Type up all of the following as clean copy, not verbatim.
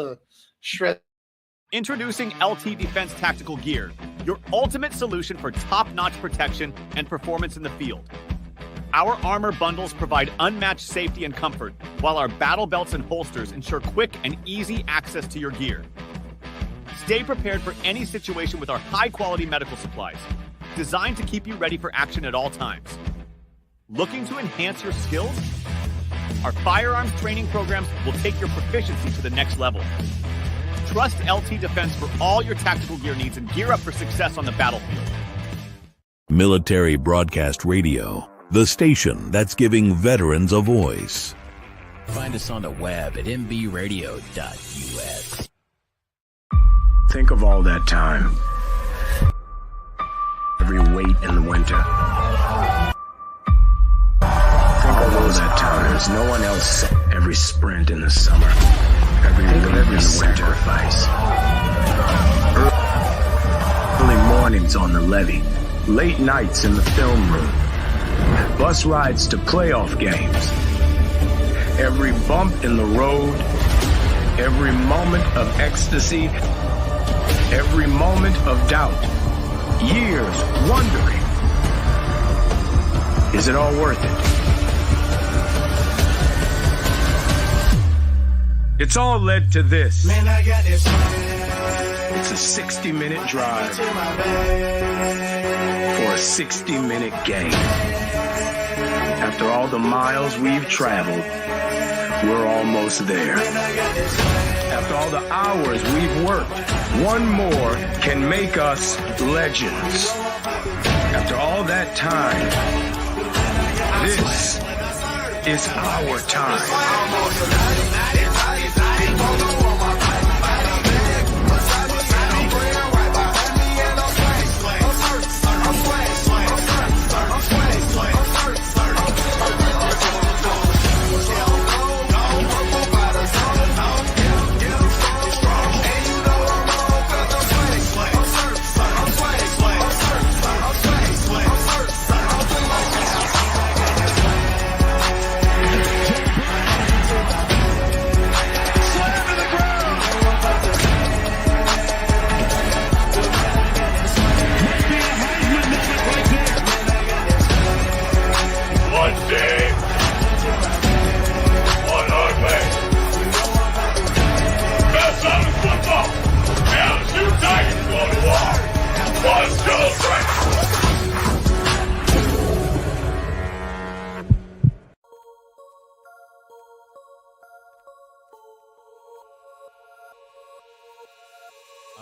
to shred. Introducing LT Defense Tactical Gear, your ultimate solution for top-notch protection and performance in the field. Our armor bundles provide unmatched safety and comfort, while our battle belts and holsters ensure quick and easy access to your gear. Stay prepared for any situation with our high-quality medical supplies, designed to keep you ready for action at all times. Looking to enhance your skills? Our firearms training programs will take your proficiency to the next level. Trust LT Defense for all your tactical gear needs and gear up for success on the battlefield. Military Broadcast Radio, the station that's giving veterans a voice. Find us on the web at mbradio.us. Think of all that time. Every wait in the winter. Think of all that times no one else saw. Every sprint in the summer. Every sacrifice. Early mornings on the levee. Late nights in the film room. Bus rides to playoff games. Every bump in the road. Every moment of ecstasy. Every moment of doubt. Years wondering. Is it all worth it? It's all led to this. Man, I got this. It's a 60-minute drive for a 60-minute game. After all the miles we've traveled, we're almost there. After all the hours we've worked, one more can make us legends. After all that time, this is our time.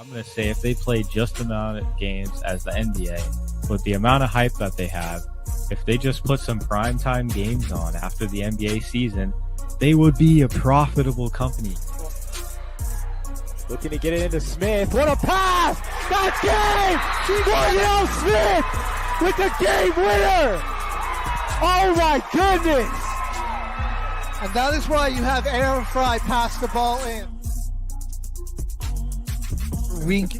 I'm going to say if they play just the amount of games as the NBA, with the amount of hype that they have, if they just put some primetime games on after the NBA season, they would be a profitable company. Looking to get it into Smith. What a pass! That's game! Cordell Smith with the game winner! Oh my goodness! And that is why you have Aaron Fry pass the ball in.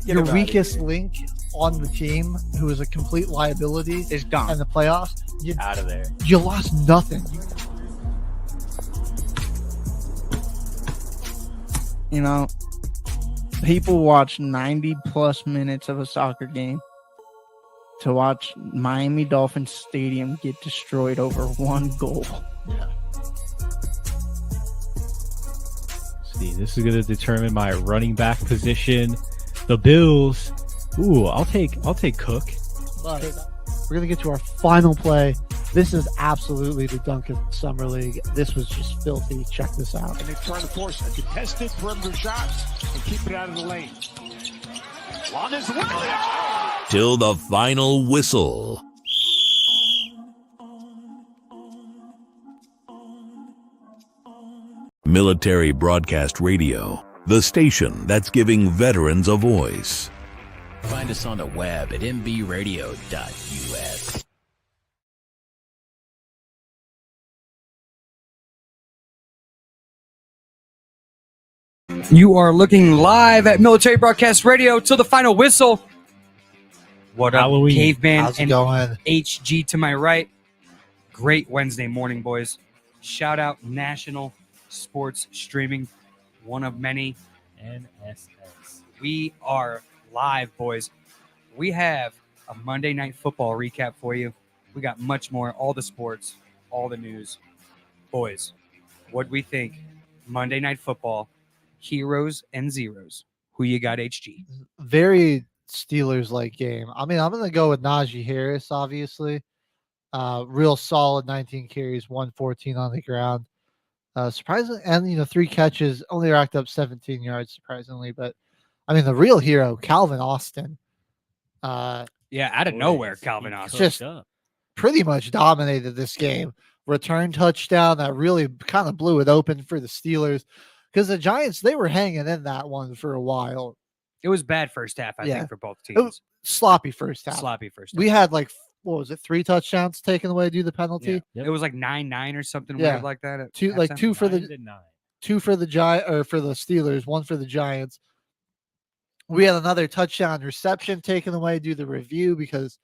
Your weakest link on the team, who is a complete liability, is gone. And the playoffs, Out of there. You lost nothing. You know, people watch 90 plus minutes of a soccer game to watch Miami Dolphins Stadium get destroyed over one goal. Yeah. See, this is going to determine my running back position. The Bills. Ooh, I'll take Cook. But we're going to get to our final play. This is absolutely the dunk of the Summer League. This was just filthy. Check this out. And they're trying to force a contested perimeter shot and keep it out of the lane. On his way. Till the final whistle. Military Broadcast Radio, the station that's giving veterans a voice. Find us on the web at mbradio.us. You are looking live at Military Broadcast Radio till the final whistle. What up, Halloween. Caveman How's it and going? HG to my right. Great Wednesday morning, boys. Shout out National Sports Streaming, one of many NSS. We are live, boys. We have a Monday Night Football recap for you. We got much more, all the sports, all the news. Boys, what do we think? Monday Night Football, heroes and zeros. Who you got, HG? Very Steelers-like game. I mean, I'm going to go with Najee Harris, obviously. Real solid 19 carries, 114 on the ground. Surprisingly, and 3 catches, only racked up 17 yards, surprisingly. But I mean, the real hero, Calvin Austin. Yeah, out of nowhere, Calvin Austin. Just pretty much dominated this game. Return touchdown that really kind of blew it open for the Steelers, because the Giants, they were hanging in that one for a while. It was bad first half, I think, for both It teams. was sloppy first half. Sloppy first half. We had like, what was it, 3 touchdowns taken away due to the penalty? Yeah. It was like 9-9 or something Yeah. weird like that. at Two halftime. for the for the Steelers, 1 for the Giants. We had another touchdown reception taken away due to review, because,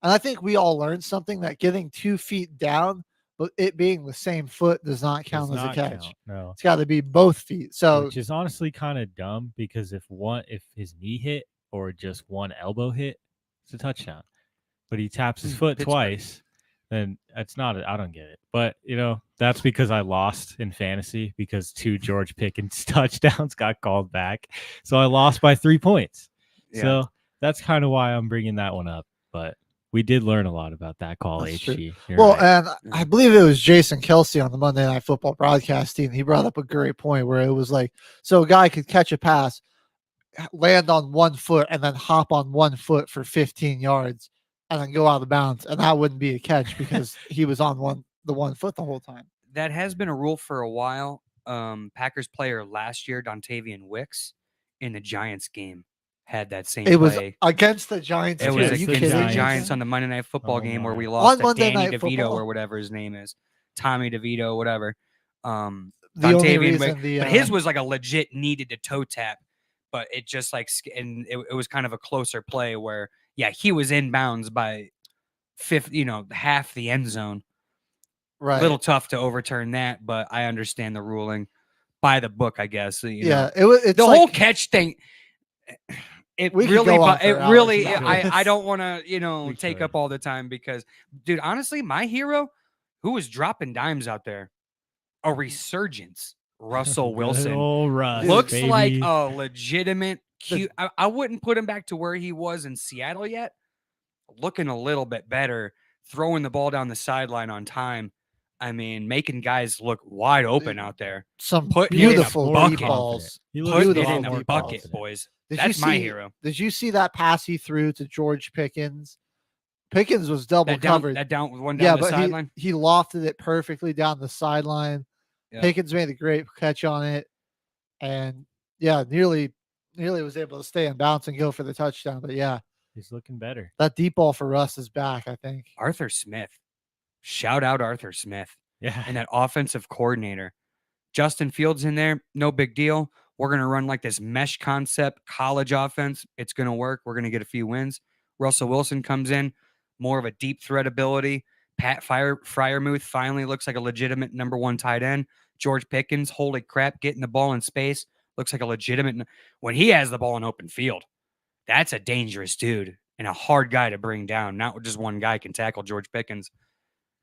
and I think we all learned something, that getting 2 feet down, but it being the same foot, does not count as a catch. No, It's got to be both feet. So, which is honestly kind of dumb, because if his knee hit or just one elbow hit, it's a touchdown. But he taps his foot twice, then it's not. I don't get it. But that's because I lost in fantasy, because 2 George Pickens touchdowns got called back, so I lost by 3 points. Yeah. So that's kind of why I'm bringing that one up. But we did learn a lot about that call, That's HG. well, and I believe it was Jason Kelsey on the Monday Night Football broadcasting. He brought up a great point where it was like, so a guy could catch a pass, land on 1 foot, and then hop on 1 foot for 15 yards, and then go out of bounds, and that wouldn't be a catch because he was on the 1 foot the whole time. That has been a rule for a while. Packers player last year, Dontavian Wicks, in the Giants game, had that same It was play. against the Giants. It was Are you against the kidding me? Giants on the Monday Night Football game where we On lost to Monday Danny Night DeVito Football. or whatever his name is. Tommy DeVito, whatever. The only Dontavian reason Wicks. But his was like a legit needed to toe tap, but it just like, and it was kind of a closer play where, yeah, he was inbounds by half the end zone. Right. A little tough to overturn that, but I understand the ruling. By the book, I guess. Yeah, it's the like, whole catch thing. It we could really, go on for it hours really. about it. I don't want to, take up all the time because, dude, honestly, my hero, who was dropping dimes out there, a resurgence. Russell Wilson Old Russ, looks baby. like a legitimate cute. I wouldn't put him back to where he was in Seattle yet. Looking a little bit better, throwing the ball down the sideline on time. I mean, making guys look wide open out there. Some Putting beautiful it in a deep bucket. balls. Putting it in Beautiful a deep bucket, balls. boys. Did That's you my see- hero. Did you see that pass he threw to George Pickens? Pickens was double covered. That down one down the sideline. He lofted it perfectly down the sideline. Yeah. Pickens made a great catch on it, and nearly was able to stay in bounds and go for the touchdown. But yeah, he's looking better. That deep ball for Russ is back, I think. Arthur Smith. Shout out Arthur Smith. Yeah. And that offensive coordinator. Justin Fields in there, no big deal. We're going to run like this mesh concept college offense. It's going to work. We're going to get a few wins. Russell Wilson comes in, more of a deep threat ability. Pat Freiermuth finally looks like a legitimate number 1 tight end. George Pickens, holy crap, getting the ball in space. Looks like a legitimate. When he has the ball in open field, that's a dangerous dude and a hard guy to bring down. Not just one guy can tackle George Pickens.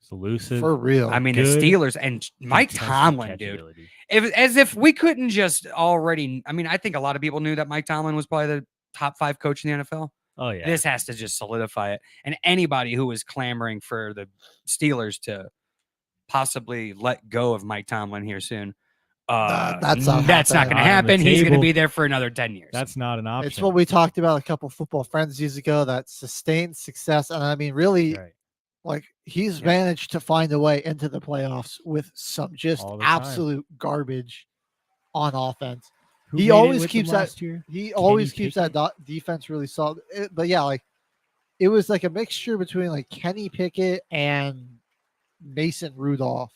It's elusive. For real. I mean, the Steelers and Mike Tomlin, dude. As if we couldn't just already. I mean, I think a lot of people knew that Mike Tomlin was probably the top 5 coach in the NFL. Oh, yeah. This has to just solidify it. And anybody who is clamoring for the Steelers to possibly let go of Mike Tomlin here soon, that's not going to happen. He's going to be there for another 10 years. That's not an option. It's what we talked about a couple football frenzies ago, that sustained success. And I mean, really, like, he's managed to find a way into the playoffs with some just absolute garbage on offense. He always keeps that. He always keeps that defense really solid. But yeah, like, it was like a mixture between like Kenny Pickett and Mason Rudolph.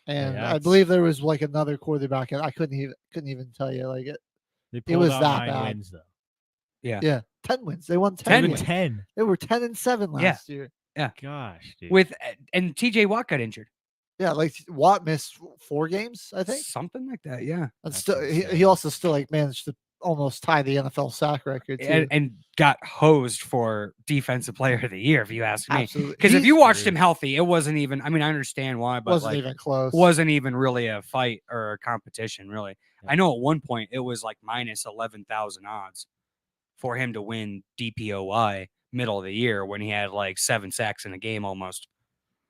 And I believe there was like another quarterback, and I couldn't even tell you, like, it was that bad. Wins, though. Yeah. 10 wins. They won 10 wins. 10. They were 10-7 last year. Yeah. Gosh, dude. And TJ Watt got injured. Yeah, like Watt missed 4 games, I think. Something like that, yeah. And still, he also still like managed to almost tie the NFL sack record too. And got hosed for defensive player of the year, if you ask me. Absolutely. Because if you watched him healthy, it wasn't even, I mean, I understand why, but wasn't even close. Wasn't even really a fight or a competition, really. Yeah. I know at one point it was like minus 11,000 odds for him to win DPOY middle of the year when he had like 7 sacks in a game almost.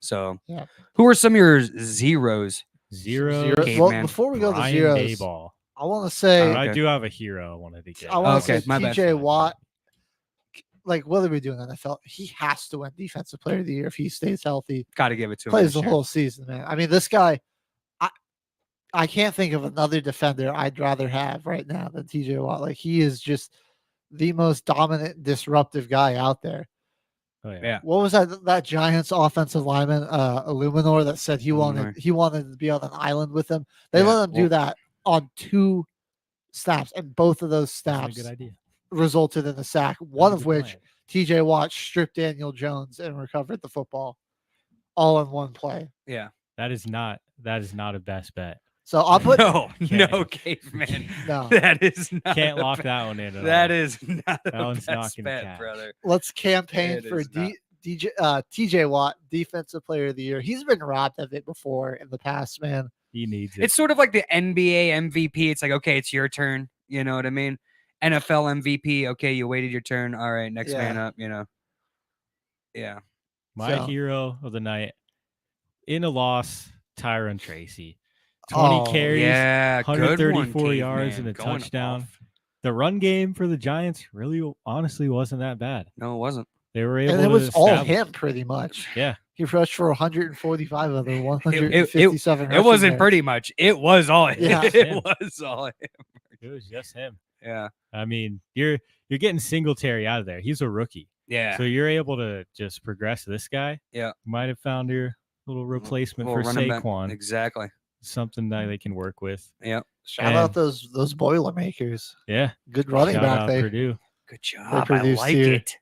So, yeah. Who are some of your zeros? Zeros. Well, before we go to zeros, Dayball. I want to say I do have a hero I wanted to get. I want to say TJ Watt. Like, what are we doing in the NFL? He has to win Defensive Player of the Year if he stays healthy. Got to give it to him. Plays the whole season, man. I mean, this guy, I can't think of another defender I'd rather have right now than TJ Watt. Like, he is just the most dominant, disruptive guy out there. Oh, yeah. What was that Giants offensive lineman, Illuminor, that said he wanted to be on an island with him? They let him do that on 2 snaps, and both of those snaps resulted in a sack. One of which TJ Watt stripped Daniel Jones and recovered the football, all in one play. Yeah, that is not a best bet. So I'll put no caveman. No, that is not. Can't lock that one in. That is not that a one's best bet, brother. Let's campaign for TJ Watt, Defensive Player of the Year. He's been robbed of it before in the past, man. He needs it. It's sort of like the NBA MVP. It's like, okay, it's your turn. You know what I mean? NFL MVP. Okay, you waited your turn. All right, next man up. You know. Yeah. My hero of the night in a loss, Tyron Tracy. 20 carries, 134 yards, and a touchdown. The run game for the Giants really, honestly, wasn't that bad. No, it wasn't. They were able and it was all him pretty much. Yeah. He rushed for 145 of the 157. It wasn't pretty much. It was all him. Yeah. It was all him. It was just him. Yeah. I mean, you're getting Singletary out of there. He's a rookie. Yeah. So you're able to just progress this guy. Yeah. Might have found your little replacement for Saquon. Exactly. Something that they can work with. Yeah. Shout out those Boilermakers. Yeah. Good running back there. Purdue. Good job. I like it.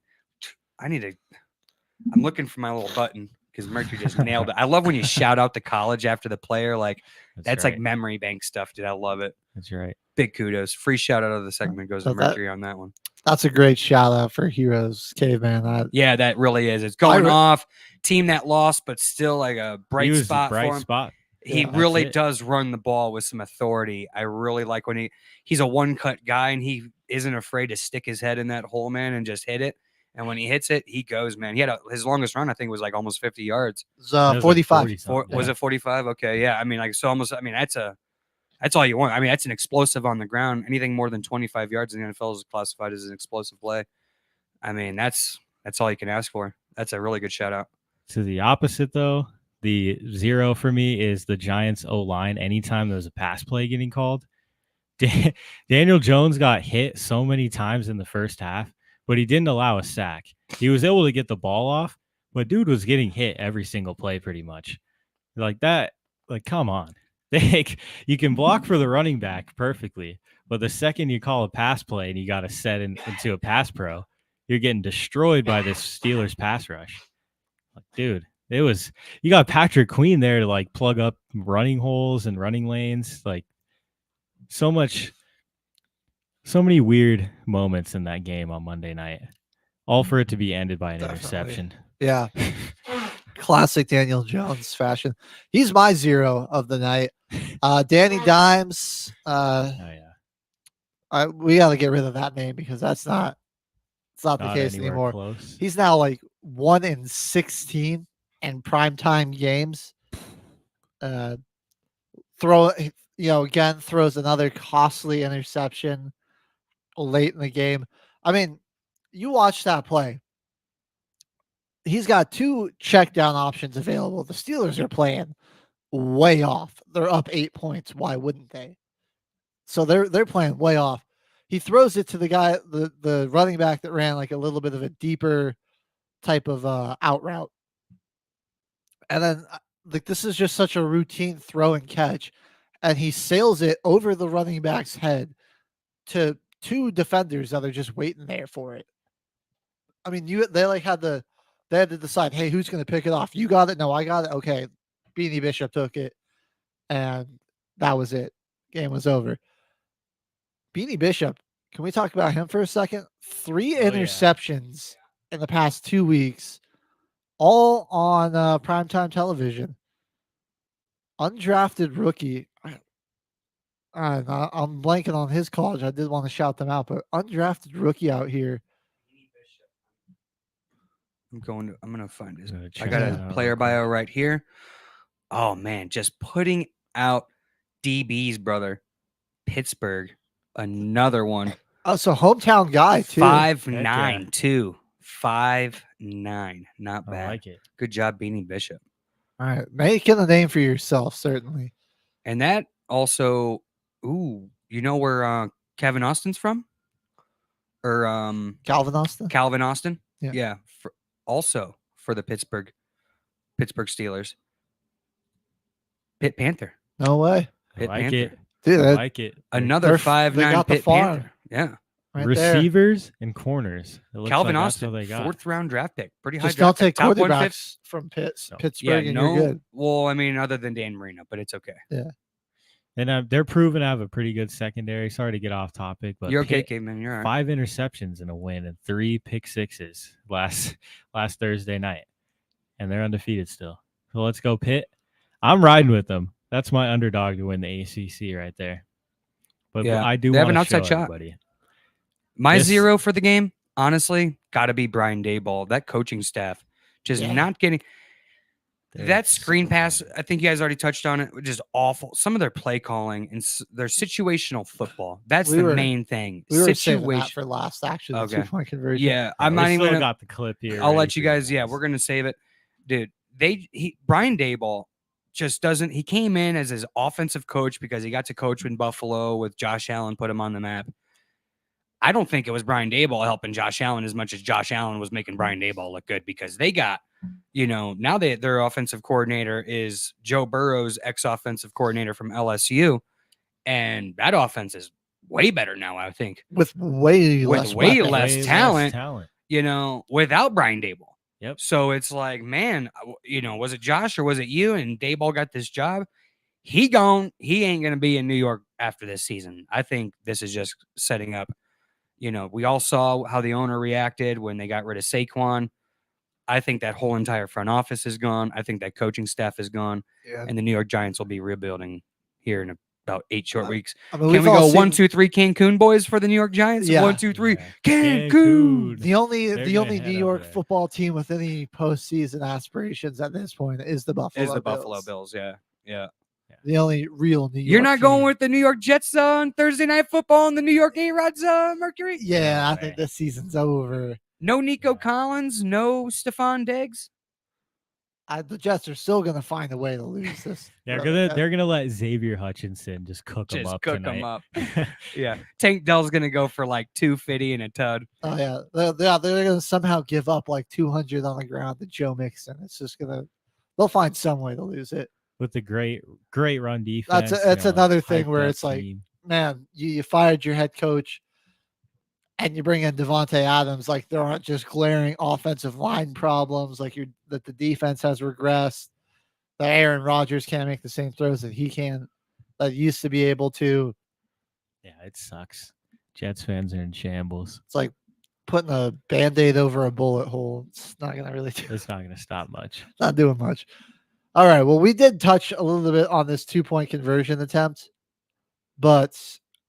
I'm looking for my little button because Mercury just nailed it. I love when you shout out the college after the player. Like that's right. Like memory bank stuff, dude. I love it. That's right. Big kudos. Free shout out of the segment goes to Mercury on that one. That's a great shout out for Heroes, Caveman. Yeah, that really is. It's going off. Team that lost, but still like a bright spot for him. He really does run the ball with some authority. I really like when he's a one-cut guy and he isn't afraid to stick his head in that hole, man, and just hit it. And when he hits it, he goes, man. He had his longest run, I think, was like almost 50 yards. It was 45. Was it 45? Okay, yeah. I mean, like so almost. I mean, that's all you want. I mean, that's an explosive on the ground. Anything more than 25 yards in the NFL is classified as an explosive play. I mean, that's all you can ask for. That's a really good shout out. To the opposite, though. The zero for me is the Giants O-line. Anytime there's a pass play getting called, Daniel Jones got hit so many times in the first half, but he didn't allow a sack. He was able to get the ball off, but dude was getting hit every single play pretty much. Like that, like, come on. You can block for the running back perfectly, but the second you call a pass play and you got to set into a pass pro, you're getting destroyed by this Steelers pass rush. Like, dude. You got Patrick Queen there to like plug up running holes and running lanes. Like so many weird moments in that game on Monday night, all for it to be ended by an interception. Yeah. Classic Daniel Jones fashion. He's my zero of the night. Danny Dimes. We got to get rid of that name because it's not the case anymore. Close. He's now like 1 in 16 in primetime games. Throws another costly interception late in the game. I mean, you watch that play. He's got 2 check down options available. The Steelers are playing way off. They're up 8 points. Why wouldn't they? So they're playing way off. He throws it to the guy, the running back that ran like a little bit of a deeper type of out route. And then like this is just such a routine throw and catch. And he sails it over the running back's head to 2 defenders that are just waiting there for it. I mean, they had to decide, hey, who's going to pick it off? You got it? No, I got it. Okay. Beanie Bishop took it, and that was it. Game was over. Beanie Bishop, can we talk about him for a second? 3 interceptions in the past 2 weeks, all on primetime television. Undrafted rookie. I'm blanking on his college. I did want to shout them out, but undrafted rookie out here. I'm gonna find his. I got a player bio right here. Oh man, just putting out DBs, brother. Pittsburgh, another one. Oh, so hometown guy too. 5'9" too. 5'9". Not bad. I like it. Good job, Beanie Bishop. All right, making a name for yourself, certainly. And that also, you know where Kevin Austin's from? Or Calvin Austin? Calvin Austin? Yeah. Also for the Pittsburgh Steelers. Pitt Panther. No way. Pitt I like Panther. it. Dude, I like it. Another 5'9" Pitt Panther. Yeah. Right Receivers and corners. Calvin like Austin, they got. 4th round draft pick. Pretty high Just don't draft take pick. Top quarterbacks from Pittsburgh, and you're good. Well, I mean, other than Dan Marino, but it's okay. Yeah. And they're proven to have a pretty good secondary. Sorry to get off topic, but you're okay, Caveman. You're all right. 5 interceptions in a win and 3 pick sixes last Thursday night, and they're undefeated still. So let's go Pitt. I'm riding with them. That's my underdog to win the ACC right there. But I do have want an to outside show shot. everybody. My zero for the game, honestly, got to be Brian Daboll. That coaching staff just not getting that screen pass. I think you guys already touched on it, which is awful. Some of their play calling and their situational football. That's the main thing. We were saving that for last, actually. The 2-point conversion. Yeah, I'm not even got the clip here. I'll let you guys. Yeah, we're gonna save it, dude. Brian Daboll just doesn't. He came in as his offensive coach because he got to coach in Buffalo with Josh Allen, put him on the map. I don't think it was Brian Daboll helping Josh Allen as much as Josh Allen was making Brian Daboll look good, because they got, now their offensive coordinator is Joe Burrow's ex-offensive coordinator from LSU, and that offense is way better now, I think. With way less talent, without Brian Daboll. Yep. So it's like, man, was it Josh or was it you? And Daboll got this job. He ain't going to be in New York after this season. I think this is just setting up. We all saw how the owner reacted when they got rid of Saquon. I think that whole entire front office is gone. I think that coaching staff is gone. Yeah. And the New York Giants will be rebuilding here in about 8 short weeks. Can we go 1, 2, 3 Cancun boys for the New York Giants? Yeah. 1, 2, 3 Cancun. The only New York football team with any postseason aspirations at this point is the Buffalo Bills. Yeah. Yeah. The only real New York. You're not going with the New York Jets on Thursday Night Football and the New York A-Rods Mercury? Yeah, I think this season's over. No Nico Collins, no Stephon Diggs. The Jets are still going to find a way to lose this. They're gonna let Xavier Hutchinson just cook them up tonight. Yeah, Tank Dell's gonna go for like 250 and a tud. Oh yeah, they're gonna somehow give up like 200 on the ground to Joe Mixon. It's just they'll find some way to lose it. With the great run defense. That's another thing where it's like, man, you fired your head coach and you bring in Devontae Adams. Like, there aren't just glaring offensive line problems. Like, that the defense has regressed. That Aaron Rodgers can't make the same throws that he can, that used to be able to. Yeah, it sucks. Jets fans are in shambles. It's like putting a Band-Aid over a bullet hole. It's not going to really do. It's not going to stop much. Not doing much. All right. Well, we did touch a little bit on this 2-point conversion attempt, but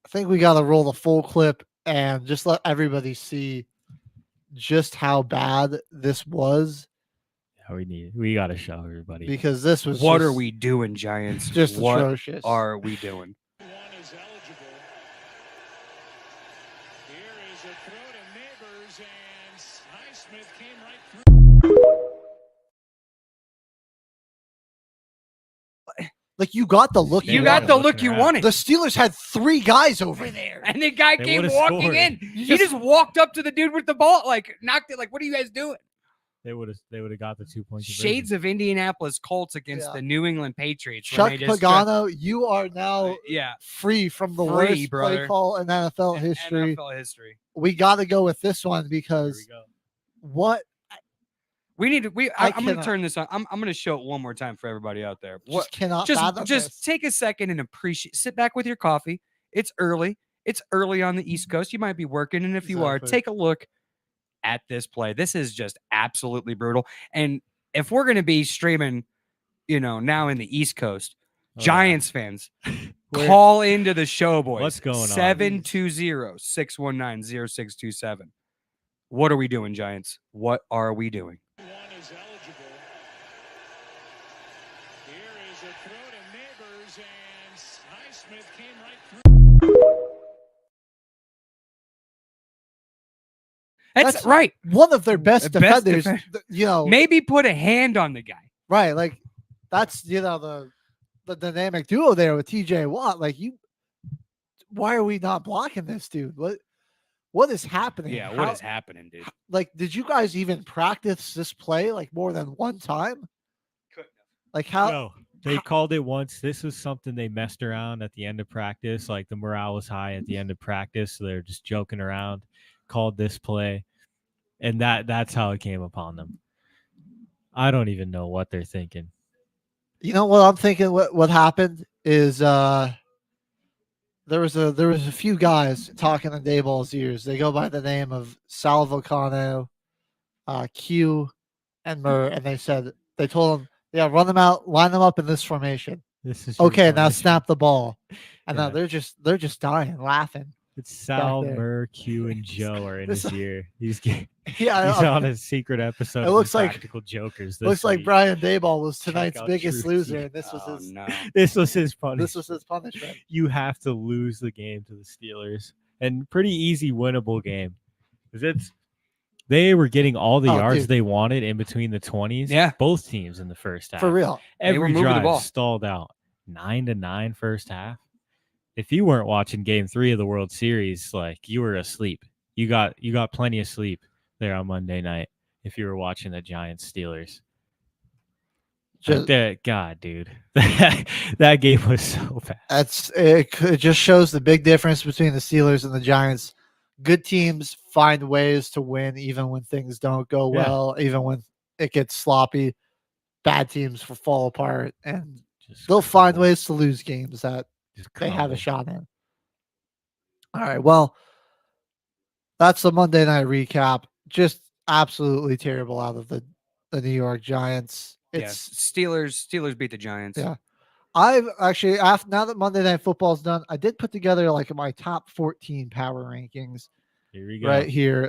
I think we got to roll the full clip and just let everybody see just how bad this was. Yeah, we got to show everybody, because this was. What are we doing, Giants? Just what atrocious. Are we doing? One is eligible. Here is a throw to Neighbors, and Highsmith came right through. Like, you got the look. You got the look you wanted. The Steelers had 3 guys over there, and the guy came walking in. He just walked up to the dude with the ball, like knocked it. Like, what are you guys doing? They would have got the 2-point conversion. Shades of Indianapolis Colts against the New England Patriots. Chuck Pagano, you are now free from the worst brother. play call in NFL history. NFL history. We got to go with this one because what We need to. I'm going to cannot- turn this on. I'm going to show it one more time for everybody out there. Just cannot fathom Just this. take a second and appreciate. Sit back with your coffee. It's early. It's early on the East Coast. You might be working, and if you are, take a look at this play. This is just absolutely brutal. And if we're going to be streaming, now in the East Coast, Giants fans, call into the show, boys. What's going on? 720-619-0627. What are we doing, Giants? What are we doing? One is eligible. Here is a throw to Neighbors, and Highsmith came right through. That's right. One of their best defenders, maybe put a hand on the guy. Right. Like that's, the dynamic duo there with TJ Watt. Like why are we not blocking this dude? What is happening? Yeah. What is happening, dude? Like, did you guys even practice this play like more than one time? Like how? No, they called it once. This was something they messed around at the end of practice. Like the morale was high at the end of practice. So they're just joking around, called this play. And that's how it came upon them. I don't even know what they're thinking. You know what I'm thinking? What happened is there was a few guys talking in Dayball's ears. They go by the name of Sal Volcano, Q, and Murr, and they told him, yeah, run them out, line them up in this formation. This is okay. Now snap the ball, and Yeah. now they're just dying laughing. It's Sal, there. Murr, Q, and Joe are in This- his ear. He's on a secret episode. It looks of like- Practical Jokers. Looks like week. Brian Dayball was tonight's out biggest Truth loser, Seeker. and this was his. No. This was his punishment. This was his punishment. You have to lose the game to the Steelers, and pretty easy winnable game because they were getting all the yards dude. they wanted in between the 20s. Yeah. Both teams in the first half. For real. They were Every moving the drive ball. stalled out 9-9 first half. If you weren't watching Game 3 of the World Series, like you were asleep. You got plenty of sleep there on Monday night if you were watching the Giants Steelers. God, dude, that game was so bad. It just shows the big difference between the Steelers and the Giants. Good teams find ways to win even when things don't go Yeah. well, even when it gets sloppy. Bad teams will fall apart, and Just they'll find crumble. ways to lose games that Just they have a crumble. shot in. All right, well, that's the Monday night recap. Just absolutely terrible out of the New York Giants. Yes. Steelers beat the Giants. Yeah. I've actually, now that Monday Night Football's done, I did put together like my top 14 power rankings Here we go. right here.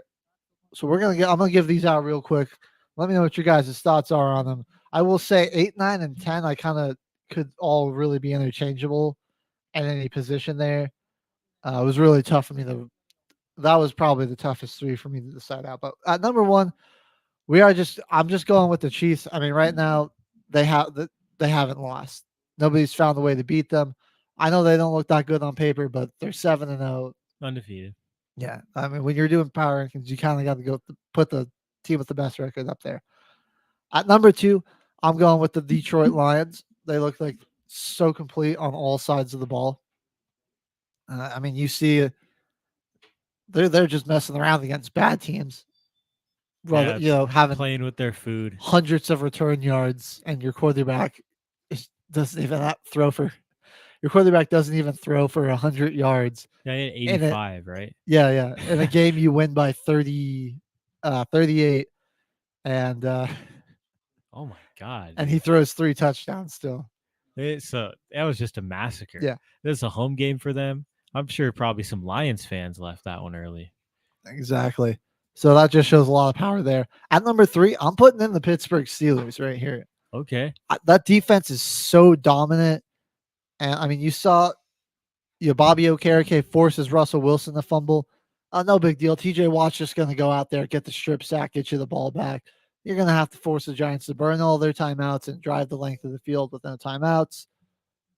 So I'm gonna give these out real quick. Let me know what your guys' thoughts are on them. I will say 8, 9, and 10. I kind of could all really be interchangeable at any position there. It was really tough for me that was probably the toughest 3 for me to decide out. But at number 1, I'm just going with the Chiefs. I mean, right now they haven't lost. Nobody's found a way to beat them. I know they don't look that good on paper, but they're 7-0. Undefeated. Yeah. I mean, when you're doing power rankings, you kind of got to put the team with the best record up there. At number 2, I'm going with the Detroit Lions. They look like so complete on all sides of the ball. I mean, you see they're just messing around against bad teams. Yeah, having playing with their food. hundreds of return yards, and your quarterback doesn't even throw for. Your quarterback doesn't even throw for 100 yards. Yeah, 85, right? Yeah. In a game you win by 38, and Oh my God. and he throws 3 touchdowns still. That was just a massacre. Yeah. This is a home game for them. I'm sure probably some Lions fans left that one early. Exactly. So that just shows a lot of power there. At number 3, I'm putting in the Pittsburgh Steelers right here. Okay. That defense is so dominant. And I mean, you saw Bobby Okereke forces Russell Wilson to fumble. No big deal. TJ Watt's just going to go out there, get the strip sack, get you the ball back. You're going to have to force the Giants to burn all their timeouts and drive the length of the field with no timeouts.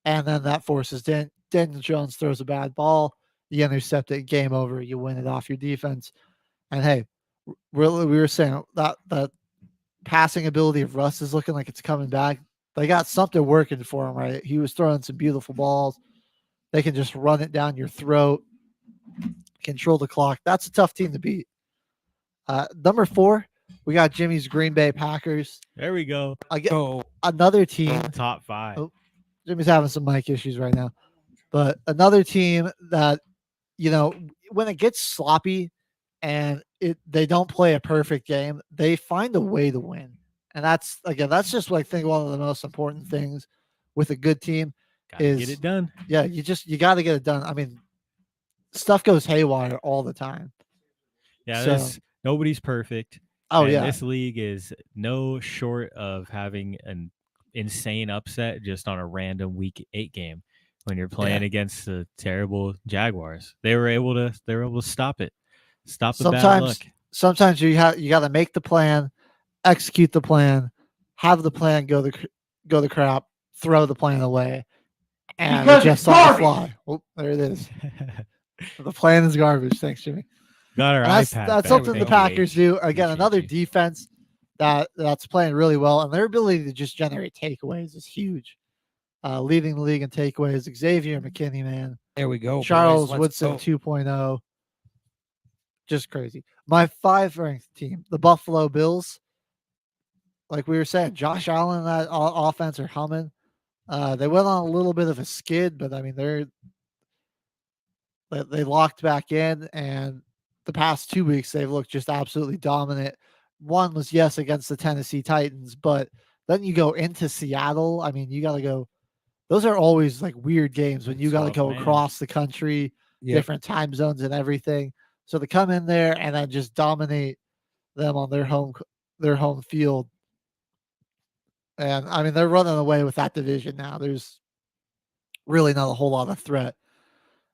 And then that forces Daniel Jones throws a bad ball. You intercept it, game over. You win it off your defense. And hey, really, we were saying that passing ability of Russ is looking like it's coming back. They got something working for him, right? He was throwing some beautiful balls. They can just run it down your throat, control the clock. That's a tough team to beat. Number 4, We got Jimmy's Green Bay Packers. There we go. Another team. Top 5. Oh, Jimmy's having some mic issues right now. But another team that, when it gets sloppy and they don't play a perfect game, they find a way to win. And that's just I think one of the most important things with a good team is get it done. Yeah, you got to get it done. I mean, stuff goes haywire all the time. Yeah, nobody's perfect. Oh, and yeah. This league is no short of having an insane upset just on a random week 8 game when you're playing against the terrible Jaguars. They were able to stop it. Stop the bad luck. Sometimes you got to make the plan, execute the plan, have the plan go the crap, throw the plan away, and just on the fly. Oh, there it is. The plan is garbage. Thanks, Jimmy. Got our iPad. That's something the Packers do. Again, another defense that's playing really well, and their ability to just generate takeaways is huge. Leading the league in takeaways. Xavier McKinney, man. There we go. Charles boys. Woodson 2.0. Just crazy. My 5th ranked team, the Buffalo Bills. Like we were saying, Josh Allen and that offense are humming. They went on a little bit of a skid, but I mean they locked back in, and the past 2 weeks they've looked just absolutely dominant. One was against the Tennessee Titans, but then you go into Seattle. I mean, you got to go. Those are always like weird games when you got to go across the country, different time zones and everything. So to come in there and then just dominate them on their home field. And I mean, they're running away with that division now. There's really not a whole lot of threat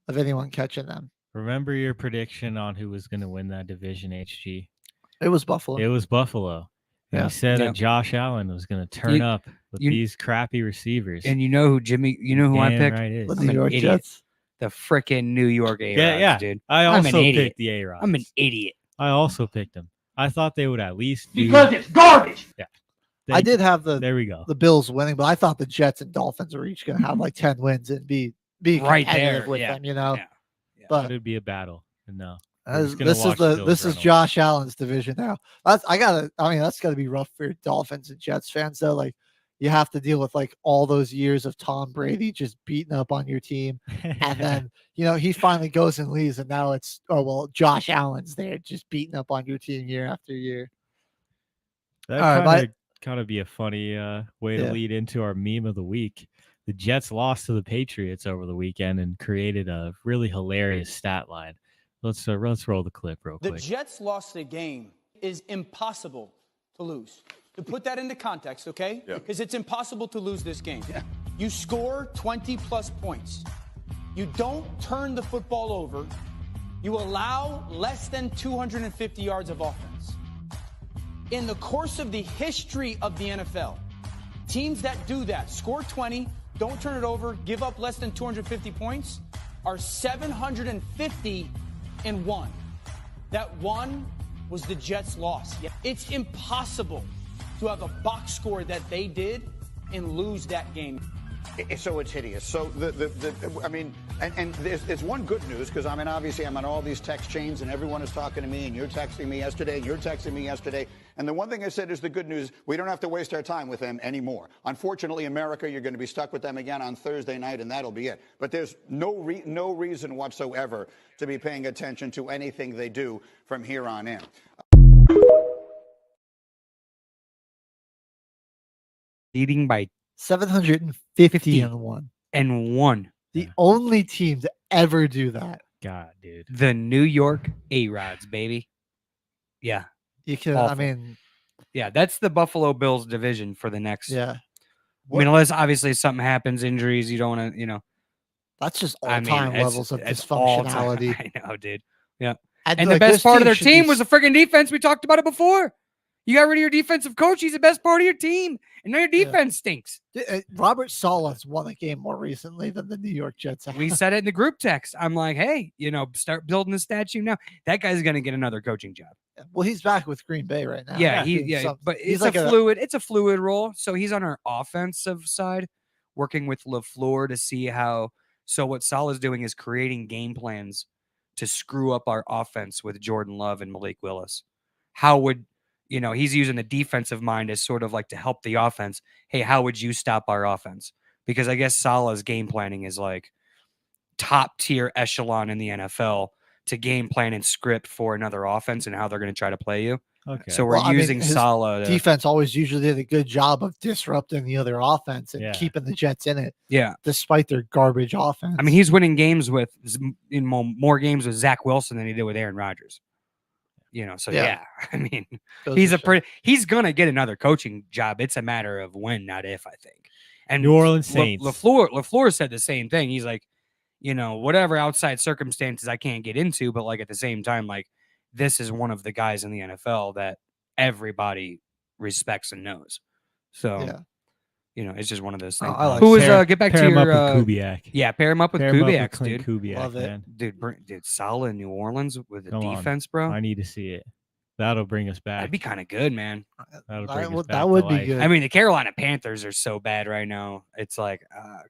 of anyone catching them. Remember your prediction on who was going to win that division, HG? It was Buffalo. It was Buffalo. And you said that Josh Allen was going to turn up with these crappy receivers. And you know who I picked? Right, the New York Jets. The freaking New York A-Rods, dude. I also picked the A-Rods. I'm an idiot. I also picked them. I thought they would at least because it's garbage. Yeah. I did have there we go. The Bills winning, but I thought the Jets and Dolphins were each going to have like 10 wins and be right there with them, Yeah. But it'd be a battle. No. This is Josh Allen's division now. That's gotta be rough for Dolphins and Jets fans though. Like you have to deal with like all those years of Tom Brady just beating up on your team, and then he finally goes and leaves, and now it's Josh Allen's there just beating up on your team year after year. That kind of be a funny way to lead into our meme of the week. The Jets lost to the Patriots over the weekend and created a really hilarious stat line. Let's roll the clip real quick. The Jets lost the game is impossible to lose. To put that into context, okay? Because it's impossible to lose this game. Yeah. You score 20-plus points. You don't turn the football over. You allow less than 250 yards of offense. In the course of the history of the NFL, teams that do that, score 20, don't turn it over, give up less than 250 points, are 750 and 1. That one was the Jets' loss. It's impossible to have a box score that they did and lose that game. So it's hideous. So and there's one good news, because obviously I'm on all these text chains and everyone is talking to me, and you're texting me yesterday and you're texting me yesterday. And the one thing I said is the good news: we don't have to waste our time with them anymore. Unfortunately, America, you're going to be stuck with them again on Thursday night, and that'll be it. But there's no reason whatsoever to be paying attention to anything they do from here on in. Leading by 750 and 1. And 1. The only team to ever do that. God, dude. The New York A-Rods, baby. Yeah. You can, awful. Yeah, that's the Buffalo Bills division for the next. Yeah. Unless obviously something happens, injuries, you don't want to, That's just all-time levels of dysfunctionality. I know, dude. Yeah. And the best part of their team was the friggin' defense. We talked about it before. You got rid of your defensive coach. He's the best part of your team. And now your defense stinks. Robert Sala's won a game more recently than the New York Jets have. We said it in the group text. I'm like, hey, start building the statue now. That guy's going to get another coaching job. Well, he's back with Green Bay right now. Yeah, but it's it's a fluid role. So he's on our offensive side, working with LaFleur to see how. So what Salah's doing is creating game plans to screw up our offense with Jordan Love and Malik Willis. How would he's using the defensive mind as sort of like to help the offense. Hey, how would you stop our offense? Because I guess Salah's game planning is like top tier echelon in the NFL to game plan and script for another offense and how they're going to try to play you. Okay. So we're using Salah. Defense always usually did a good job of disrupting the other offense and keeping the Jets in it. Yeah. Despite their garbage offense. I mean, he's winning games with more games with Zach Wilson than he did with Aaron Rodgers. So I mean, he's going to get another coaching job. It's a matter of when, not if, I think. And New Orleans Saints. LaFleur said the same thing. He's like, whatever outside circumstances I can't get into, but like at the same time, like this is one of the guys in the NFL that everybody respects and knows. So, it's just one of those things. Get back to your Kubiak. Yeah, pair him up with Kubiak, dude. Kubiak, Love it. man. Dude, Salah in New Orleans with the Come defense, on. bro. I need to see it. That'll bring us back. That'd be kind of good, man. That would be good. I mean, the Carolina Panthers are so bad right now. It's like,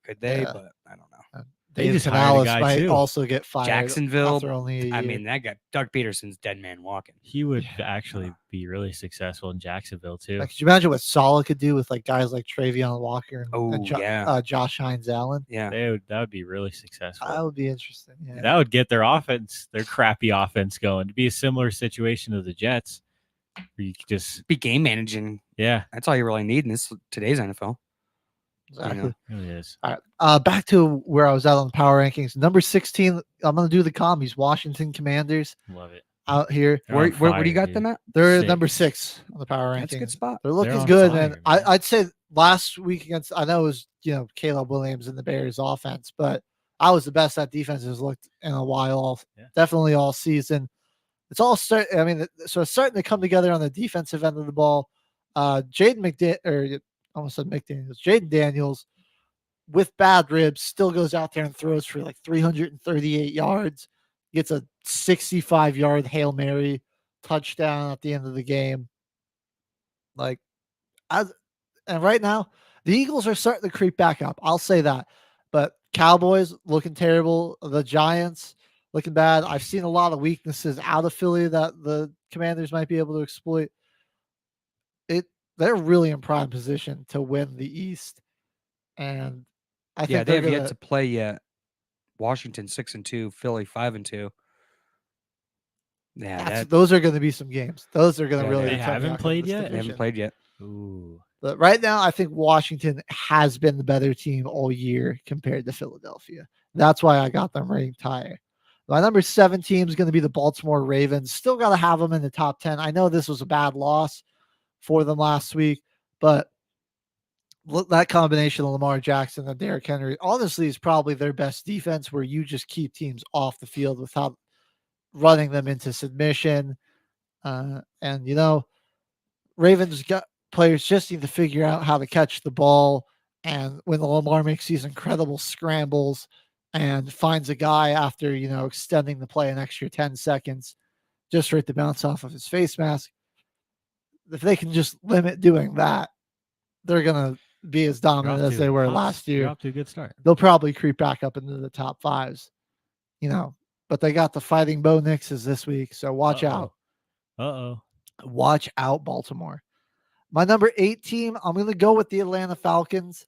could they? But I don't know. They just Davis hired a Alice guy, might too. also get fired. Jacksonville. After only a year. I mean, that guy, Doug Peterson's dead man walking. He would actually be really successful in Jacksonville too. Like, could you imagine what Salah could do with like guys like Travion Walker and Josh Hines Allen? Yeah, that would be really successful. That would be interesting. Yeah. That would get their crappy offense going. To be a similar situation to the Jets, where you could just be game managing. Yeah, that's all you really need in today's NFL. Exactly. It is. All right. Back to where I was at on the power rankings. Number 16, I'm going to do the commies. Washington Commanders. Love it. Out here. Where do you got them at? They're number 6 on the power rankings. That's a good spot. They're looking good. And I'd say last week I know it was, Caleb Williams and the Bears offense, but I was the best that defense has looked in a while. Definitely all season. It's all so it's starting to come together on the defensive end of the ball. Jaden Daniels with bad ribs still goes out there and throws for like 338 yards, gets a 65-yard Hail Mary touchdown at the end of the game. And right now the Eagles are starting to creep back up. I'll say that, but Cowboys looking terrible. The Giants looking bad. I've seen a lot of weaknesses out of Philly that the Commanders might be able to exploit. They're really in prime position to win the East, and I think they have yet to play yet. Washington 6-2, Philly 5-2. Yeah, those are going to be some games. Those are going to really. They haven't played yet. They haven't played yet. Ooh. But right now, I think Washington has been the better team all year compared to Philadelphia. That's why I got them ranked higher. My number 7 team is going to be the Baltimore Ravens. Still got to have them in the top 10. I know this was a bad loss for them last week, but that combination of Lamar Jackson and Derrick Henry honestly is probably their best defense, where you just keep teams off the field without running them into submission. And Ravens got players just need to figure out how to catch the ball, and when Lamar makes these incredible scrambles and finds a guy after extending the play an extra 10 seconds just for it to bounce off of his face mask, if they can just limit doing that, they're going to be as dominant as they were last year. You're off to a good start. They'll probably creep back up into the top 5s, but they got the Fighting Bo Nixes this week. So watch out. Watch out, Baltimore. My number 8 team, I'm going to go with the Atlanta Falcons.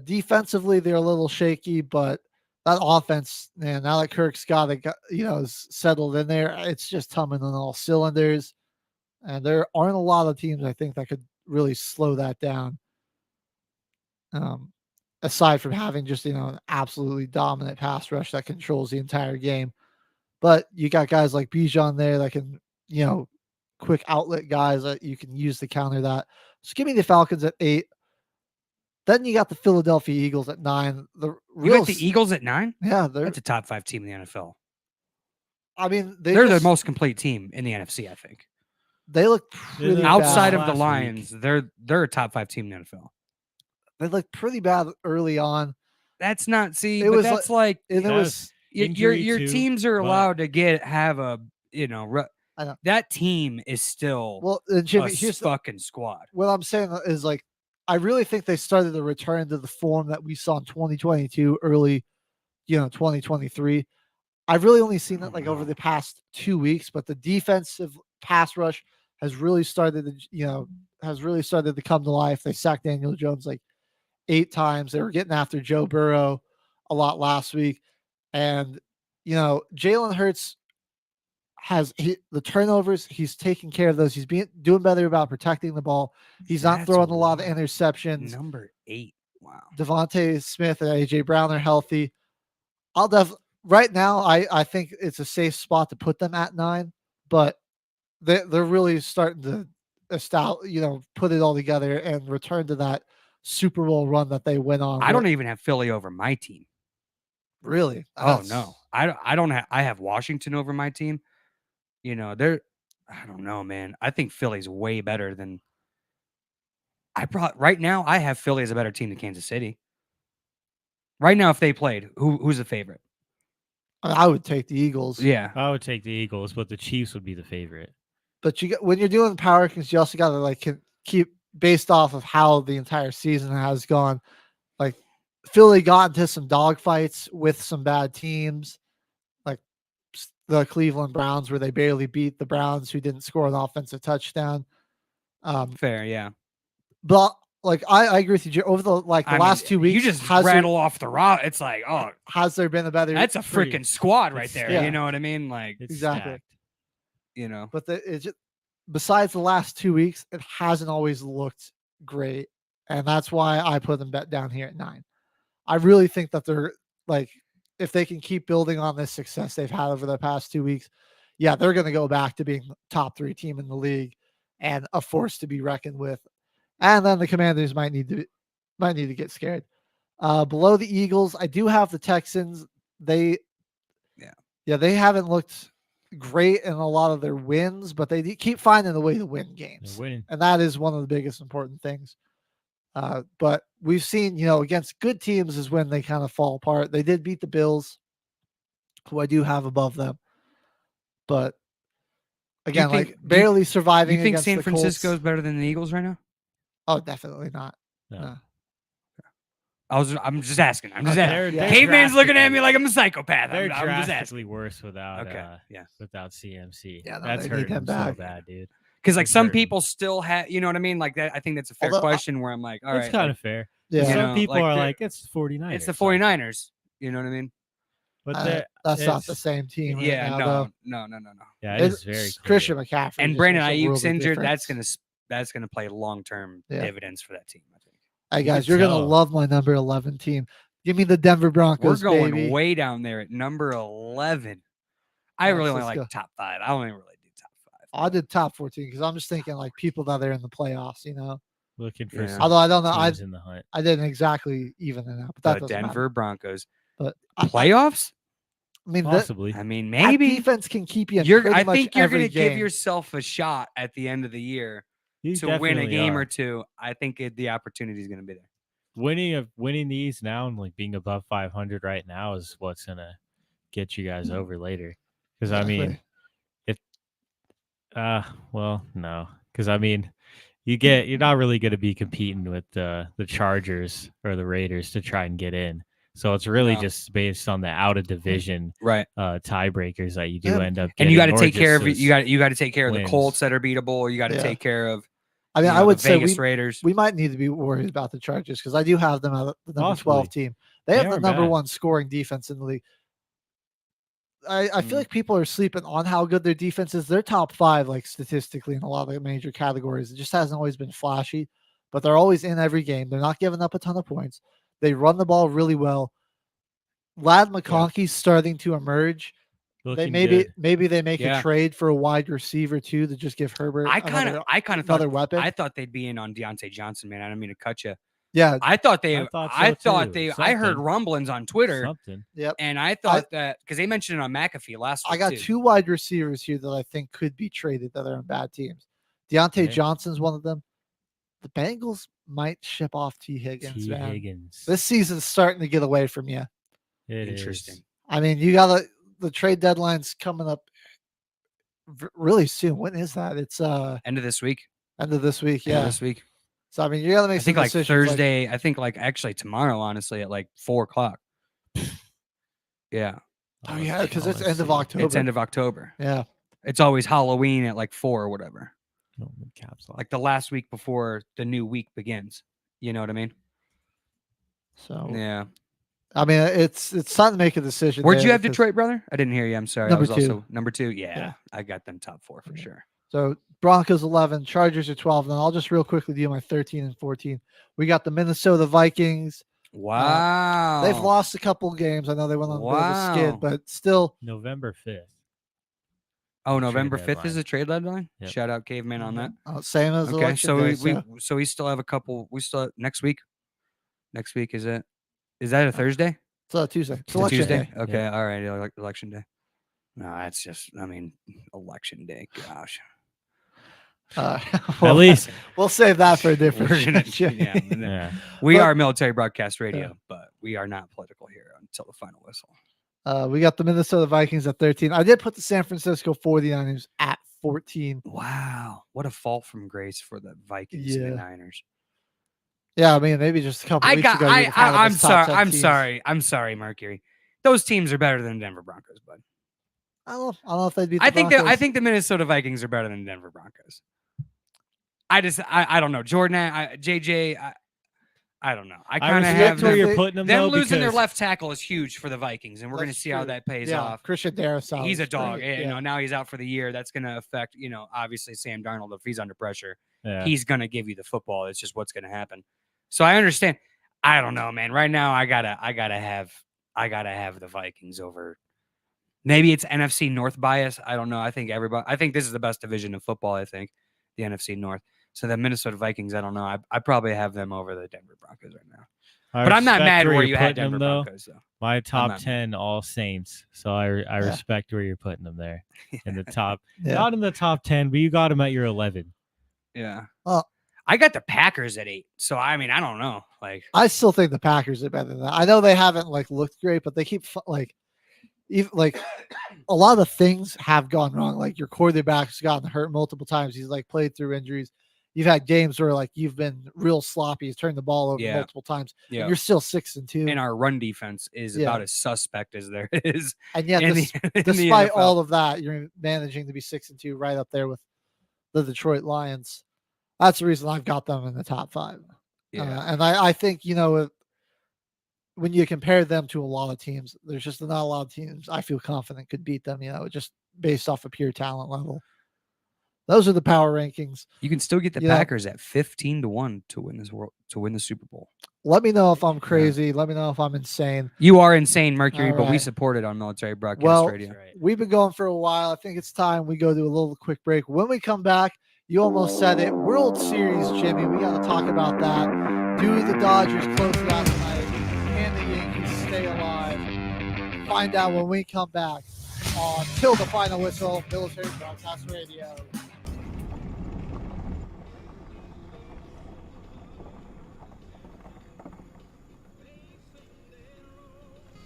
Defensively, they're a little shaky, but that offense, man, now that Kirk Scott, is settled in there, it's just humming on all cylinders. And there aren't a lot of teams, I think, that could really slow that down. Aside from having just, an absolutely dominant pass rush that controls the entire game. But you got guys like Bijan there that can, quick outlet guys that you can use to counter that. So give me the Falcons at 8. Then you got the Philadelphia Eagles at 9. You got the Eagles at 9? Yeah. That's a top 5 team in the NFL. I mean, they're the most complete team in the NFC, I think. They look pretty outside bad of the Lions. They're a top 5 team in the NFL. They looked pretty bad early on. That's not your teams are allowed to have a that team is still Jimmy, here's fucking squad. What I'm saying is I really think they started to return to the form that we saw in 2022, early 2023. I've really only seen it over the past 2 weeks, but the defensive pass rush has really started to come to life. They sacked Daniel Jones like 8 times. They were getting after Joe Burrow a lot last week. And, Jalen Hurts has the turnovers. He's taking care of those. He's doing better about protecting the ball. He's not throwing a lot of interceptions. Number 8. Wow. Devontae Smith and A.J. Brown are healthy. Right now, I think it's a safe spot to put them at 9, but they're really starting to put it all together and return to that Super Bowl run that they went on. I don't even have Philly over my team. Really? Oh no, I don't have. I have Washington over my team. I don't know, man. I think Philly's way better than. Right now, I have Philly as a better team than Kansas City. Right now, if they played, who's the favorite? I would take the Eagles. Yeah, I would take the Eagles, but the Chiefs would be the favorite. But when you're doing power rankings, you also got to keep based off of how the entire season has gone. Like Philly got into some dogfights with some bad teams, like the Cleveland Browns, where they barely beat the Browns, who didn't score an offensive touchdown. Fair, yeah. But I agree with you. Over the last 2 weeks, you just rattle off the raw. It's like, has there been a better? That's a freaking squad right there. Yeah. You know what I mean? Like exactly. Stacked. But besides the last 2 weeks, it hasn't always looked great, and that's why I put them down here at 9. I really think that they're if they can keep building on this success they've had over the past 2 weeks, they're going to go back to being top 3 team in the league and a force to be reckoned with. And then the Commanders might need to get scared. Below the Eagles, I do have the Texans. They haven't looked great in a lot of their wins, but they keep finding a way to win games. And that is one of the biggest important things. But we've seen, against good teams is when they kind of fall apart. They did beat the Bills, who I do have above them. But again, barely surviving. You think against San the Francisco is Colts. better than the Eagles right now? Oh, definitely not. No. I'm just asking. I'm just asking. They're Caveman's looking at me like I'm a psychopath. They're I'm just drastically asking. worse without without CMC. Yeah, no, that's they hurt need him him so back. bad, dude. Because some people still have, you know what I mean? Like that. I think that's a fair question. Where I'm like, all right, it's kind of fair. Yeah. Some people are like, it's the 49ers. It's the 49ers. You know what I mean? But that's not the same team. Right Yeah, now, no. Yeah, it's very clear. Christian McCaffrey And just Brandon makes a world Ayuk's of injured. difference. That's gonna play long-term dividends for that team. I think. Hey guys, you're gonna love my number 11 team. Give me the Denver Broncos. We're going baby. way down there at number 11. I really only like top 5. I don't even really do top 5. I did top 14 because I'm just thinking people that are in the playoffs. Looking for some although I don't know, teams in the hunt. I didn't exactly even it out, but that The doesn't Denver matter. Broncos. But playoffs? I mean, possibly. I mean, that maybe defense can keep you. I think you're going to give yourself a shot at the end of the year to win a game or two. I think the opportunity is going to be there. Winning these now and being above 500 right now is what's gonna get you guys over later. Because I mean, no. Because I mean, you're not really going to be competing with the Chargers or the Raiders to try and get in. So it's really just based on the out of division tiebreakers that you do end up getting. And you got to take care of you got to take care of the wins. Colts that are beatable. You got to take care of. I mean, I would say Vegas Raiders. We might need to be worried about the Chargers because I do have them at the number 12 team. They have the number 1 scoring defense in the league. I feel like people are sleeping on how good their defense is. They're top 5, statistically, in a lot of the major categories. It just hasn't always been flashy, but they're always in every game. They're not giving up a ton of points. They run the ball really well. Lad McConkey's starting to emerge. Maybe they make a trade for a wide receiver too to just give Herbert. I kind of thought another weapon. I thought they'd be in on Deontay Johnson, man. I don't mean to cut you. Yeah, I thought I heard rumblings on Twitter. Yep. And I thought that because they mentioned it on McAfee last week. I got 2 wide receivers here that I think could be traded that are on bad teams. Deontay Johnson's one of them. The Bengals might ship off T. Higgins. This season's starting to get away from you. Interesting. I mean, you got the trade deadline's coming up really soon. When is that? It's end of this week. End of this week. Yeah. End of this week. So I mean, you got to make some decisions. Thursday. I think actually tomorrow, honestly, at 4:00. Yeah. Oh yeah, because it's end of October. It's end of October. Yeah. It's always Halloween at 4 or whatever. Like the last week before the new week begins. You know what I mean? So yeah. I mean, it's time to make a decision. Where'd you have Detroit, brother? I didn't hear you. I'm sorry. Number 2. Also number 2. Yeah, I got them top 4 for sure. So Broncos 11, Chargers are 12. And I'll just real quickly do my 13 and 14. We got the Minnesota Vikings. Wow. They've lost a couple games. I know they went on a bit of a skid, but still. November 5th. Oh, November 5th is the trade deadline. Yep. Shout out Caveman on that. Same as so day, so we still have a couple. We still have, next week. Next week is that a Thursday? It's a Tuesday. It's a Tuesday. Okay, yeah. All right. Election day. No, that's just. I mean, election day. Gosh. Well, at least we'll save that for a different. Yeah. We are military broadcast radio, but we are not political here until the final whistle. We got the Minnesota Vikings at 13. I did put the San Francisco 49ers at 14. Wow. What a fall from grace for the Vikings and the Niners. Yeah, I mean, maybe just a couple weeks ago. I'm sorry, Mercury. Those teams are better than the Denver Broncos, bud. I don't know if they'd beat the Broncos. I think the Minnesota Vikings are better than the Denver Broncos. I don't know. Jordan, JJ, I don't know. I kind of have where you're putting them losing their left tackle is huge for the Vikings, and we're going to see how that pays off. Christian Darrisaw, he's a dog. You know, now he's out for the year. That's going to affect, obviously Sam Darnold. If he's under pressure, he's going to give you the football. It's just what's going to happen. So I understand. I don't know, man. Right now, I gotta have the Vikings over. Maybe it's NFC North bias. I don't know. I think this is the best division of football. I think the NFC North. So the Minnesota Vikings, I don't know. I probably have them over the Denver Broncos right now. But I'm not mad where you had Denver Broncos, though. My top 10, all Saints. So I respect where you're putting them there. In the top. Not in the top 10, but you got them at your 11. Yeah. Well, I got the Packers at 8. So, I mean, I don't know. I still think the Packers are better than that. I know they haven't, looked great, but they keep, even a lot of things have gone wrong. Like, your quarterback's gotten hurt multiple times. He's, played through injuries. You've had games where you've been real sloppy. He's turned the ball over multiple times. Yeah. And you're still 6-2. And our run defense is about as suspect as there is. And yet, despite all of that, you're managing to be 6-2 right up there with the Detroit Lions. That's the reason I've got them in the top 5. Yeah. And I think, when you compare them to a lot of teams, there's just not a lot of teams I feel confident could beat them, just based off of pure talent level. Those are the power rankings. You can still get the Packers at 15-1 to win the Super Bowl. Let me know if I'm crazy. Let me know if I'm insane. You are insane, Mercury, but we support it on Military Broadcast Radio. We've been going for a while. I think it's time we go to a little quick break. When we come back, you almost said it. World Series, Jimmy. We got to talk about that. Do the Dodgers close it out tonight? Can the Yankees stay alive? Find out when we come back on Till the Final Whistle, Military Broadcast Radio.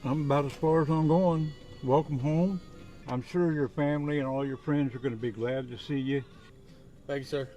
I'm about as far as I'm going. Welcome home. I'm sure your family and all your friends are going to be glad to see you. Thank you, sir.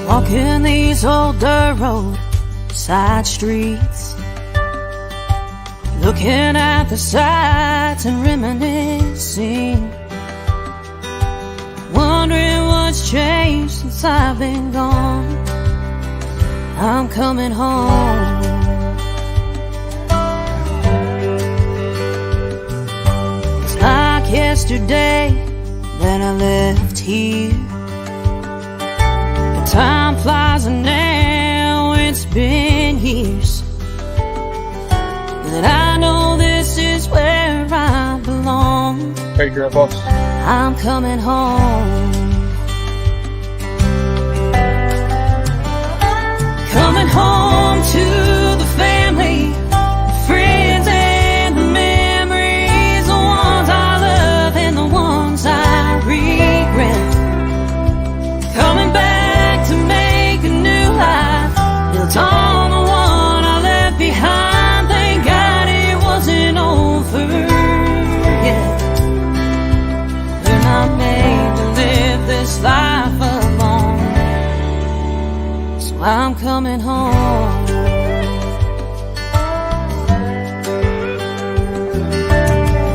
Walking these old dirt road side streets, looking at the sights and reminiscing, wondering what's changed since I've been gone. I'm coming home. It's like yesterday that I left here. Time flies and now it's been years, but I know this is where I belong. Hey, Grandpa. I'm coming home. Coming home to the family, friends and the memories, the ones I love and the ones I regret. Coming back to me. I'm coming home.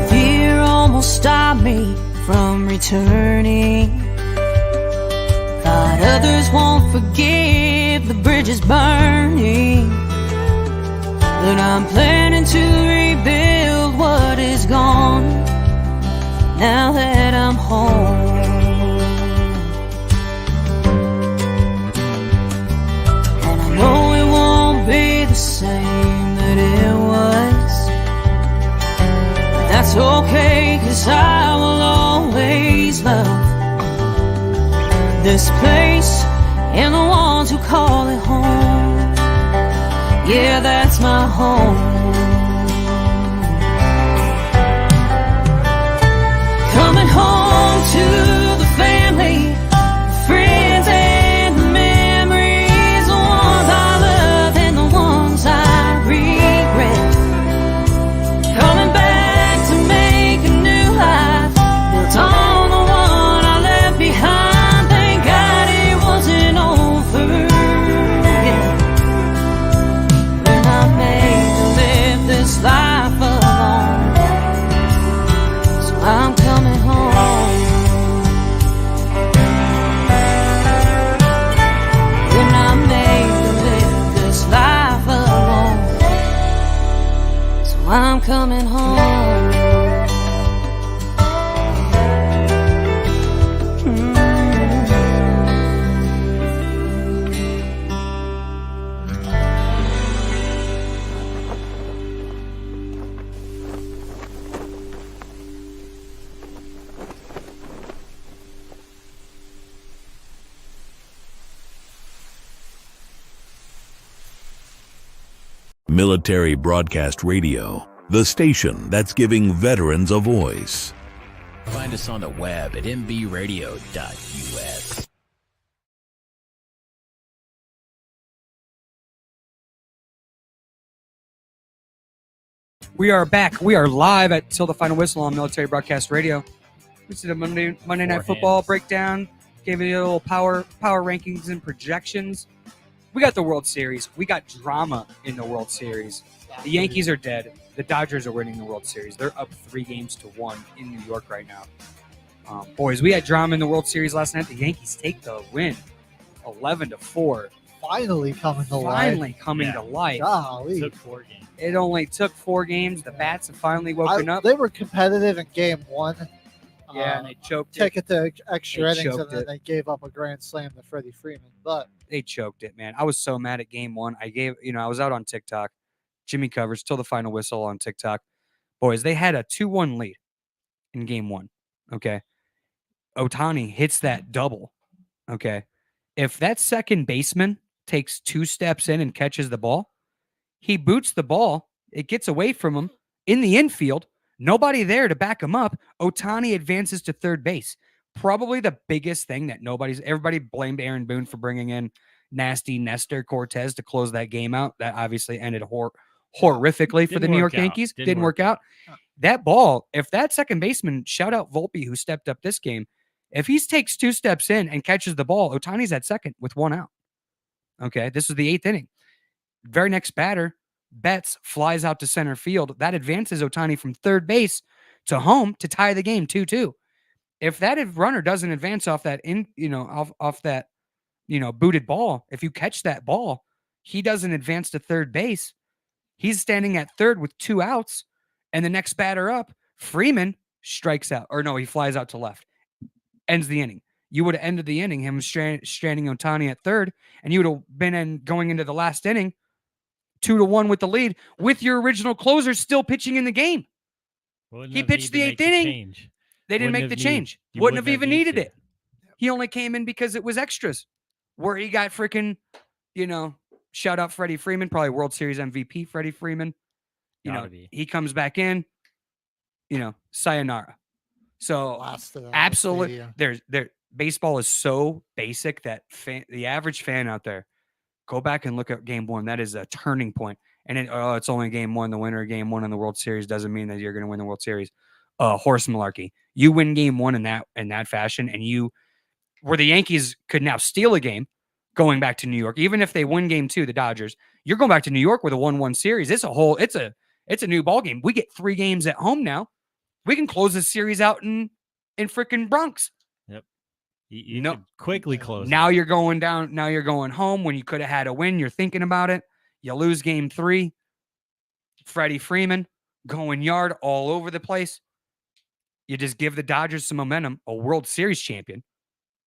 Fear almost stopped me from returning. Thought others won't forgive the bridges burning, but I'm planning to rebuild what is gone now that I'm home. And I know it won't be the same that it was, but that's okay, 'cause I will always love this place and the ones who call it home. Yeah, that's my home. Coming home to the family, friends and the memories, the ones I love and the ones I regret. Coming back to make a new life, built on the one I left behind. Thank God it wasn't over yet. When I made to live this life alone, so I'm coming home. When I made to live this life alone, so I'm coming home. Military Broadcast Radio, the station that's giving veterans a voice. Find us on the web at mbradio.us. We are back. We are live at Till the Final Whistle on Military Broadcast Radio. This is a Monday Night Football breakdown. Gave you a little power rankings and projections. We got the World Series. We got drama in the World Series. The Yankees are dead. The Dodgers are winning the World Series. They're up 3-1 in New York right now. Boys, we had drama in the World Series last night. The Yankees take the win, 11-4. Finally coming to life. Finally coming to life. Golly. It took 4 games. It only took 4 games. The bats have finally woken up. They were competitive in game 1. Yeah, and they choked take it. to extra They innings, choked and then it. they gave up a grand slam to Freddie Freeman. But They choked it, man. I was so mad at game 1. I was out on TikTok. Jimmy Covers, Till the Final Whistle on TikTok. Boys, they had a 2-1 lead in game 1. Okay. Ohtani hits that double. Okay. If that second baseman takes 2 steps in and catches the ball, he boots the ball. It gets away from him in the infield. Nobody there to back him up. Ohtani advances to third base. Probably the biggest thing that everybody blamed Aaron Boone for bringing in nasty Nestor Cortez to close that game out. That obviously ended horrifically for the New York Yankees. Didn't work out. That ball, if that second baseman, shout out Volpe, who stepped up this game, if he takes 2 steps in and catches the ball, Ohtani's at second with 1 out. Okay, this was the 8th inning. Very next batter, Betts flies out to center field. That advances Ohtani from third base to home to tie the game 2-2. If that runner doesn't advance off that booted ball, if you catch that ball, he doesn't advance to third base. He's standing at third with 2 outs, and the next batter up, Freeman, strikes out. Or no, he flies out to left. Ends the inning. You would have ended the inning, him stranding Ohtani at third, and you would have been going into the last inning 2-1 with the lead, with your original closer still pitching in the game. He pitched the 8th inning. They didn't make the change. Wouldn't have even needed it. He only came in because it was extras. Where he got freaking, shout out Freddie Freeman, probably World Series MVP Freddie Freeman. He comes back in, sayonara. So absolutely, baseball is so basic that the average fan out there, go back and look at game 1. That is a turning point. And it's only game 1. The winner of game 1 in the World Series doesn't mean that you're going to win the World Series. Horse malarkey. You win game 1 in that fashion, and where the Yankees could now steal a game, going back to New York. Even if they win game 2, the Dodgers, you're going back to New York with a 1-1 series. It's a new ball game. We get 3 games at home now. We can close this series out in freaking Bronx. Yep. You could quickly close Now it. you're going down. Now you're going home when you could have had a win. You're thinking about it. You lose game 3. Freddie Freeman going yard all over the place. You just give the Dodgers some momentum. A World Series champion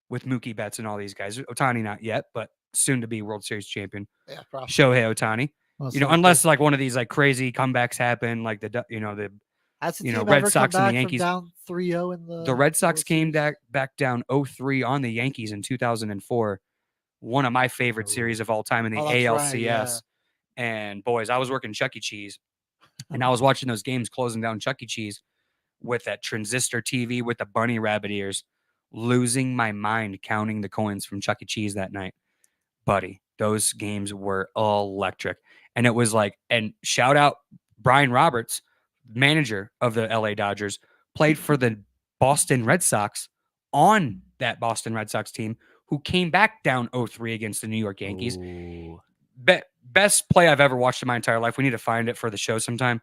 with Mookie Betts and all these guys. Ohtani not yet, but soon to be World Series champion. Yeah, probably. Shohei Ohtani. Most You know, likely. unless like one of these like crazy comebacks happen, like the Has the you know team Red ever Sox come and the back from Yankees. down 3-0 in The Red Sox World came Series? back down 0-3 on the Yankees in 2004. One of my favorite series of all time in the Oh, that's ALCS. right, yeah. And boys, I was working Chuck E. Cheese, and I was watching those games closing down Chuck E. Cheese with that transistor TV with the bunny rabbit ears, losing my mind counting the coins from Chuck E. Cheese that night. Buddy, those games were electric. And it was like, and shout out Brian Roberts, manager of the LA Dodgers, played for the Boston Red Sox on that Boston Red Sox team, who came back down 0-3 against the New York Yankees. Best play I've ever watched in my entire life. We need to find it for the show sometime.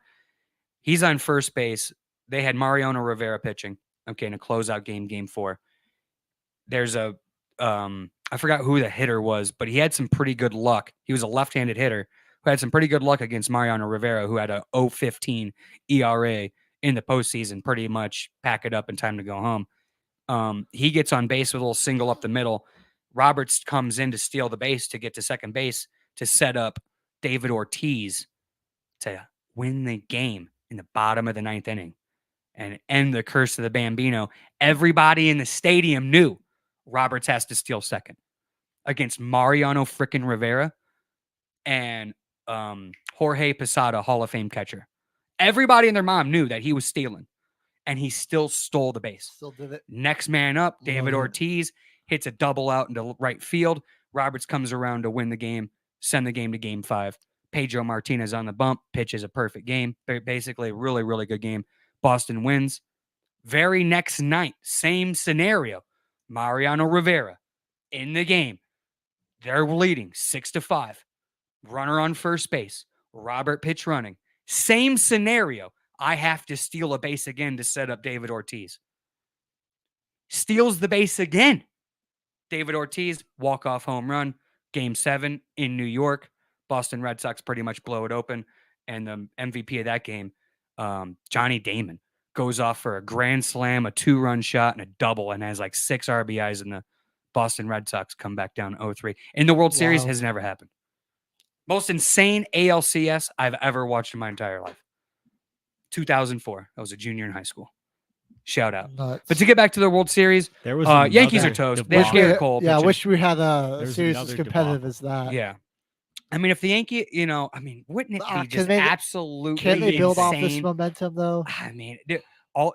He's on first base. They had Mariano Rivera pitching. Okay, in a closeout game, game 4. There's a I forgot who the hitter was, but he had some pretty good luck. He was a left-handed hitter who had some pretty good luck against Mariano Rivera, who had a 0.15 ERA in the postseason, pretty much pack it up in time to go home. He gets on base with a little single up the middle. Roberts comes in to steal the base to get to second base to set up David Ortiz to win the game in the bottom of the 9th inning and end the curse of the Bambino. Everybody in the stadium knew Roberts has to steal second against Mariano frickin' Rivera and Jorge Posada, Hall of Fame catcher. Everybody and their mom knew that he was stealing, and he still stole the base. Still did it. Next man up, David Love it. Ortiz hits a double out into right field. Roberts comes around to win the game, send the game to game 5. Pedro Martinez on the bump, pitches a perfect game. Basically, really, really good game. Boston wins. Very next night, same scenario. Mariano Rivera in the game. They're leading 6-5. Runner on first base. Robert pitch running. Same scenario. I have to steal a base again to set up David Ortiz. Steals the base again. David Ortiz, walk-off home run. Game 7 in New York. Boston Red Sox pretty much blow it open. And the MVP of that game, Johnny Damon, goes off for a grand slam, a 2-run shot, and a double, and has like 6 RBIs, and the Boston Red Sox come back down 0-3. In the World Series, has never happened. Most insane ALCS I've ever watched in my entire life. 2004. I was a junior in high school. Shout out. Nuts. But to get back to the World Series, There was Yankees another are toast. debacle. They have Garrett Cole. Yeah, I pitching. wish we had a There's series as another competitive debacle. as that. Yeah. I mean, if the Yankee, wouldn't it be Can just they- absolutely Can they build off this insane? momentum though? I mean, dude,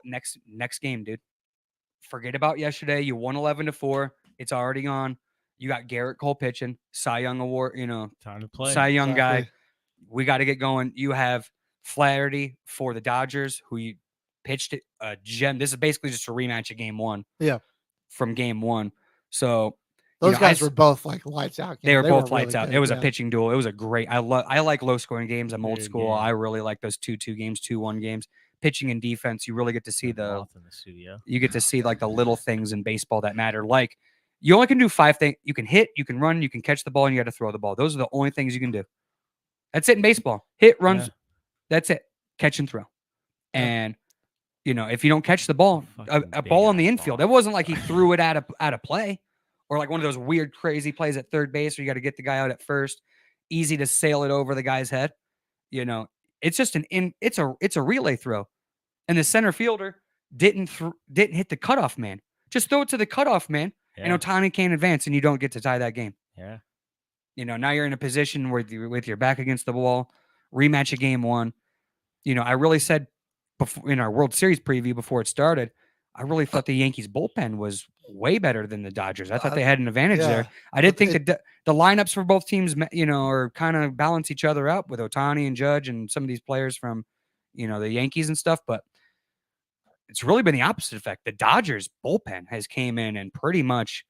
next game, dude. Forget about yesterday. You won 11-4. It's already on. You got Garrett Cole pitching, Cy Young Award, Time to play. Cy Young guy. Exactly. We got to get going. You have Flaherty for the Dodgers, who you pitched it a gem. This is basically just a rematch of game 1. Yeah. From game 1. So Those guys were both like lights out. They were both really lights out. good, It was yeah. a pitching duel. It was a great. I like low scoring games. I'm old Good school. game. I really like those 2-2 games, 2-1 games. Pitching and defense, you really get to see in the studio. you get to see like the little things in baseball that matter. Like you only can do 5 things. You can hit, you can run, you can catch the ball, and you got to throw the ball. Those are the only things you can do. That's it in baseball. Hit, runs. Yeah. That's it. Catch and throw. And if you don't catch the ball, a ball on the infield. It wasn't like he threw it out of play, or like one of those weird, crazy plays at third base where you got to get the guy out at first. Easy to sail it over the guy's head. It's just it's a relay throw, and the center fielder didn't hit the cutoff man. Just throw it to the cutoff man, and Ohtani can't advance, and you don't get to tie that game. Yeah. Now you're in a position where with your back against the wall, rematch of game 1. I really said before in our World Series preview before it started, I really thought the Yankees bullpen was way better than the Dodgers. I thought they had an advantage there. I did think that the lineups for both teams, are kind of balance each other out with Ohtani and Judge and some of these players from, the Yankees and stuff. But it's really been the opposite effect. The Dodgers bullpen has came in and pretty much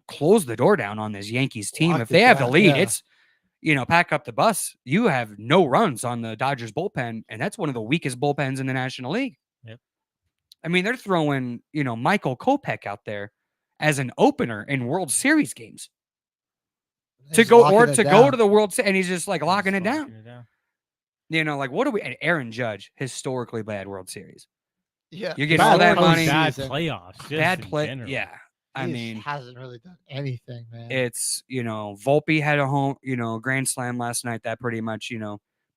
close the door down on this Yankees team. Lock If it they have the down, lead, yeah. it's, pack up the bus. You have no runs on the Dodgers bullpen, and that's one of the weakest bullpens in the National League. Yep. I mean, they're throwing, Michael Kopech out there as an opener in World Series games to go to the World Series, and he's just like locking it down. Like what do we? And Aaron Judge, historically bad World Series. Yeah, you get all that money. Bad playoffs. Bad play. Yeah, I He mean, hasn't really done anything, man. it's Volpe had a home, grand slam last night that pretty much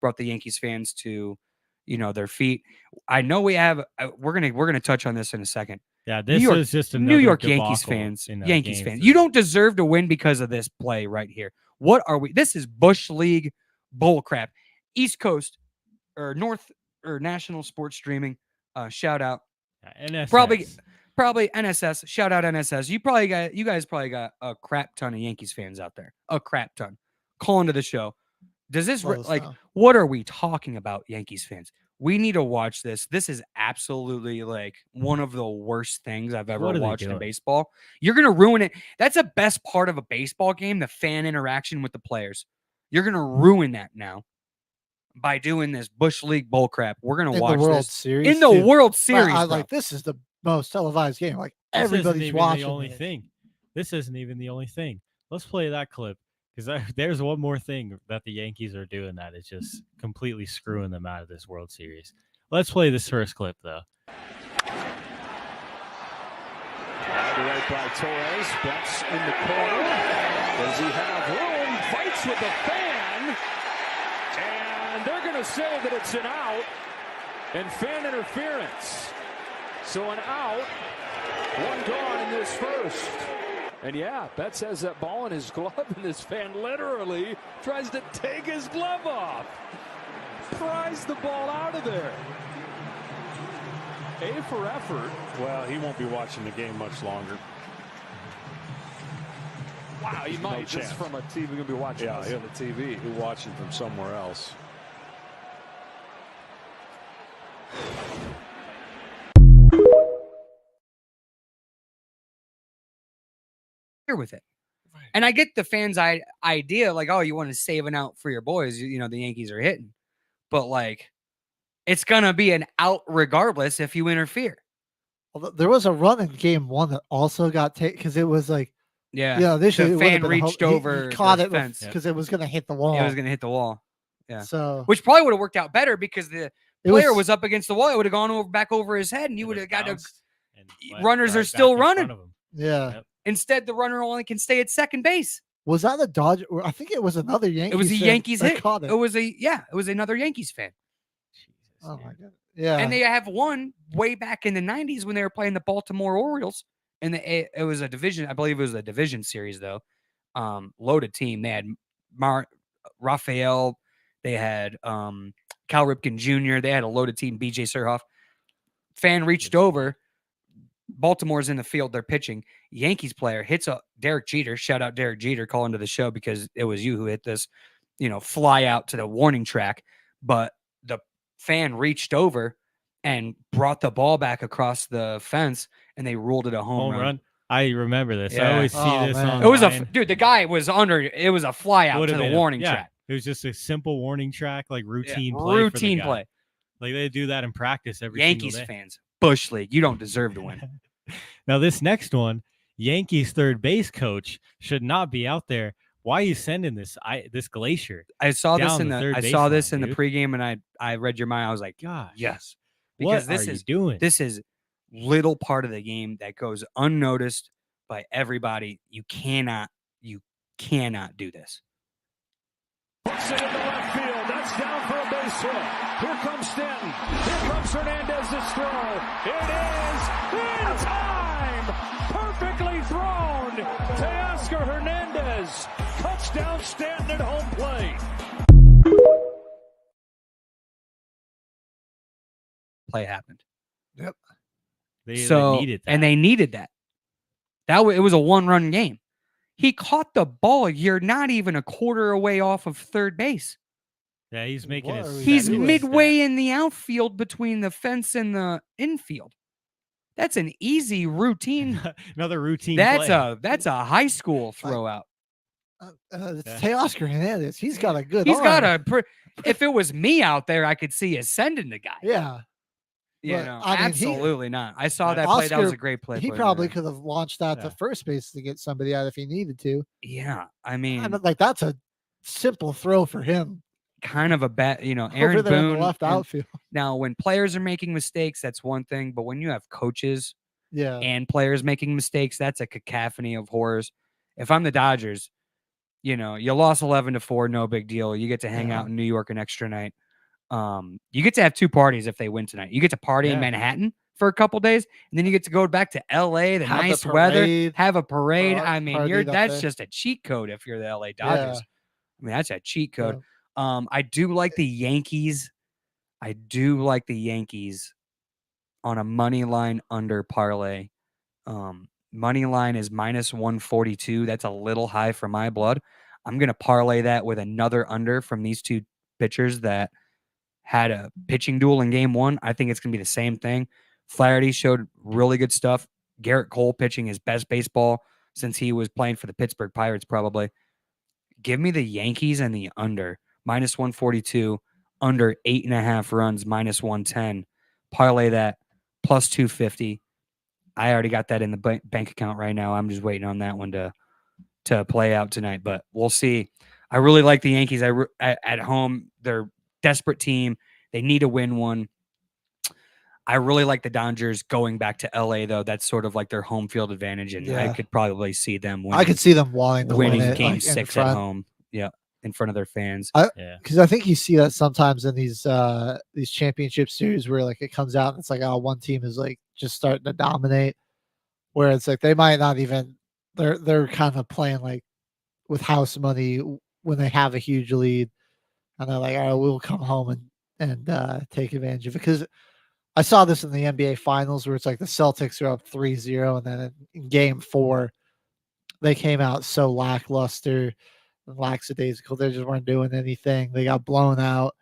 brought the Yankees fans to their feet. I know we have. We're gonna touch on this in a second. Yeah, this is just another New York debacle Yankees fans. in, Yankees games fans, you don't deserve to win because of this play right here. What are we? This is Bush League bull crap. East Coast or North or National Sports Streaming. Shout out. NSS. Probably NSS. Shout out NSS. You guys probably got a crap ton of Yankees fans out there. A crap ton. Calling to the show. Does this what are we talking about, Yankees fans? We need to watch this. This is absolutely like one of the worst things I've ever watched in baseball. You're gonna ruin it. That's the best part of a baseball game, the fan interaction with the players. You're gonna ruin that now by doing this Bush League bull crap. We're gonna watch the World this Series in the too. World Series. Like this is the most televised game. Like This everybody's isn't even watching. the only it. thing. This isn't even the only thing. Let's play that clip because there's one more thing that the Yankees are doing that is just completely screwing them out of this World Series. Let's play this first clip though. Right by Torres, Betts in the corner. Does he have room? Fights with the fan. And they're going to say that it's an out and fan interference. So an out, one gone in this first. And yeah, Betts has that ball in his glove, and this fan literally tries to take his glove off. Pries the ball out of there. A for effort. Well, he won't be watching the game much longer. Wow, he might. Just from a TV, going to be watching on the TV. He's watching from somewhere else. Here with it. And I get the fans' idea, like, oh, you want to save an out for your boys. The Yankees are hitting. But, like, it's going to be an out regardless if you interfere. Well, there was a run in game one that also got taken because it was like, the fan reached over he caught the it fence because it was going to hit the wall. It was going to hit the wall. Yeah. So, which probably would have worked out better because the player was up against the wall. It would have gone back over his head, and you would have got runners are still running. Yeah. Yep. Instead, the runner only can stay at second base. Was that the Dodger? I think it was another Yankees. It was a fan Yankees that hit. Caught it. It was another Yankees fan. Oh my god! Yeah, and they have one way back in the '90s when they were playing the Baltimore Orioles, and it was a division. I believe it was a division series though. Loaded team. They had Raphael. They had Cal Ripken Jr. They had a loaded team. B.J. Surhoff. Fan reached over. Baltimore's in the field. They're pitching. Yankees player hits a Derek Jeter. Shout out Derek Jeter calling to the show because it was you who hit this, fly out to the warning track. But the fan reached over and brought the ball back across the fence, and they ruled it a home run. I remember this. Yeah. I always see this on. It was the guy was under. It was a fly out to the warning track. It was just a simple warning track, like routine play. Routine play. Like they do that in practice every Yankees single day. fans. Bush League. You don't deserve to win. Now, this next one, Yankees third base coach should not be out there. Why are you sending this Glacier? I saw this in the dude? pregame, and I read your mind. I was like, gosh, yes, because this is little part of the game that goes unnoticed by everybody. You cannot do this. Puts it in the left field. That's down for a base hit. Here comes Stanton. Here comes Hernandez's throw. It is in time. Perfectly thrown. Teoscar Hernandez cuts down Stanton at home plate. Play happened. Yep. They needed that. And they needed that. It was a one-run game. He caught the ball. You're not even a quarter away off of third base. Yeah, he's making He's midway in the outfield between the fence and the infield. That's an easy routine. Another routine. That's play. a high school throw out. It's Teoscar Hernandez. He's got a good. He's arm. got a. If it was me out there, I could see us sending the guy. Yeah. You But, know, I mean, absolutely not. I saw that play. That was a great play. He put in probably there. could have launched that to first base to get somebody out if he needed to. Yeah, I mean, like that's a simple throw for him. Kind of a bad, Aaron Over there in Boone. the left outfield. Now, when players are making mistakes, that's one thing. But when you have coaches, Yeah, and players making mistakes, that's a cacophony of horrors. If I'm the Dodgers, you lost 11-4, no big deal. You get to hang out in New York an extra night. You get to have two parties if they win tonight. You get to party in Manhattan for a couple days, and then you get to go back to LA, the nice weather, have a parade. I mean, that's just a cheat code if you're the LA Dodgers. I mean, that's a cheat code. I do like the Yankees. On a money line under parlay. Money line is -142. That's a little high for my blood. I'm going to parlay that with another under from these two pitchers that had a pitching duel in game one. I think it's going to be the same thing. Flaherty showed really good stuff. Garrett Cole pitching his best baseball since he was playing for the Pittsburgh Pirates, probably. Give me the Yankees and the under. -142, under 8.5 runs, -110. Parlay that, +250. I already got that in the bank account right now. I'm just waiting on that one to play out tonight, but we'll see. I really like the Yankees. At home, they're a desperate team. They need to win one. I really like the Dodgers going back to LA, though. That's sort of like their home field advantage, and I could probably see them winning. I could see them wanting to winning win it, game like, 6 at home. Yeah, in front of their fans. Because I think you see that sometimes in these championship series where like it comes out and it's like, oh, one team is like just starting to dominate, where it's like they might not even they're kind of playing like with house money when they have a huge lead, and they're like, all right, we'll come home and take advantage of it. Because I saw this in the NBA Finals where it's like the Celtics are up 3-0, and then in Game 4 they came out so lackluster and lackadaisical. They just weren't doing anything. They got blown out,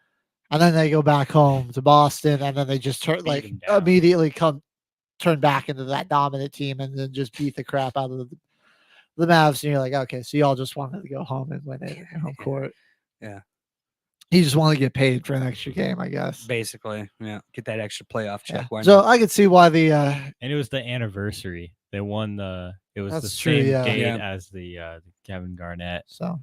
and then they go back home to Boston, and then they just immediately turn back into that dominant team, and then just beat the crap out of the Mavs. And you're like, okay, so y'all just wanted to go home and win it in your home court. Yeah. He just wanted to get paid for an extra game, I guess. Basically, yeah. Get that extra playoff check. Yeah. So I could see why the and it was the anniversary. They won the. It was the true, same date as the Kevin Garnett. So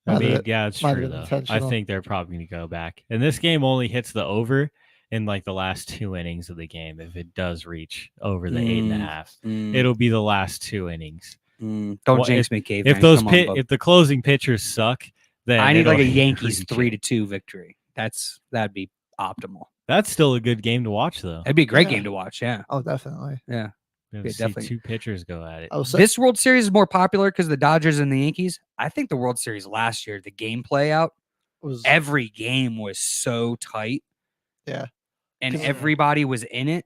I mean, yeah, it's true though. I think they're probably going to go back. And this game only hits the over in like the last 2 innings of the game. If it does reach over the 8.5, it'll be the last 2 innings. Don't jinx me, Cave. If if the closing pitchers suck. Then I need like a Yankees 3-2 victory. That'd be optimal. That's still a good game to watch, though. It'd be a great game to watch. Yeah. Oh, definitely. Yeah. Definitely. Two pitchers go at it. Oh, so this World Series is more popular because the Dodgers and the Yankees. I think the World Series last year, the game play out, every game was so tight. Yeah. And everybody was in it.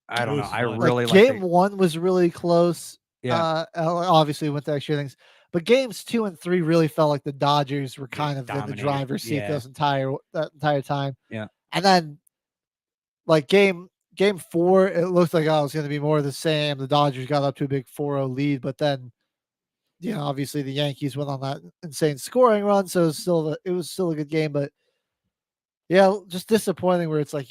I don't know. I really like Game 1 was really close. Yeah. Obviously went to extra innings. But games 2 and 3 really felt like the Dodgers were kind of in the driver's seat that entire time. Yeah. And then like game 4, it looked like it was going to be more of the same. The Dodgers got up to a big 4-0 lead, but then obviously the Yankees went on that insane scoring run, so it was still a good game, but yeah, just disappointing where it's like,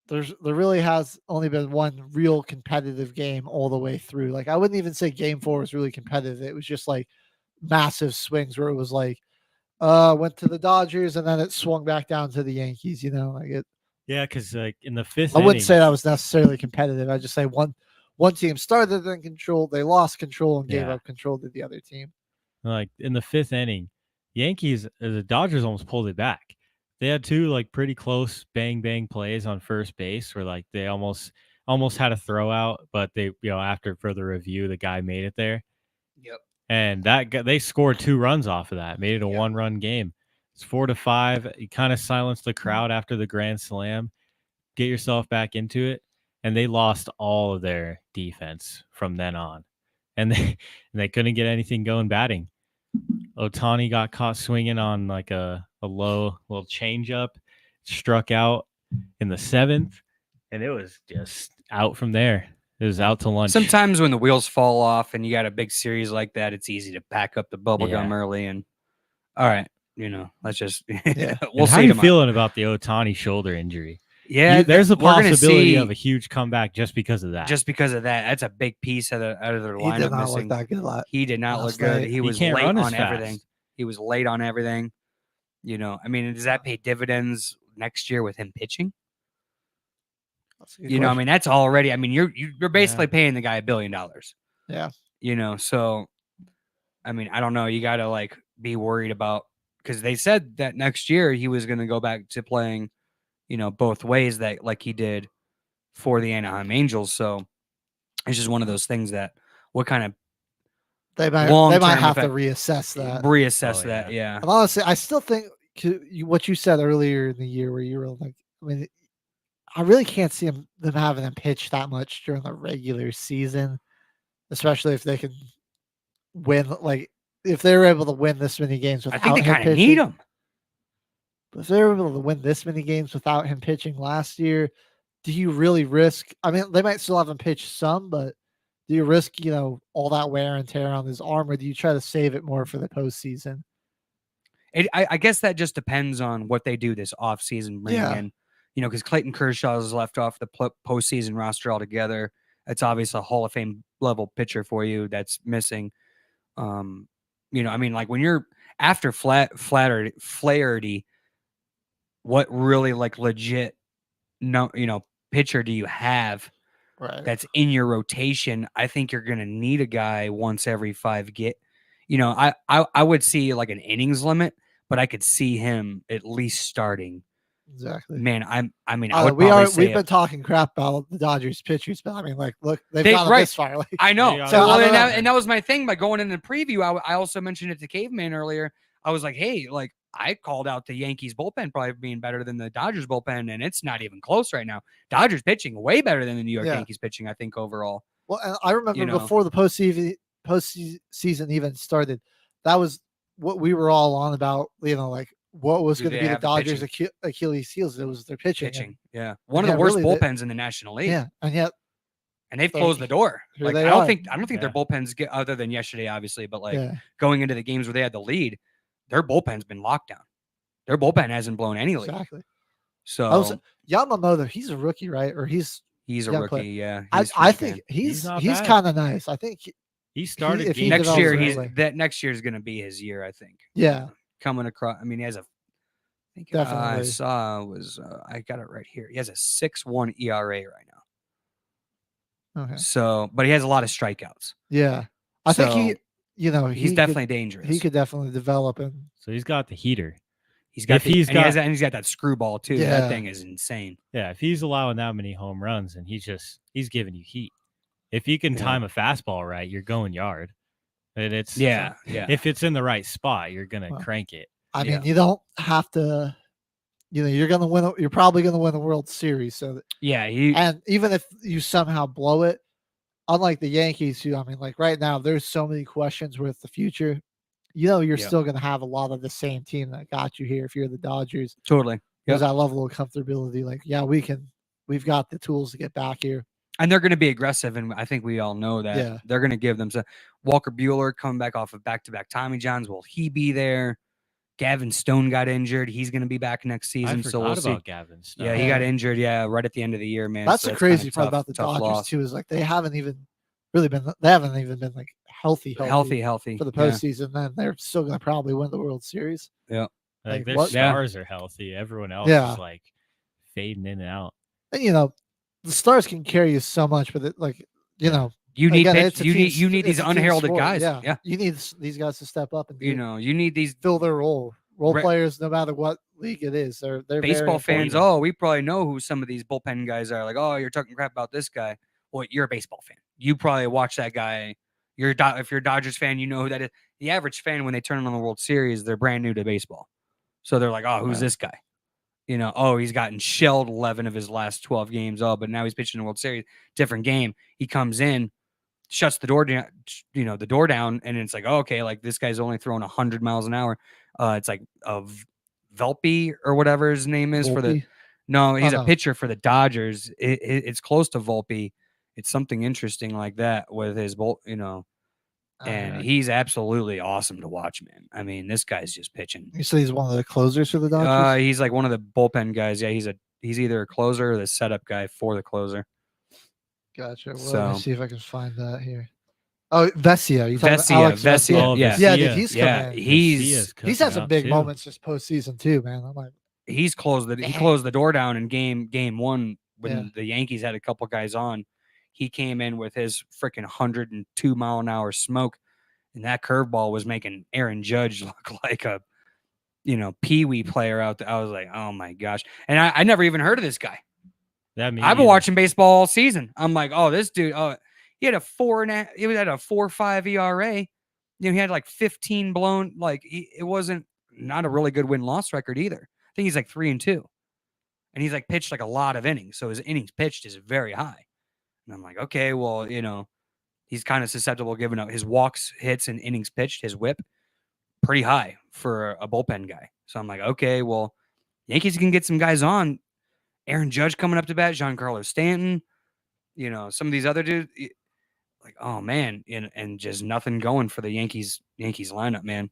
there really has only been one real competitive game all the way through. Like I wouldn't even say game 4 was really competitive. It was just like massive swings where it was like went to the Dodgers and then it swung back down to the Yankees, like it. Yeah, because like in the 5th I wouldn't say that was necessarily competitive. I just say one team started in control, they lost control and gave up control to the other team. Like in the 5th inning, the Dodgers almost pulled it back. They had 2 like pretty close bang plays on first base where like they almost had a throw out, but they after further review the guy made it there. Yep. And they scored 2 runs off of that, made it a 1-run game. It's 4-5. You kind of silenced the crowd after the grand slam. Get yourself back into it, and they lost all of their defense from then on, and they couldn't get anything going batting. Ohtani got caught swinging on like a low little changeup, struck out in the 7th, and it was just out from there. It was out to lunch. Sometimes when the wheels fall off and you got a big series like that, it's easy to pack up the bubble gum early and all right, let's just we'll see. How are you feeling about the Ohtani shoulder injury? Yeah, there's a possibility of a huge comeback just because of that. Just because of that, that's a big piece out of their lineup. He did not missing. look that good. He did not look good. He was late on everything. He was late on everything. I mean, does that pay dividends next year with him pitching? I mean, that's already. I mean, you're basically paying the guy $1 billion. Yeah. So, I mean, I don't know. You got to be worried about because they said that next year he was going to go back to playing, both ways that like he did for the Anaheim Angels. So it's just one of those things that what kind of they might have to reassess that. Yeah. And honestly, I still think what you said earlier in the year where you were like, I mean, I really can't see them having him pitch that much during the regular season, especially if they can win. Like if they were able to win this many games without I think they kind of need him. But if they were able to win this many games without him pitching last year, do you really risk? I mean, they might still have him pitch some, but do you risk, all that wear and tear on his arm, or do you try to save it more for the postseason? I guess that just depends on what they do this offseason, bringing in, because Clayton Kershaw is left off the postseason roster altogether. It's obviously a Hall of Fame level pitcher for you that's missing. I mean, like when you're after Flaherty, what really legit pitcher do you have that's in your rotation? I think you're going to need a guy once every 5 I would see like an innings limit, but I could see him at least starting. Exactly. Man, I mean, we've been talking crap about the Dodgers pitchers, but I mean, look, they've gone this far. I know. So and that was my thing by going in the preview. I also mentioned it to Caveman earlier. I was like, hey, I called out the Yankees bullpen probably being better than the Dodgers bullpen, and it's not even close right now. Dodgers pitching way better than the New York Yankees pitching, I think, overall. Well, and I remember before the postseason even started, that was what we were all on about, what was going to be the Dodgers' Achilles heels. It was their pitching. Yeah. One of the worst bullpens in the National League. Yeah. And they've closed the door. I don't think their bullpens get other than yesterday, obviously, but going into the games where they had the lead, their bullpen's been locked down. Their bullpen hasn't blown any lead. Exactly. So Yamamoto, he's a rookie, right? Or he's a rookie. Player. Yeah. I think he's kind of nice. I think he started next year. Next year is going to be his year. I think. Yeah. Coming across. I mean, he has a. I think I saw was I got it right here. He has a 6.1 ERA right now. Okay. So, but he has a lot of strikeouts. Yeah, I think he's definitely dangerous. He could definitely develop him. So he's got the heater. He's got he's got that screwball too. Yeah. That thing is insane. Yeah, if he's allowing that many home runs and he's giving you heat. If you can time a fastball right, you're going yard. And it's if it's in the right spot, you're gonna crank it. I mean, you don't have to. You're gonna win. You're probably gonna win the World Series. So and even if you somehow blow it, unlike the Yankees, who right now, there's so many questions with the future. You're still gonna have a lot of the same team that got you here. If you're the Dodgers, totally. There's that level of comfortability. We've got the tools to get back here. And they're going to be aggressive, and I think we all know that. They're going to give them Walker Buehler coming back off of back-to-back Tommy Johns. Will he be there? Gavin Stone got injured. He's going to be back next season. So we'll see. Gavin Stone. Yeah, he got injured. Yeah, right at the end of the year, man. That's the crazy part about the Dodgers too. Is they haven't even been healthy for the postseason. Then they're still going to probably win the World Series. Yeah, their stars are healthy. Everyone else is fading in and out. And the stars can carry you so much, but you need these unheralded guys. Yeah, you need these guys to step up and you need these fill their role players, no matter what league it is. They're baseball fans. Oh, we probably know who some of these bullpen guys are. Like, oh, you're talking crap about this guy. Well, you're a baseball fan. You probably watch that guy. If you're a Dodgers fan, you know who that is. The average fan, when they turn on the World Series, they're brand new to baseball, so they're like, oh, who's this guy? He's gotten shelled 11 of his last 12 games. Oh, but now he's pitching the World Series. Different game. He comes in, shuts the door down, and it's like, oh, okay, this guy's only throwing 100 miles an hour. It's like Velpe or whatever his name is No, he's a pitcher for the Dodgers. It's close to Volpe. It's something interesting like that with his and he's absolutely awesome to watch, man. I mean, this guy's just pitching. You say he's one of the closers for the Dodgers? He's like one of the bullpen guys. Yeah, he's either a closer or the setup guy for the closer. Gotcha. Well, let me see if I can find that here. Oh, Vesia. You talking about Alex Vesia. Vesia? Yeah, dude, he's coming in. He's had some big too. moments this postseason too, man. I'm like, he closed the door down in game one when the Yankees had a couple guys on. He came in with his freaking 102 mile an hour smoke, and that curveball was making Aaron Judge look like a peewee player out there. I was like, oh my gosh. And I never even heard of this guy. I've been watching baseball all season. I'm like, oh, this dude, he had a 4.5 ERA. He had like 15 blown, it wasn't not a really good win-loss record either. I think he's like 3-2. And he's like pitched like a lot of innings. So his innings pitched is very high. And I'm like, okay, well, he's kind of susceptible giving up his walks, hits, and innings pitched, his whip, pretty high for a bullpen guy. So I'm like, okay, well, Yankees can get some guys on. Aaron Judge coming up to bat, Giancarlo Stanton, some of these other dudes. Like, oh man, and just nothing going for the Yankees lineup, man.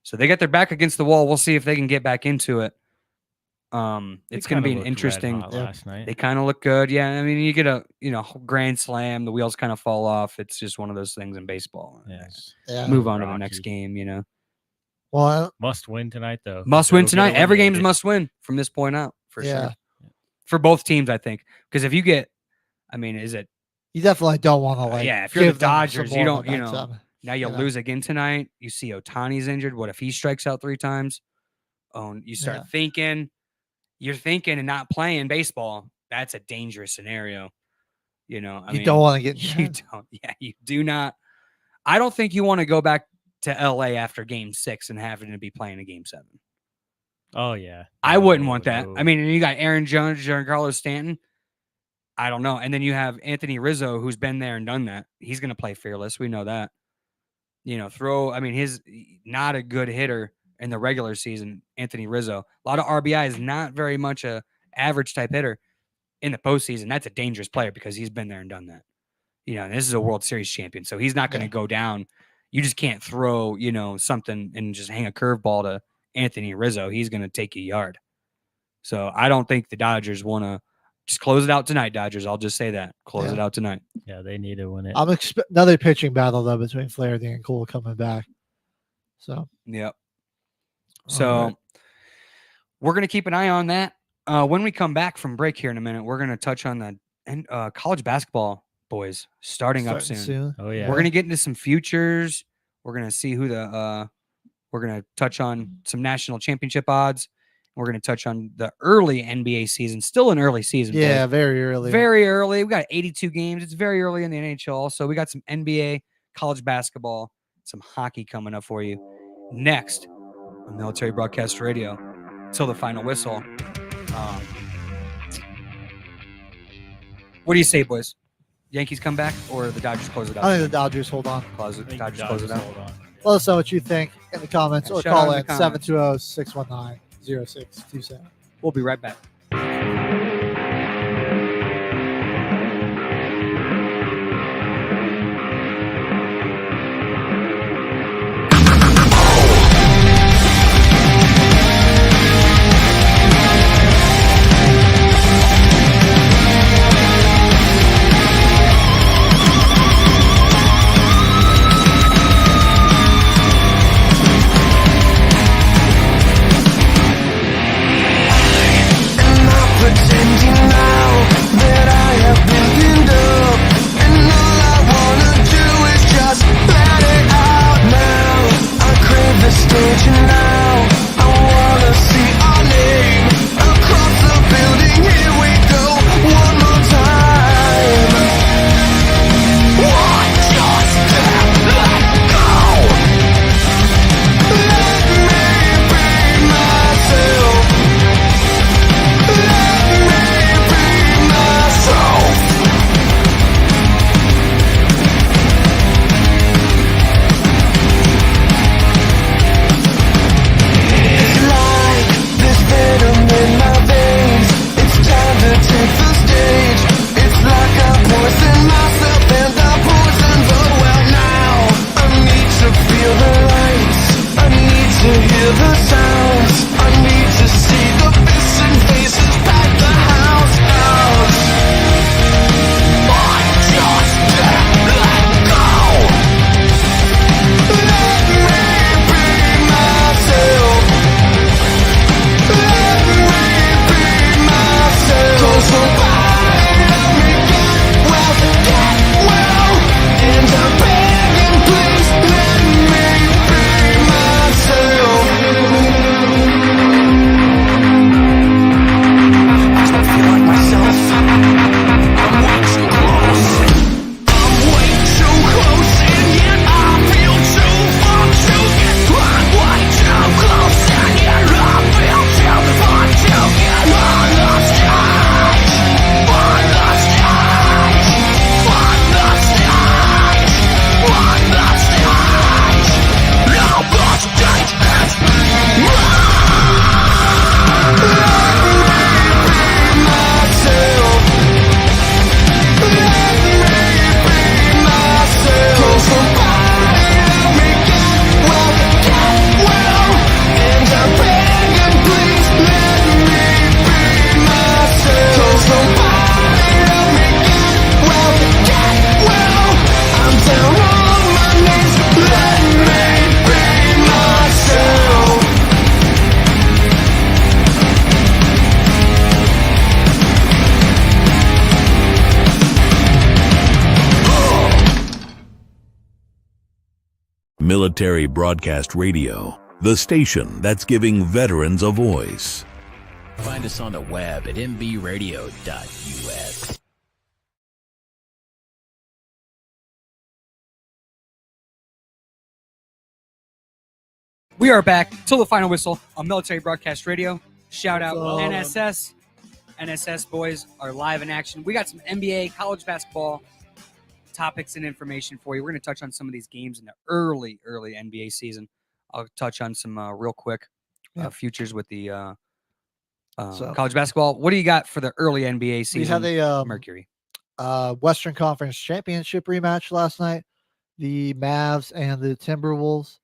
So they got their back against the wall. We'll see if they can get back into it. It's going to be an interesting. Last night. They kind of look good. Yeah, I mean, you get a grand slam, the wheels kind of fall off. It's just one of those things in baseball. Yeah. Move on to the next game. Well, must win tonight though. Must win tonight. Every game's must win from this point out for sure. For both teams, I think, because if you get, is it? You definitely don't want to if you're the Dodgers, you don't. Now you lose again tonight. You see Ohtani's injured. What if he strikes out 3 times? Oh, you start thinking. You're thinking and not playing baseball. That's a dangerous scenario. You don't want to get. You don't. Yeah, you do not. I don't think you want to go back to LA after Game 6 and having to be playing a Game 7. Oh yeah, I wouldn't want that. I mean, you got Aaron Judge, Giancarlo Stanton. I don't know, and then you have Anthony Rizzo, who's been there and done that. He's going to play fearless. We know that. He's not a good hitter in the regular season. Anthony Rizzo, a lot of RBIs, not very much a average type hitter in the postseason. That's a dangerous player because he's been there and done that. And this is a World Series champion, so he's not going to go down. You just can't throw, something and just hang a curveball to Anthony Rizzo. He's going to take a yard. So I don't think the Dodgers want to just close it out tonight, Dodgers. I'll just say that. Close it out tonight. Yeah, they need to win it. I'm another pitching battle, though, between Flaherty and Cole coming back. So, yep. So we're going to keep an eye on that. When we come back from break here in a minute, we're going to touch on the college basketball boys starting up soon. Oh, yeah. We're going to get into some futures. We're going to see who we're going to touch on some national championship odds. We're going to touch on the early NBA season. Still an early season. Yeah, boys. very early. Very early. We got 82 games. It's very early in the NHL. So we got some NBA, college basketball, some hockey coming up for you next on Military Broadcast Radio. Until the final whistle. What do you say, boys? Yankees come back or the Dodgers close it out? I think the Dodgers hold on. Dodgers close it out. Let us know what you think in the comments or call in 720-619-0627. We'll be right back. Pretend Military Broadcast Radio, the station that's giving veterans a voice. Find us on the web at mbradio.us. We are back till the final whistle on Military Broadcast Radio. Shout out What's up? NSS. NSS boys are live in action. We got some NBA, college basketball topics and information for you. We're going to touch on some of these games in the early NBA season. I'll touch on some real quick futures with the college basketball. What do you got for the early NBA season? We had a Mercury. Western Conference Championship rematch last night. The Mavs and the Timberwolves.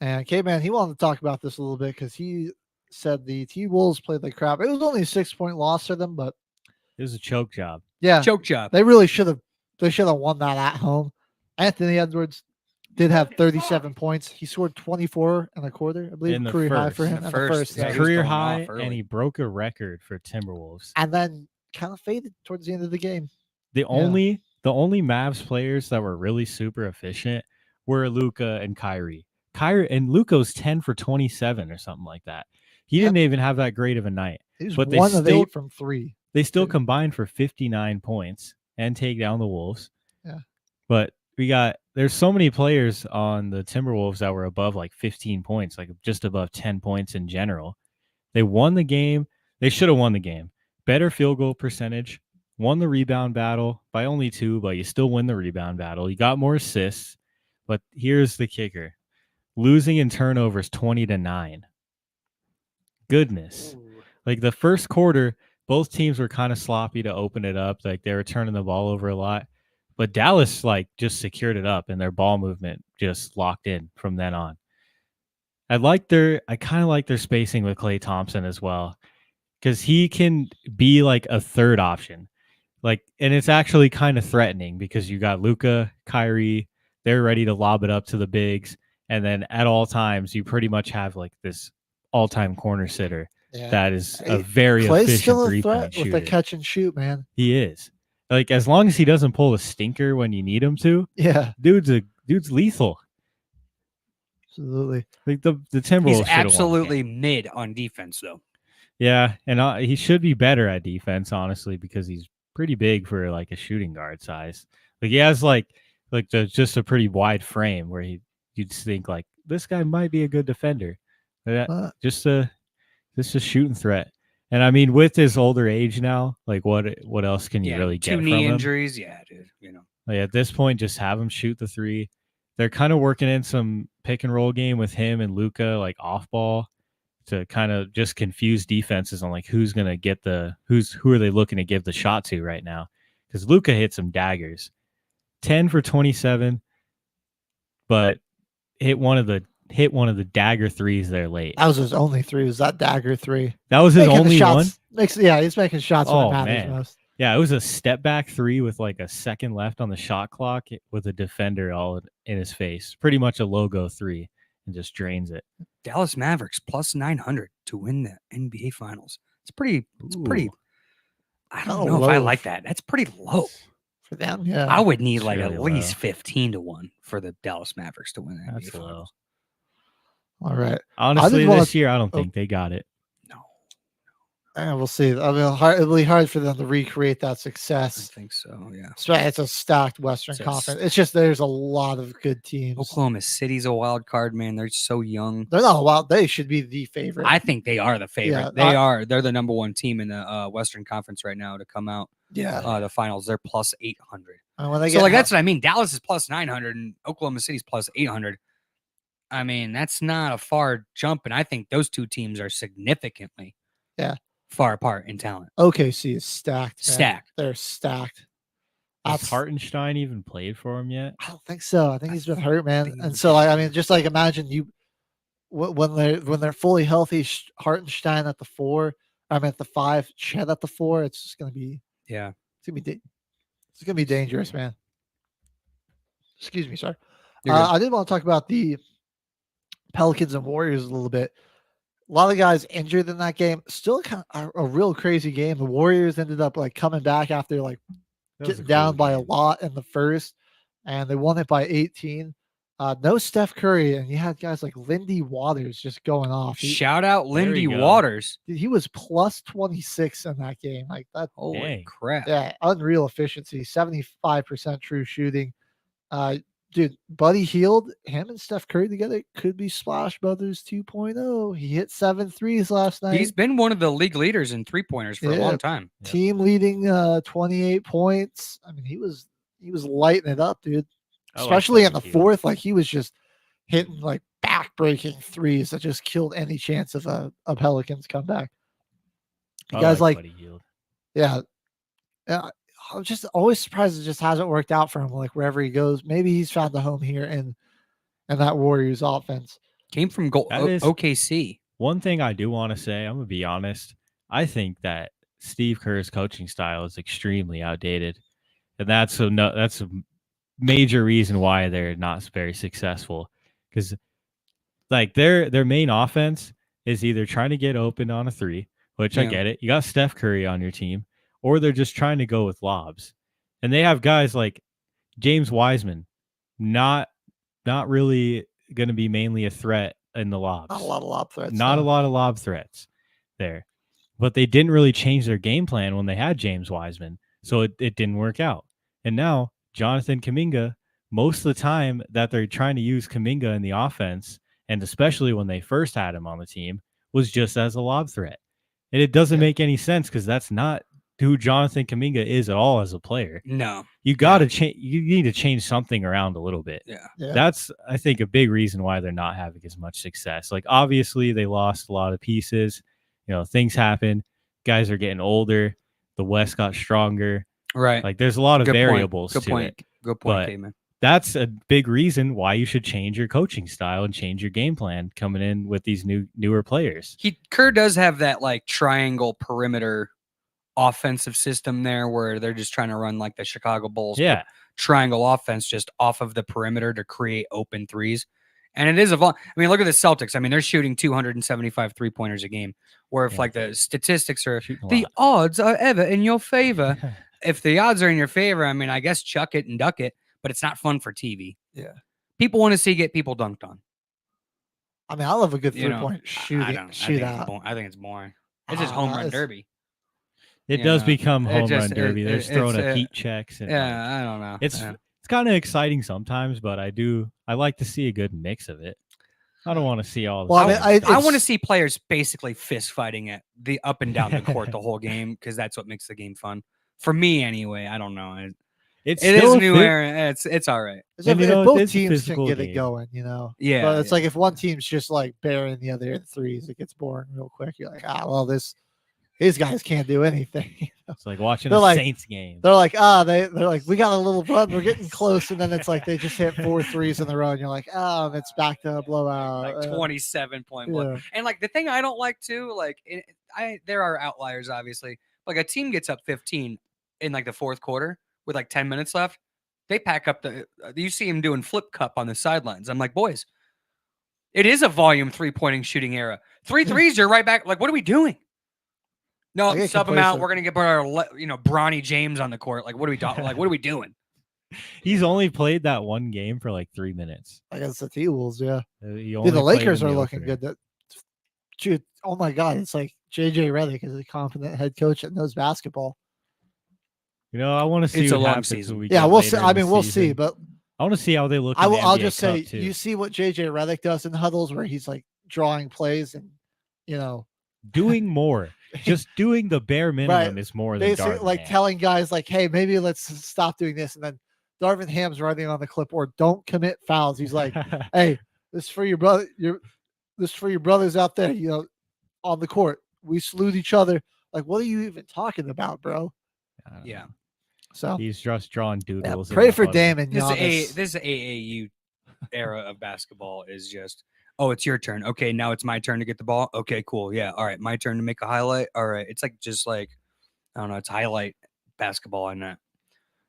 And K-Man, he wanted to talk about this a little bit because he said the T-Wolves played like crap. It was only a 6-point loss for them, but It was a choke job. yeah, Choke job. they really should have. They should have won that at home. Anthony Edwards did have 37 points. He scored 24 and a quarter, I believe, In the career high first. for him. In the in first, the yeah, first, he was Career going high, off early. and he broke a record for Timberwolves. and then kind of faded towards the end of the game. The only Mavs players that were really super efficient were Luka and Kyrie. Luka was 10 for 27 or something like that. He didn't even have that great of a night. He was But they 1 of still 8 from 3. They still combined for 59 points and take down the Wolves. Yeah. But there's so many players on the Timberwolves that were above like 15 points, like just above 10 points in general. They won the game. They should have won the game. Better field goal percentage, won the rebound battle by only 2, but you still win the rebound battle. You got more assists, but here's the kicker. Losing in turnovers 20-9. Goodness. Like the first quarter, both teams were kind of sloppy to open it up. Like they were turning the ball over a lot. But Dallas just secured it up and their ball movement just locked in from then on. I kind of like their spacing with Klay Thompson as well. Because he can be like a third option. And it's actually kind of threatening because you got Luka, Kyrie, they're ready to lob it up to the bigs. And then at all times, you pretty much have like this all-time corner sitter that is a very Clay's efficient still a three-point threat shooter. with the catch and shoot, man. He is. Like as long as he doesn't pull a stinker when you need him to, Yeah, dude's lethal. absolutely. Like the Timberwolves He's should have won the absolutely game. mid on defense, though. Yeah, and he should be better at defense, honestly, because he's pretty big for like a shooting guard size. Like he has just a pretty wide frame where you'd think like this guy might be a good defender. Just a shooting threat. And I mean, with his older age now, like what else can you really get 2 from knee him? injuries, yeah, dude. Like at this point, just have him shoot the 3. They're kind of working in some pick and roll game with him and Luka, like off ball, to kind of just confuse defenses on like who's gonna get who are they looking to give the shot to right now? Because Luka hit some daggers, 10 for 27, but hit one of the dagger 3s there late. That was his only 3. Was that dagger 3? That was his only one. He's making shots when it matters most. Yeah, it was a step back 3 with like a second left on the shot clock with a defender all in his face. Pretty much a logo 3 and just drains it. Dallas Mavericks plus 900 to win the NBA Finals. It's pretty. I don't know if I like that. That's pretty low for them. Yeah, I would need It's like really at least low. 15-1 for the Dallas Mavericks to win the NBA That's Finals. All right. Honestly, this year I don't think they got it. And we'll see. I mean, it'll be hard for them to recreate that success. I think so. Yeah. It's a stacked Western Conference. It's just there's a lot of good teams. Oklahoma City's a wild card, man. They're so young. They're not wild. They should be the favorite. I think they are the favorite. Yeah, They're the number 1 team in the Western Conference right now to come out. Yeah. The finals. They're plus 800. And when they So get that's what I mean. Dallas is plus 900 and Oklahoma City's plus 800. I mean, that's not a far jump, and I think those two teams are significantly far apart in talent. OKC is stacked. Man. Stacked. They're stacked. Has Hartenstein even played for him yet? I don't think so. I think he's been hurt, man. And so, I mean, just like imagine when they're fully healthy, Hartenstein at the 4. I'm at the 5. Chet at the 4. It's just gonna be It's gonna be dangerous, man. Excuse me, sorry. I did want to talk about the Pelicans and Warriors a little bit. A lot of guys injured in that game. Still kind of a real crazy game. The Warriors ended up like coming back after like getting down by a lot in the first, and they won it by 18. No Steph Curry, and you had guys like Lindy Waters just going off. Shout out Lindy Waters. Dude, he was plus 26 in that game. Like that. Holy crap. Yeah, unreal efficiency, 75% true shooting. Dude, Buddy Hield, him and Steph Curry together could be Splash Brothers 2.0. He hit 7 threes last night. He's been one of the league leaders in 3-pointers for a long time. Team leading 28 points. I mean, he was lighting it up, dude. Especially in the fourth, like he was just hitting like back-breaking threes that just killed any chance of a Pelicans comeback. Guys like yeah, I'm just always surprised it just hasn't worked out for him. Like wherever he goes, maybe he's found a home here in that Warriors offense. Came from OKC. One thing I do want to say, I'm gonna be honest. I think that Steve Kerr's coaching style is extremely outdated, and that's a major reason why they're not very successful, because like their main offense is either trying to get open on a three, which I get it. You got Steph Curry on your team, or they're just trying to go with lobs. And they have guys like James Wiseman, not really going to be mainly a threat in the lobs. Not a lot of lob threats. Not a lot of lob threats there. But they didn't really change their game plan when they had James Wiseman, so it didn't work out. And now Jonathan Kuminga, most of the time that they're trying to use Kuminga in the offense, and especially when they first had him on the team, was just as a lob threat. And it doesn't make any sense because that's not who Jonathan Kuminga is at all as a player. No. You got to change. You need to change something around a little bit. Yeah. That's, I think, a big reason why they're not having as much success. Like, obviously, they lost a lot of pieces. Things happen. Guys are getting older. The West got stronger. Right. Like, there's a lot of variables Good to point. it. Good point, But Cayman. that's a big reason why you should change your coaching style and change your game plan coming in with these newer players. Kerr does have that like triangle perimeter offensive system there where they're just trying to run like the Chicago Bulls triangle offense just off of the perimeter to create open threes. And it is I mean, look at the Celtics. I mean, they're shooting 275 3-pointers a game, where if like the statistics are the odds are ever in your favor. If the odds are in your favor, I mean, I guess chuck it and duck it, but it's not fun for TV. Yeah. People want to see get people dunked on. I mean, I love a good 3-point shoot out. I think it's boring. It's just home run derby. It does become home run derby. They're throwing up heat checks. And I don't know. It's kind of exciting sometimes, but I like to see a good mix of it. I don't want to see all the I want to see players basically fist fighting at the up and down the court the whole game, because that's what makes the game fun. For me, anyway. I don't know. It is new era. It's all right. If both teams can get it going, Yeah. But it's like if one team's just like burying the other in threes, it gets boring real quick. You're like, these guys can't do anything. It's like watching a Saints game. They're like, they're like, we got a little run, we're getting close, and then it's like they just hit 4 threes in the row, and you're like, and it's back to a blowout. Like 27-point blowout. And like the thing I don't like too, like there are outliers, obviously. Like a team gets up 15 in like the fourth quarter with like 10 minutes left. They pack up you see him doing flip cup on the sidelines. I'm like, boys, it is a volume 3-pointing shooting era. 3 threes, you're right back. Like, what are we doing? No, sub him out. We're gonna get our Bronny James on the court. Like, what are we talking? Like, what are we doing? He's only played that one game for like 3 minutes against the T-Wolves. Yeah, the Lakers are looking good. Dude, oh my God, it's like JJ Redick is a confident head coach that knows basketball. I want to see it's what a long happens season. We'll see. I mean, we'll see, but I want to see how they look. I'll just say, you see what JJ Redick does in huddles where he's like drawing plays and doing more. Just doing the bare minimum is more than basically like telling guys like, hey, maybe let's stop doing this, and then Darvin Ham's writing on the clipboard, don't commit fouls. He's like, hey, this is for your brother. This is for your brothers out there. On the court, we salute each other. Like, what are you even talking about, bro? Yeah. So he's just drawing doodles. Pray for Damon. This AAU era of basketball is just. Oh, it's your turn. Okay, now it's my turn to get the ball. Okay, cool. Yeah, all right, my turn to make a highlight. All right, it's like just like I don't know. It's highlight basketball, and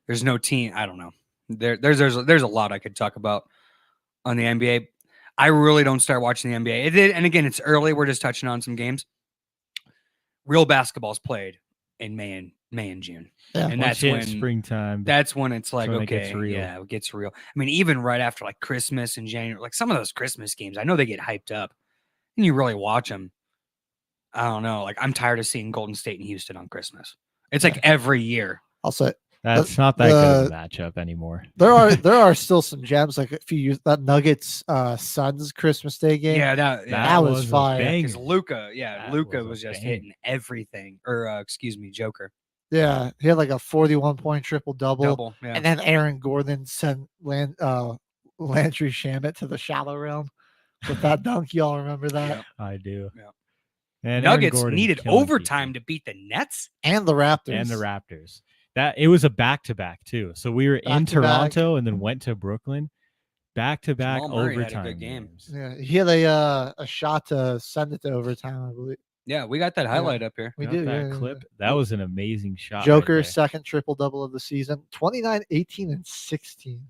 there's no team. I don't know. There's a lot I could talk about on the NBA. I really don't start watching the NBA. And again, it's early. We're just touching on some games. Real basketball's played in May and May and June. Yeah. And Once that's you when hit springtime. That's when it's like, when it okay, gets real. yeah, it gets real. I mean, even right after like Christmas and January, like some of those Christmas games, I know they get hyped up and you really watch them. I don't know. Like I'm tired of seeing Golden State and Houston on Christmas. It's like every year. I'll say That's not that good of a matchup anymore. There are still some gems, like a few years that Nuggets Suns Christmas Day game. Yeah, that was fire. Because Luka, Luka was was a just bang. hitting everything. Or excuse me, Joker. Yeah, he had like a 41-point triple-double. Double, yeah. And then Aaron Gordon sent Landry Shamet to the shallow realm with that dunk. Y'all remember that? I do. Yeah. And Nuggets needed overtime to beat the Nets and the Raptors. And the Raptors. That it was a back-to-back too. So we were in Toronto and then went to Brooklyn. Back-to-back Jamal Murray had a overtime good game. games. Yeah, he had a shot to send it to overtime, I believe. Yeah, we got that highlight up here. We Got do. that yeah, clip. yeah. That was an amazing shot. Joker, right second triple-double of the season. 29, 18, and 16.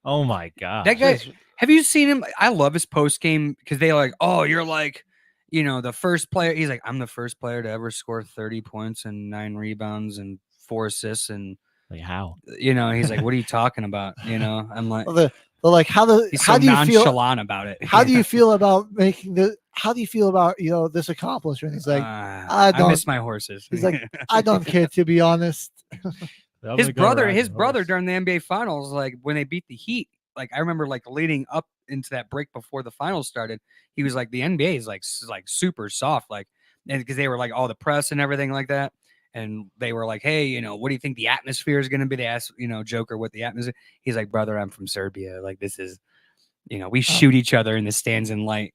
Oh my god. That guy, have you seen him? I love his post game because they like, oh, you're like, the first player. He's like, I'm the first player to ever score 30 points and 9 rebounds and 4 assists. And like how? He's like, what are you talking about? I'm like, Well, they're like, how do you feel nonchalant about it? How do you feel about how do you feel about this accomplishment? He's like, I miss my horses. He's like, I don't care, to be honest. His brother during the NBA Finals, like when they beat the Heat, like I remember like leading up into that break before the finals started, he was like, the NBA is like super soft, like, and because they were like all the press and everything like that, and they were like, hey, what do you think the atmosphere is going to be? They asked, Joker what the atmosphere. He's like, brother, I'm from Serbia. Like this is, we shoot each other in the stands in light.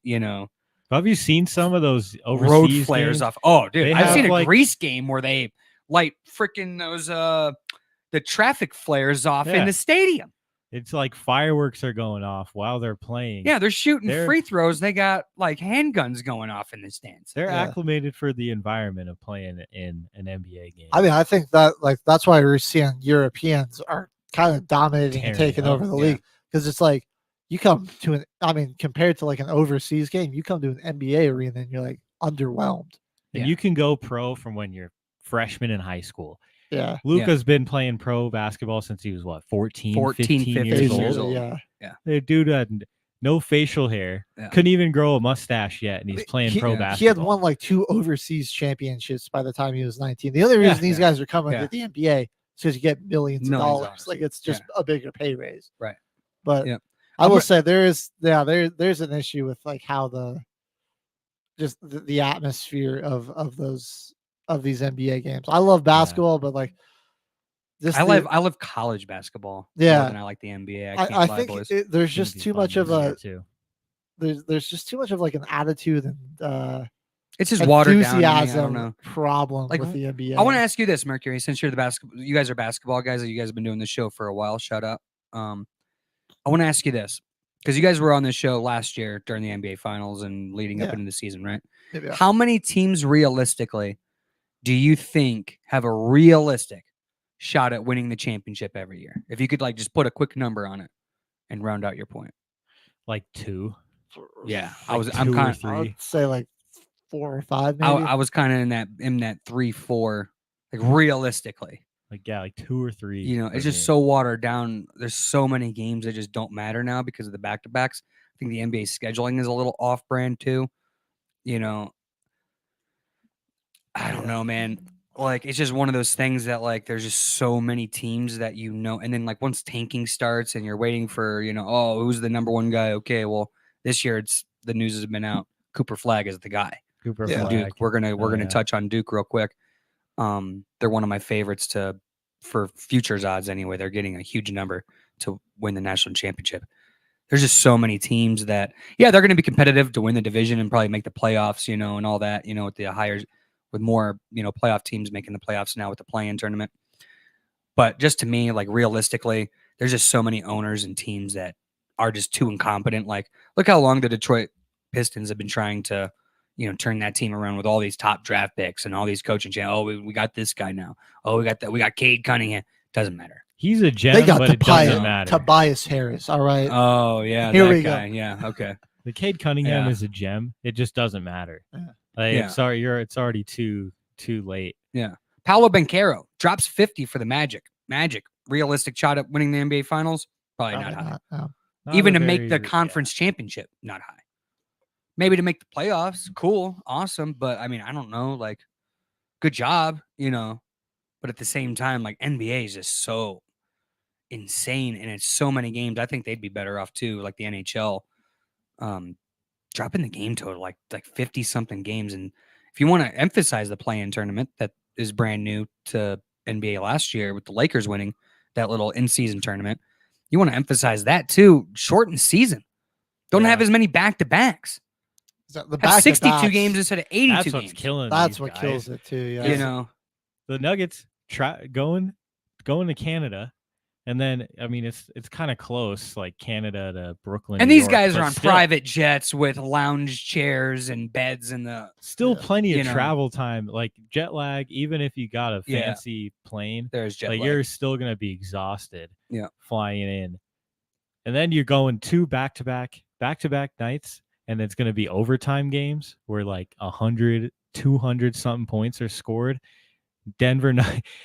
Have you seen some of those overseas road flares games? off? Oh, dude, I've seen a like, Greece game where they light freaking those the traffic flares off in the stadium. It's like fireworks are going off while they're playing. Yeah, they're shooting free throws. They got like handguns going off in the stands. They're acclimated for the environment of playing in an NBA game. I mean, I think that that's why we're seeing Europeans are kind of dominating and taking over the league, because it's like you come to compared to like an overseas game, you come to an NBA arena and you're like underwhelmed. And you can go pro from when you're freshman in high school. Yeah. Luka's been playing pro basketball since he was 14, 15 years old. The dude had no facial hair, couldn't even grow a mustache yet, and he's playing pro basketball. He had won like 2 overseas championships by the time he was 19. The only reason these guys are coming to the NBA is because you get millions of dollars. Like it's just a bigger pay raise. Right. But I will say there's an issue with like how the atmosphere of these NBA games. I love basketball, but like I love college basketball more than I like the NBA. I think there's just too much of there's just too much of like an attitude and it's just watered down. I don't know. Problem like, with the NBA. I want to ask you this, Mercury, since you're you guys are basketball guys, you guys have been doing this show for a while. Shut up. I want to ask you this, because you guys were on this show last year during the NBA Finals and leading up into the season, right? Yeah. How many teams realistically do you think have a realistic shot at winning the championship every year? If you could like just put a quick number on it and round out your point. Like 2. Yeah. Like I'm kind of, I would say like 4 or 5 maybe. I was kind of in that 3-4, like realistically. Like 2 or 3. It's just so watered down. There's so many games that just don't matter now because of the back-to-backs. I think the NBA scheduling is a little off-brand too. I don't know, man. Like, it's just one of those things that, like, there's just so many teams that and then, like, once tanking starts and you're waiting for, oh, who's the number 1 guy? Okay, well, this year the news has been out. Cooper Flagg is the guy. Cooper Flagg. Duke. We're gonna touch on Duke real quick. They're one of my favorites for futures odds anyway. They're getting a huge number to win the national championship. There's just so many teams that, they're going to be competitive to win the division and probably make the playoffs, and all that, with the higher, with more, playoff teams making the playoffs now with the play-in tournament. But just to me, like realistically, there's just so many owners and teams that are just too incompetent. Like, look how long the Detroit Pistons have been trying to, turn that team around with all these top draft picks and all these coaching channels. Oh, we got this guy now. Oh, we got Cade Cunningham. Doesn't matter. He's a gem, but it doesn't matter. Tobias Harris. All right. Oh yeah. Here we guy. go. Yeah. Okay. The Cade Cunningham is a gem. It just doesn't matter. Like, it's already too late. Yeah. Paolo Banchero drops 50 for the Magic. Magic, realistic shot at winning the NBA Finals? Probably not high. No. Even to make the conference championship, not high. Maybe to make the playoffs, cool, awesome. But I mean, I don't know, like, good job, But at the same time, like, NBA is just so insane, and it's so many games. I think they'd be better off too, like the NHL, dropping the game total like 50 something games. And if you want to emphasize the play-in tournament that is brand new to NBA last year with the Lakers winning that little in-season tournament, you want to emphasize that too. Shortened season, don't have as many back-to-backs. Have 62 games instead of 82 That's games. what's killing. That's what kills it too. Yeah, the Nuggets going to Canada. And then, I mean, it's kind of close, like Canada to Brooklyn. And New these York, guys are but on still, private jets with lounge chairs and beds in the. Still plenty of travel time, like jet lag. Even if you got a Yeah. fancy plane, There's jet like lag. you're still gonna be exhausted. Yeah. Flying in, and then you're going two back-to-back nights, and it's gonna be overtime games where like 100, 200 something points are scored. Denver,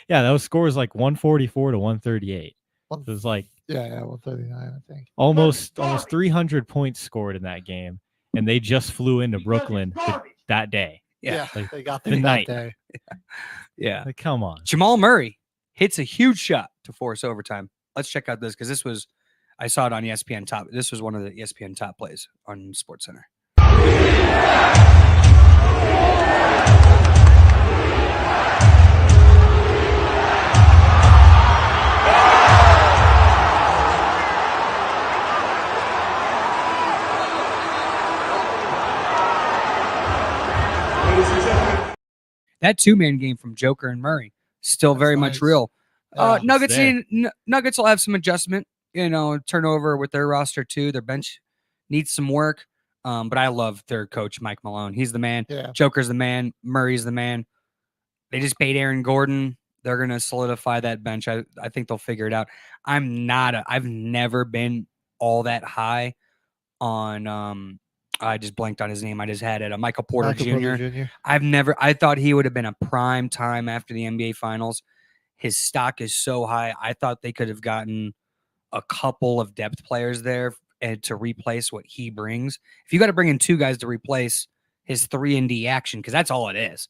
yeah, those scores like 144 to 138. It was like 139, I think. Almost 300 points scored in that game, and they just flew into Brooklyn that day. Yeah, like they got the there night. that day. Yeah. Like, come on. Jamal Murray hits a huge shot to force overtime. Let's check out this because I saw it on ESPN Top. This was one of the ESPN Top plays on SportsCenter. That two-man game from Joker and Murray still very much real. Nuggets will have some adjustment, turnover with their roster too. Their bench needs some work. But I love their coach, Mike Malone. He's the man. Yeah. Joker's the man. Murray's the man. They just paid Aaron Gordon. They're going to solidify that bench. I think they'll figure it out. I've never been all that high on, I just blanked on his name. I just had it. Michael Porter Jr. I thought he would have been a prime time after the NBA Finals. His stock is so high. I thought they could have gotten a couple of depth players there and to replace what he brings. If you got to bring in two guys to replace his 3-and-D action, because that's all it is.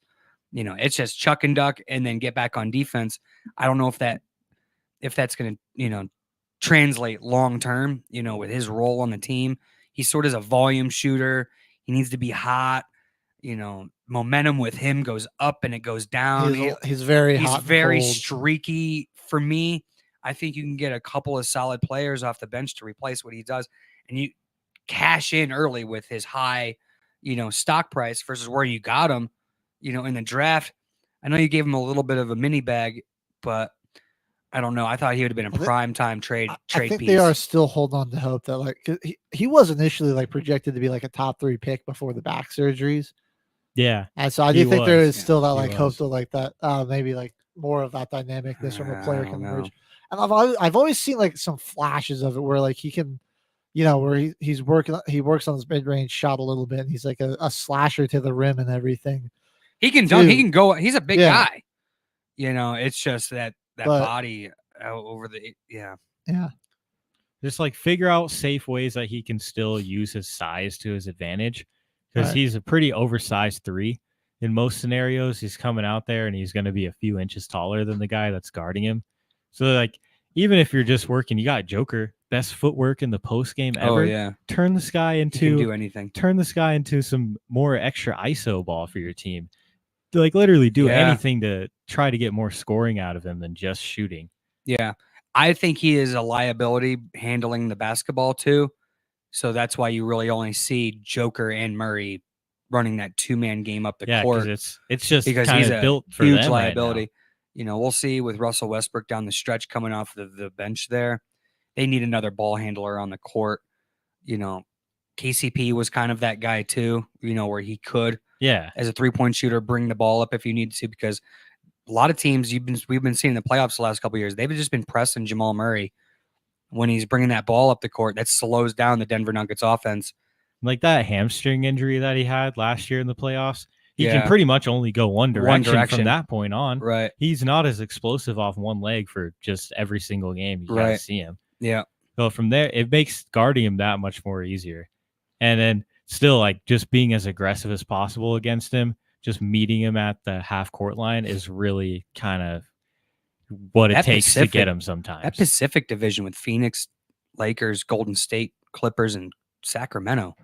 It's just chuck and duck and then get back on defense. I don't know if that's going to, translate long term, with his role on the team. He sort of is a volume shooter. He needs to be hot. Momentum with him goes up and it goes down. He's very hot. He's very cold. streaky. For me, I think you can get a couple of solid players off the bench to replace what he does, and you cash in early with his high, stock price versus where you got him, in the draft. I know you gave him a little bit of a mini bag, but I don't know. I thought he would have been a prime time trade I think piece. they are still holding on to hope that 'cause he was initially projected to be like a top 3 pick before the back surgeries. Yeah. And so I do think there is still that hope to that maybe more of that dynamicness from a player can emerge. And I've always seen some flashes of it where he can, where he works on his mid-range shot a little bit, and he's like a slasher to the rim and everything. He can dunk. He can go. He's a big guy. It's just that But- body over the Yeah. Just figure out safe ways that he can still use his size to his advantage, because Right. he's a pretty oversized 3 in most scenarios. He's coming out there and he's going to be a few inches taller than the guy that's guarding him. So even if you're just working, you got Joker, best footwork in the post game ever. Oh, yeah. Turn this guy He can do anything. Turn this guy into some more extra ISO ball for your team. Literally do Yeah. anything to try to get more scoring out of him than just shooting. Yeah. I think he is a liability handling the basketball too. So that's why you really only see Joker and Murray running that 2-man game up the court. Because it's just because kind he's of a built for huge them liability. We'll see with Russell Westbrook down the stretch coming off the bench there. They need another ball handler on the court. KCP was kind of that guy too, where he could, as a 3-point shooter, bring the ball up if you need to, because a lot of teams we've been seeing in the playoffs the last couple of years, they've just been pressing Jamal Murray when he's bringing that ball up the court. That slows down the Denver Nuggets offense. Like that hamstring injury that he had last year in the playoffs, He can pretty much only go one direction from that point on. Right. He's not as explosive off one leg for just every single game. You gotta see him. Yeah. So from there, it makes guarding him that much more easier. And then still, like, just being as aggressive as possible against him, just meeting him at the half court line is really kind of what it takes to get him sometimes. That Pacific Division with Phoenix, Lakers, Golden State, Clippers, and Sacramento.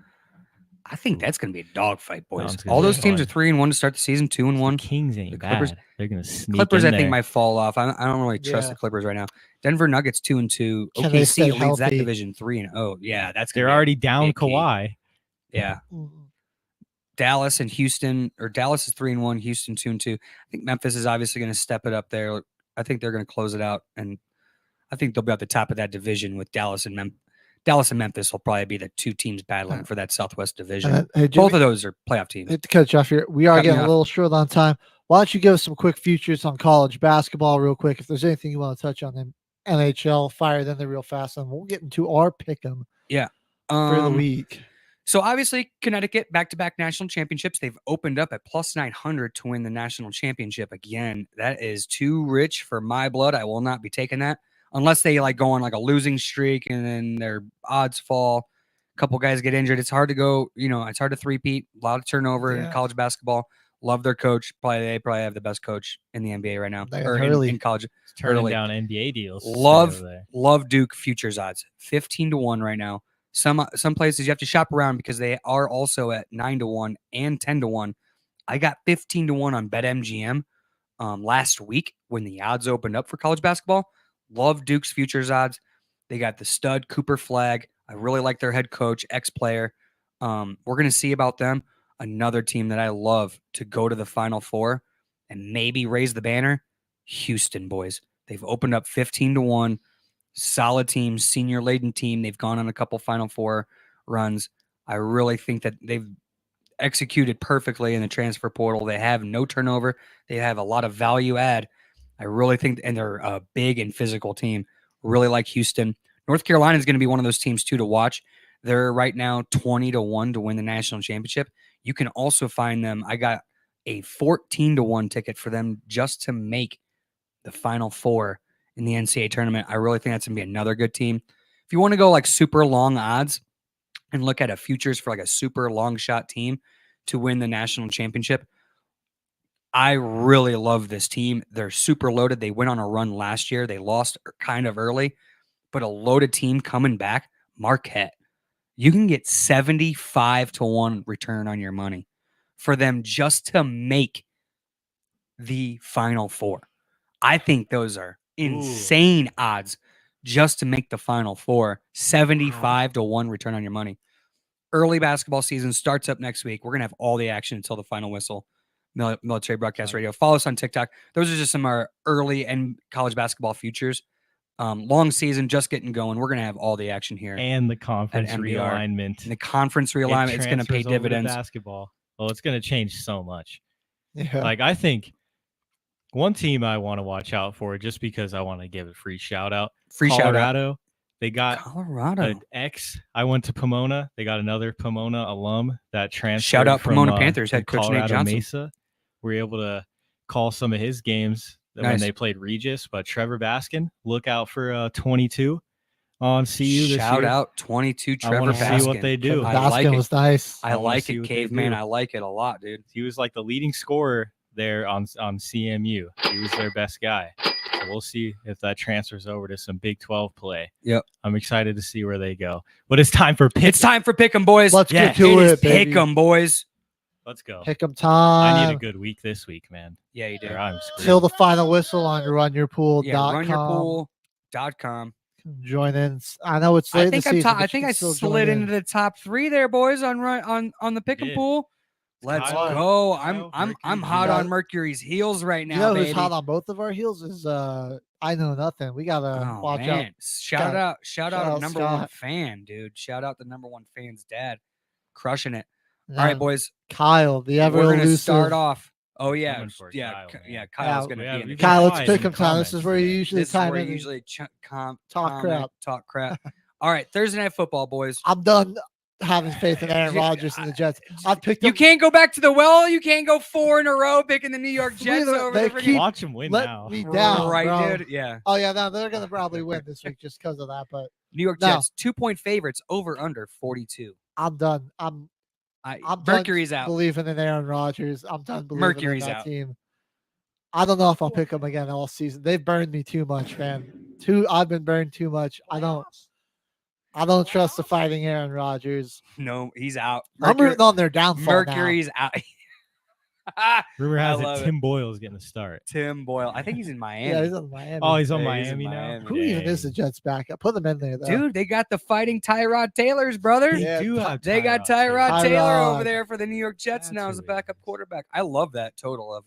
I think that's going to be a dogfight, boys. All those teams are 3-1 to start the season, 2-1. Kings ain't Clippers, bad. They're going to sneak Clippers, in I think, there. might fall off. I don't really trust the Clippers right now. Denver Nuggets 2-2. Can they stay OKC leads that healthy? division 3-0. Yeah, that's They're already down Kawhi. Yeah. Dallas and Houston, or Dallas is 3-1, Houston 2-2. I think Memphis is obviously going to step it up there. I think they're going to close it out, and I think they'll be at the top of that division with Dallas and Memphis. Dallas and Memphis will probably be the two teams battling for that Southwest Division. Hey, Jimmy, both of those are playoff teams. To cut you off here, we are Cut me getting a off. little short on time. Why don't you give us some quick futures on college basketball real quick? If there's anything you want to touch on them, NHL, fire them real fast, and we'll get into our pick 'em for the week. So obviously, Connecticut, back-to-back national championships. They've opened up at plus 900 to win the national championship again. That is too rich for my blood. I will not be taking that unless they like go on like a losing streak and then their odds fall. A couple guys get injured. It's hard to go. It's hard to three-peat. A lot of turnover in college basketball. Love their coach. They probably have the best coach in the NBA right now, or in college. Turning down NBA deals. Love Duke futures odds 15-1 right now. Some places you have to shop around because they are also at 9-1 and 10-1. I got 15-1 on BetMGM last week when the odds opened up for college basketball. Love Duke's futures odds. They got the stud Cooper Flagg. I really like their head coach, ex-player. We're going to see about them. Another team that I love to go to the Final Four and maybe raise the banner, Houston boys. They've opened up 15-1. Solid team, senior-laden team. They've gone on a couple Final Four runs. I really think that they've executed perfectly in the transfer portal. They have no turnover. They have a lot of value add. I really think, and they're a big and physical team. Really like Houston. North Carolina is going to be one of those teams, too, to watch. They're right now 20-1 to win the national championship. You can also find them. I got a 14-1 ticket for them just to make the Final Four in the NCAA tournament. I really think that's going to be another good team. If you want to go like super long odds and look at a futures for like a super long shot team to win the national championship, I really love this team. They're super loaded. They went on a run last year. They lost kind of early, but a loaded team coming back. Marquette. You can get 75-1 return on your money for them just to make the Final Four. I think those are insane odds just to make the Final Four. 75-1 return on your money. Early basketball season starts up next week. We're going to have all the action until the final whistle. Military Broadcast Radio. Follow us on TikTok. Those are just some of our early and college basketball futures. Long season, just getting going. We're going to have all the action here. And the conference realignment. And the conference realignment, it's going to pay dividends. Basketball. Well, it's going to change so much. Yeah. Like, I think one team I want to watch out for, just because I want to give a free shout out. Colorado. They got an ex. I went to Pomona. They got another Pomona alum that transferred. Shout out from, Pomona Panthers head coach Colorado Nate Johnson. Mesa. We were able to call some of his games when they played Regis. But Trevor Baskin, look out for 22 on CU this year. Shout out 22 Trevor I want to Baskin. see what they do. I like it. was nice. I like it, Caveman. I like it a lot, dude. He was like the leading scorer there on CMU. He was their best guy. So we'll see if that transfers over to some Big 12 play. Yep. I'm excited to see where they go. But it's time for pick. It's time for pick 'em, boys. Let's get to it, baby. Pick 'em, boys. Let's go. Pick 'em time. I need a good week this week, man. Yeah, you do. Or I'm screwed. Till the final whistle on runyourpool.com. Yeah, runyourpool.com. Join in. I know it's late in the season. I think I slid into the top 3 there, boys, on the pick 'em pool. Let's go. I'm hot on Mercury's heels right now. You know who's baby. hot on both of our heels is I know nothing. We gotta watch out. Shout out number Scott. one fan, dude. Shout out the number one fan's dad. Crushing it. All right, boys. Kyle, the ever We're gonna elusive. start off. Oh yeah, Kyle's gonna be in the Kyle, let's pick him time. This is where you usually talk crap. Talk crap. All right, Thursday Night Football, boys. I'm done. having faith in Aaron Rodgers and the Jets. I've picked You them. can't go back to the well. You can't go 4 in a row picking the New York Jets They over the freaking. Watch them win now. Me down, Right, bro. dude? Yeah. Oh yeah, no, they're gonna probably win this week just because of that. But New York Jets 2-point favorites over under 42. I'm done. I'm Mercury's done out. believing in Aaron Rodgers. I'm done believing Mercury's in that out. team. I don't know if I'll pick them again all season. They've burned me too much, man. I've been burned too much. I don't trust the fighting Aaron Rodgers. No, he's out. I'm rooting on their downfall. Mercury's out. Rumor has love it Tim Boyle's getting a start. Tim Boyle. I think he's in Miami. Yeah, he's on Miami. Oh, he's on Yeah, Miami in now. Miami. Who even is the Jets backup? Put them in there, though. Dude, they got the fighting Tyrod Taylors, brother. They Got Tyrod Taylor Tyrod. over there for the New York Jets now as a backup quarterback. I love that total of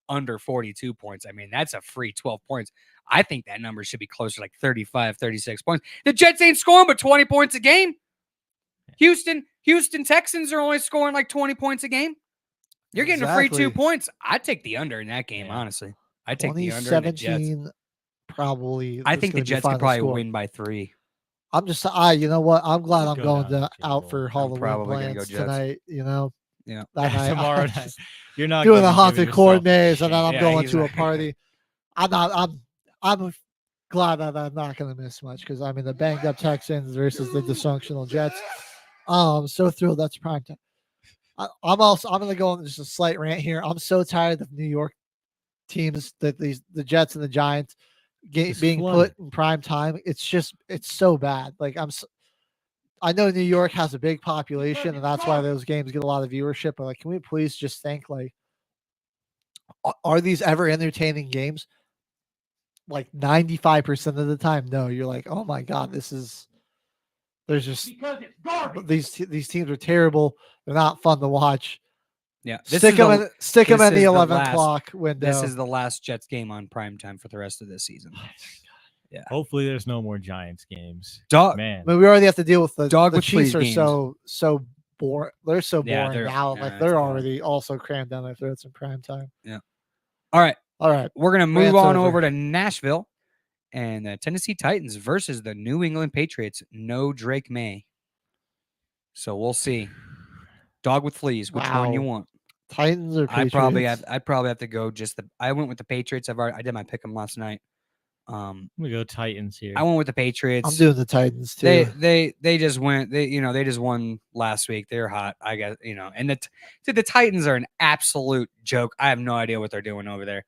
under 42 points. I mean, that's a free 12 points. I think that number should be closer to like 35, 36 points. The Jets ain't scoring but 20 points a game. Houston Texans are only scoring like 20 points a game. You're getting a free 2 points. I'd take the under in that game, honestly. I'd take the under in the Jets. 2017, probably. I think the Jets could probably win by 3. I'm just, you know what? I'm glad I'm going out for Halloween probably gonna plans go Jets. tonight. You know, Yeah. that night, Tomorrow night. You're not doing gonna the give haunted yourself corn a maze, and then I'm shame. going he's to a not- party. I'm glad that I'm not going to miss much because I mean the banged up Texans versus the dysfunctional Jets. I'm so thrilled that's prime time. I'm going to go on just a slight rant here. I'm so tired of New York teams that the Jets and the Giants being put in prime time. It's so bad. Like I know New York has a big population and that's why those games get a lot of viewership. But like, can we please just think like, are these ever entertaining games? Like 95% of the time, no. You're like, oh my god, there's just these teams are terrible. They're not fun to watch. Yeah, stick them in the 11 o'clock window. This is the last Jets game on primetime for the rest of this season. Yeah. Hopefully, there's no more Giants games. Man, I mean, we already have to deal with the with Chiefs are games. so boring. They're so boring now. yeah, Like it's they're boring. already also crammed down their throats in prime time. Yeah. All right. We're gonna move Rant's on over. over to Nashville and the Tennessee Titans versus the New England Patriots. No Drake May. So we'll see. Dog with fleas. Which one you want? Titans or Patriots? I'd probably have to go I went with the Patriots. I did my pick 'em last night. We go Titans here. I went with the Patriots. I'm doing the Titans too. They just went. They just won last week. They're hot. I guess and the Titans are an absolute joke. I have no idea what they're doing over there.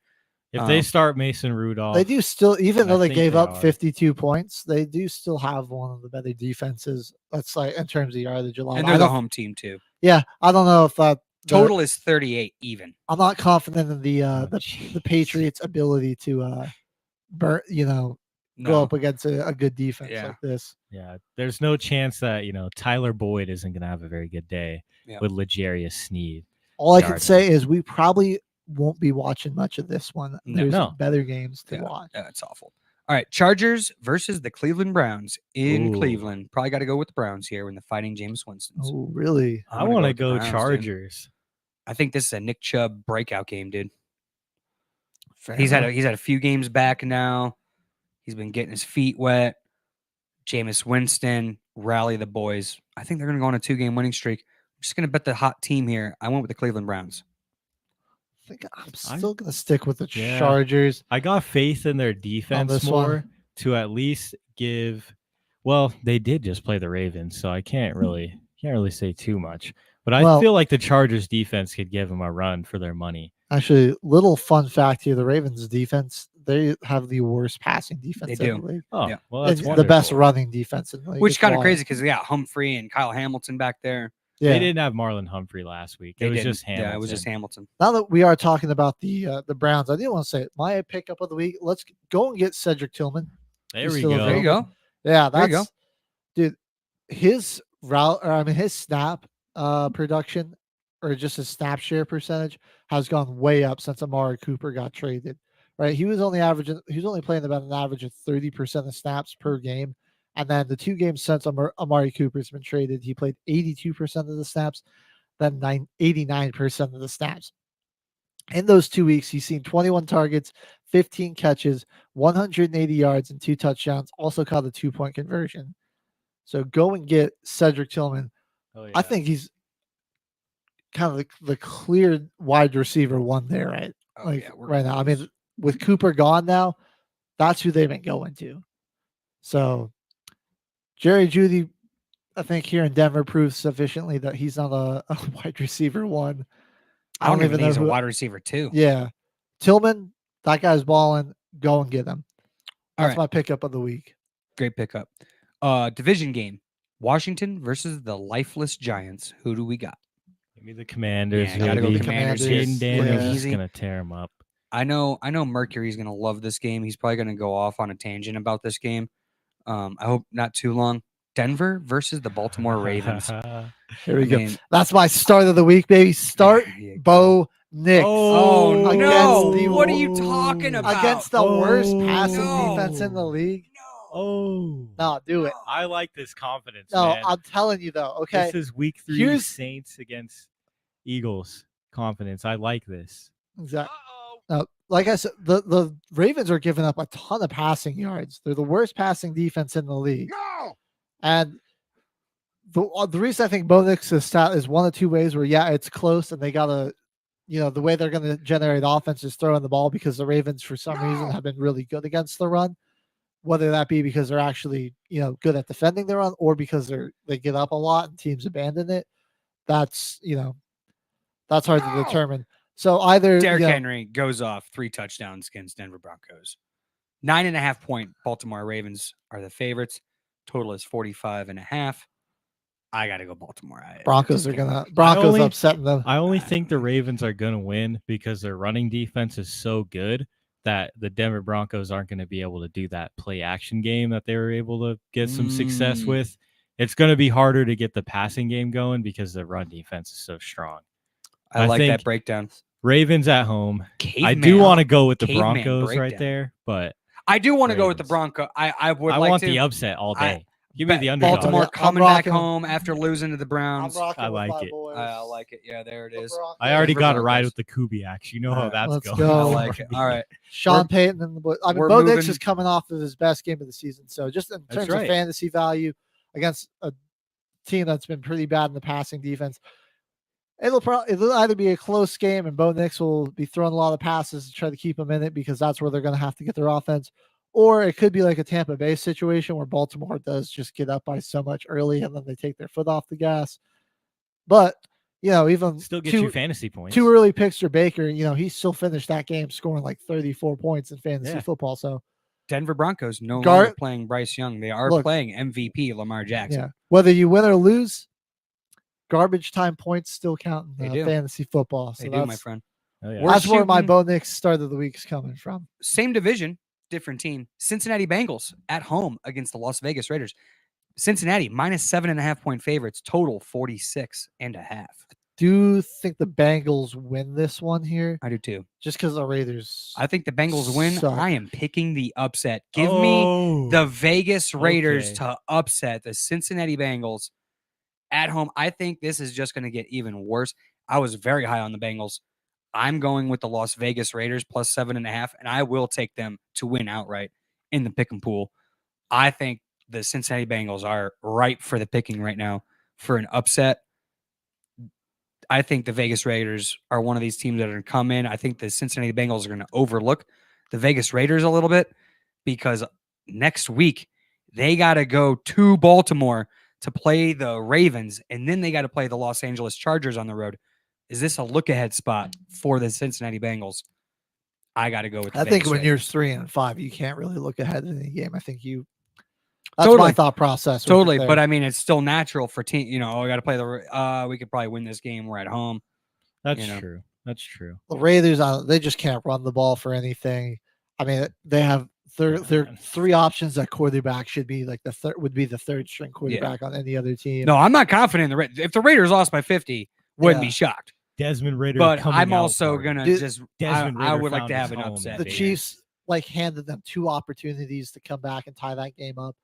If they start Mason Rudolph, They do still, even though they think gave they up are. 52 points, they do still have one of the better defenses. That's like in terms of yardage allowed. And they're the home team too. Yeah, I don't know if that Total is 38 even. I'm not confident in the Patriots' ability to go No. up against a good defense Yeah. like this. Yeah, there's no chance that Tyler Boyd isn't going to have a very good day Yeah. with L'Jarius Sneed. All I can guarding. say is we probably won't be watching much of this one. There's No. better games to watch. Yeah, it's awful. All right, Chargers versus the Cleveland Browns in Ooh. Cleveland. Probably got to go with the Browns here when the fighting James Winston's. Oh, really? I want to with the go Browns, dude. Chargers. I think this is a Nick Chubb breakout game, dude. Fair He's had enough. a few games back now. He's been getting his feet wet. Jameis Winston, rally the boys. I think they're going to go on a 2-game winning streak. I'm just going to bet the hot team here. I went with the Cleveland Browns. I think I'm still going to stick with the Yeah. Chargers. I got faith in their defense this more one. to at least give. Well, they did just play the Ravens, so I can't really say too much. But I Well- feel like the Chargers defense could give them a run for their money. Actually, little fun fact here: the Ravens' defense, they have the worst passing defense They in do. the league. Oh, Yeah. well, that's And the best wonderful. running defense in the league. Which is It's kind of wild. crazy because they got Humphrey and Kyle Hamilton back there. Yeah. They didn't have Marlon Humphrey last week. It They was didn't. just Hamilton. Yeah, it was just Hamilton. Now that we are talking about the Browns, I did want to say my pickup of the week. Let's go and get Cedric Tillman. There He's we still go. There you available. go. Yeah, There you that's dude. His his snap production or just his snap share percentage has gone way up since Amari Cooper got traded. Right, he was only playing about an average of 30% of snaps per game, and then the 2 games since Amari Cooper's been traded, he played 82% of the snaps, then 89% of the snaps. In those 2 weeks, he's seen 21 targets, 15 catches, 180 yards, and 2 touchdowns. Also caught a 2-point conversion. So go and get Cedric Tillman Oh, yeah. I think he's kind of the clear wide receiver one there, right? Right now. I mean, with Cooper gone now, that's who they've been going to. So Jerry Jeudy, I think here in Denver proves sufficiently that he's not a wide receiver one. I don't even think he's know a wide receiver two. Yeah. Tillman, that guy's balling. Go and get him. All That's right. my pickup of the week. Great pickup. Division game. Washington versus the lifeless Giants. Who do we got? Give me the Commanders. Yeah, gotta go Commanders here. Jaden Daniels is Easy. going to tear him up. I know Mercury's going to love this game. He's probably going to go off on a tangent about this game. I hope not too long. Denver versus the Baltimore Ravens. Here we go. That's my start of the week, baby. Start Bo Nix. Oh, no. What are you talking about? Against the worst passing defense in the league. No, do it. I like this confidence, No, man. I'm telling you, though. Okay. This is week 3 Saints against Eagles. Confidence. I like this. Exactly. Now, like I said, the Ravens are giving up a ton of passing yards. They're the worst passing defense in the league. No! And the reason I think Bo Nix's stat is one of two ways where, yeah, it's close and they got to, the way they're going to generate offense is throwing the ball because the Ravens, for some reason, have been really good against the run. Whether that be because they're actually, good at defending the run or because they get up a lot and teams abandon it. That's, that's hard to determine. So either Derrick Henry goes off 3 touchdowns against Denver Broncos. 9.5 point Baltimore Ravens are the favorites. Total is 45.5. I got to go Baltimore. Broncos upsetting them. I only think the Ravens are going to win because their running defense is so good that the Denver Broncos aren't going to be able to do that play action game that they were able to get some success with. It's going to be harder to get the passing game going because the run defense is so strong. I like that breakdown. Ravens at home. I do want to go with the Broncos right there, but I do want to go with the Broncos. I want the upset all day. Give me the underdog. Baltimore coming back home after losing to the Browns. I like it. I like it. Yeah, there it is. I already got a ride with the Kubiaks. You know how that's going. I like it. All right. Sean Payton and the boys. I mean, Bo Nix is coming off of his best game of the season. So just in terms of fantasy value against a team that's been pretty bad in the passing defense, it'll either be a close game and Bo Nix will be throwing a lot of passes to try to keep them in it because that's where they're going to have to get their offense. Or it could be like a Tampa Bay situation where Baltimore does just get up by so much early and then they take their foot off the gas. But, even still get you fantasy points. 2 early picks for Baker, he still finished that game scoring like 34 points in fantasy football. So Denver Broncos no longer playing Bryce Young. They are playing MVP Lamar Jackson. Yeah. Whether you win or lose, garbage time points still count in fantasy football. So they do, my friend. Oh, yeah. That's where my Bo Nix start of the week is coming from. Same division. Different team. Cincinnati Bengals at home against the Las Vegas Raiders. Cincinnati minus 7.5 point favorites. Total 46.5. Do you think the Bengals win this one here? I do too. Just because the Raiders. I think the Bengals win. I am picking the upset. Give me the Vegas Raiders to upset the Cincinnati Bengals at home. I think this is just going to get even worse. I was very high on the Bengals. I'm going with the Las Vegas Raiders plus 7.5, and I will take them to win outright in the pick and pool. I think the Cincinnati Bengals are ripe for the picking right now for an upset. I think the Vegas Raiders are one of these teams that are going to come in. I think the Cincinnati Bengals are going to overlook the Vegas Raiders a little bit because next week they got to go to Baltimore to play the Ravens, and then they got to play the Los Angeles Chargers on the road. Is this a look-ahead spot for the Cincinnati Bengals? I got to go with the I think Vegas when Raiders. you're 3-5, you can't really look ahead in the game. I think that's my thought process. Totally, but I mean, it's still natural for team. We got to play we could probably win this game. We're at home. That's true. That's true. The Raiders, they just can't run the ball for anything. I mean, they have their 3 options at quarterback should be like the third string quarterback on any other team. No, I'm not confident in the Raiders. If the Raiders lost by 50, wouldn't be shocked. Desmond Ritter, but I'm also gonna I would like to have an upset. The Chiefs handed them 2 opportunities to come back and tie that game up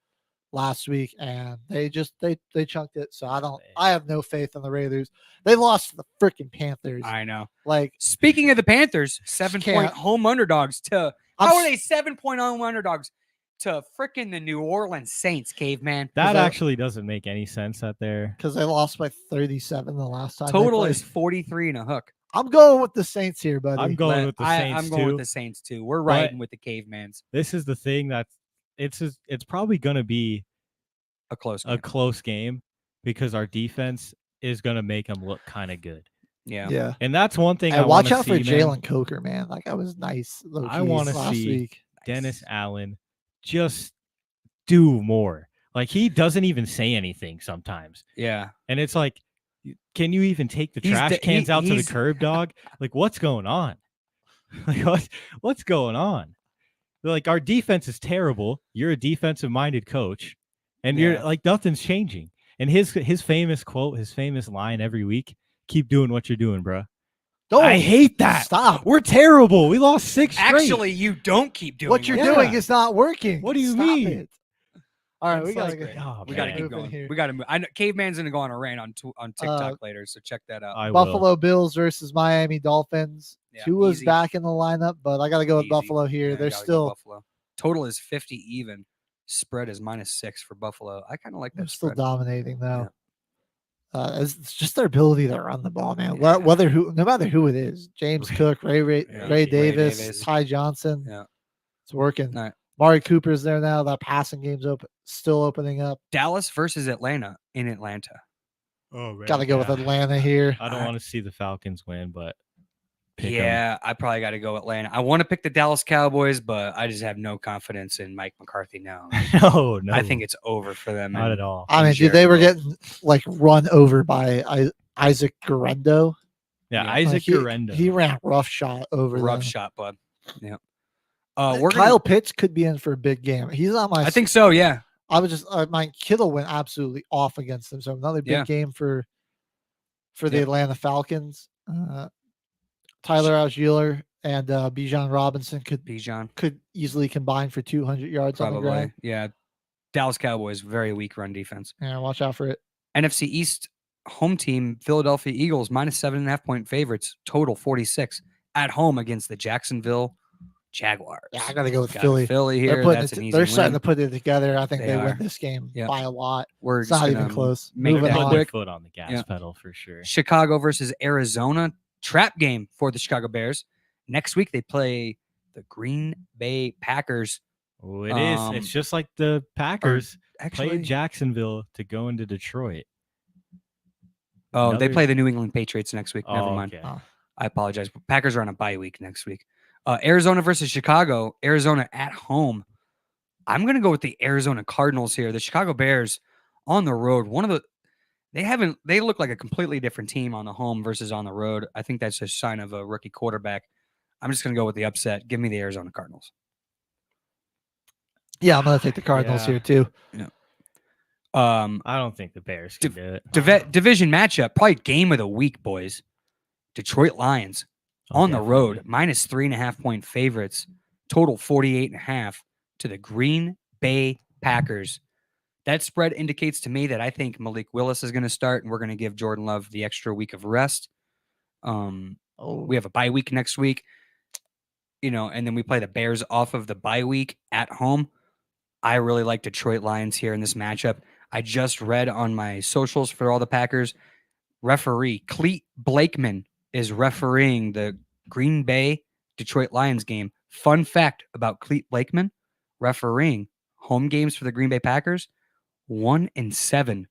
last week, and they chunked it. So I have no faith in the Raiders. They lost to the freaking Panthers. I know. Speaking of the Panthers, 7-point home underdogs. How are they 7-point home underdogs to freaking the New Orleans Saints, caveman. That actually doesn't make any sense out there. Because they lost by 37 the last time. Total is 43 and a hook. I'm going with the Saints here, buddy. I'm going with the Saints I'm going too. with the Saints too. We're riding with the Cavemans. This is the thing that it's probably going to be a close game because our defense is going to make them look kind of good. Yeah. And that's one thing and I watch wanna out for see, Jalen man. Coker, man. Like, I was nice. I want to last see week. Dennis Allen just do more. Like, he doesn't even say anything sometimes. Yeah. And it's like, can you even take the He's trash the- cans out to the he's- curb, dog? Like, what's going on? Like, what's going on? Like, our defense is terrible. You're a defensive-minded coach, and you're like, nothing's changing. And his famous quote, his famous line every week: "Keep doing what you're doing, bro." I hate that. Stop. We're terrible. We lost 6 straight. Actually, you don't keep doing What you're it. doing is not working. What do you Stop mean? it. All right, It's we gotta like- go. Oh, we gotta man. keep going. We gotta move. I know Caveman's gonna go on a rant on TikTok later, so check that out. Buffalo Bills versus Miami Dolphins. Yeah, Tua's easy. back in the lineup, but I got to go with Easy. Buffalo here. Yeah, They're gotta go still Buffalo. Total is 50 even. Spread is -6 for Buffalo. I kind of like they're that still spread. dominating though. It's just their ability to run the ball, man. No matter who it is, James Cook, Ray Davis, Ty Johnson. Yeah, it's working. Right. Mari Cooper's there now. That passing game's still opening up. Dallas versus Atlanta in Atlanta. Oh, man. Got to go with Atlanta here. I don't want to see the Falcons win, but pick 'em. Yeah, I probably got to go Atlanta. I want to pick the Dallas Cowboys, but I just have no confidence in Mike McCarthy now. No, I think it's over for them. Not and- at all. I mean, dude, they were getting like run over by Isaac Guerrero. Yeah, Like, Isaac Guerrero. He ran rough shot over rough them. shot, bud. Yeah. We're Kyle Pitts could be in for a big game. He's on my. I think so. Yeah. I was just my Kittle went absolutely off against them. So another big Yeah. game for the Yep. Atlanta Falcons. Tyler Algier and Bijan Robinson could easily combine for 200 yards on the Probably. ground. Yeah. Dallas Cowboys, very weak run defense. Yeah, watch out for it. NFC East home team, Philadelphia Eagles, -7.5 point favorites, total 46 at home against the Jacksonville Jaguars. Yeah, I got to go with Got Philly. Philly here. They're, That's an easy they're starting win. to put it together. I think They they are. win this game Yeah. by a lot. We're It's just not even gonna close. make Moving that on. quick. Foot on the gas Yeah. pedal for sure. Chicago versus Arizona, trap game for the Chicago Bears. Next week they play the Green Bay Packers. Oh, it is. It's just like the Packers actually- played Jacksonville to go into Detroit. Oh, they Another- play the New England Patriots next week. Never Oh, mind. okay. I apologize. Packers are on a bye week next week. Arizona versus Chicago. Arizona at home. I'm going to go with the Arizona Cardinals here. The Chicago Bears on the road. They look like a completely different team on the home versus on the road. I think that's a sign of a rookie quarterback. I'm just going to go with the upset. Give me the Arizona Cardinals. Yeah, I'm going to take the Cardinals Yeah. here too. Yeah. I don't think the Bears can do it. Division matchup, probably game of the week, boys. Detroit Lions on the road, -3.5 point favorites, total 48.5 to the Green Bay Packers. That spread indicates to me that I think Malik Willis is going to start, and we're going to give Jordan Love the extra week of rest. We have a bye week next week, and then we play the Bears off of the bye week at home. I really like Detroit Lions here in this matchup. I just read on my socials for all the Packers, referee Cleet Blakeman is refereeing the Green Bay Detroit Lions game. Fun fact about Cleet Blakeman refereeing home games for the Green Bay Packers, 1-7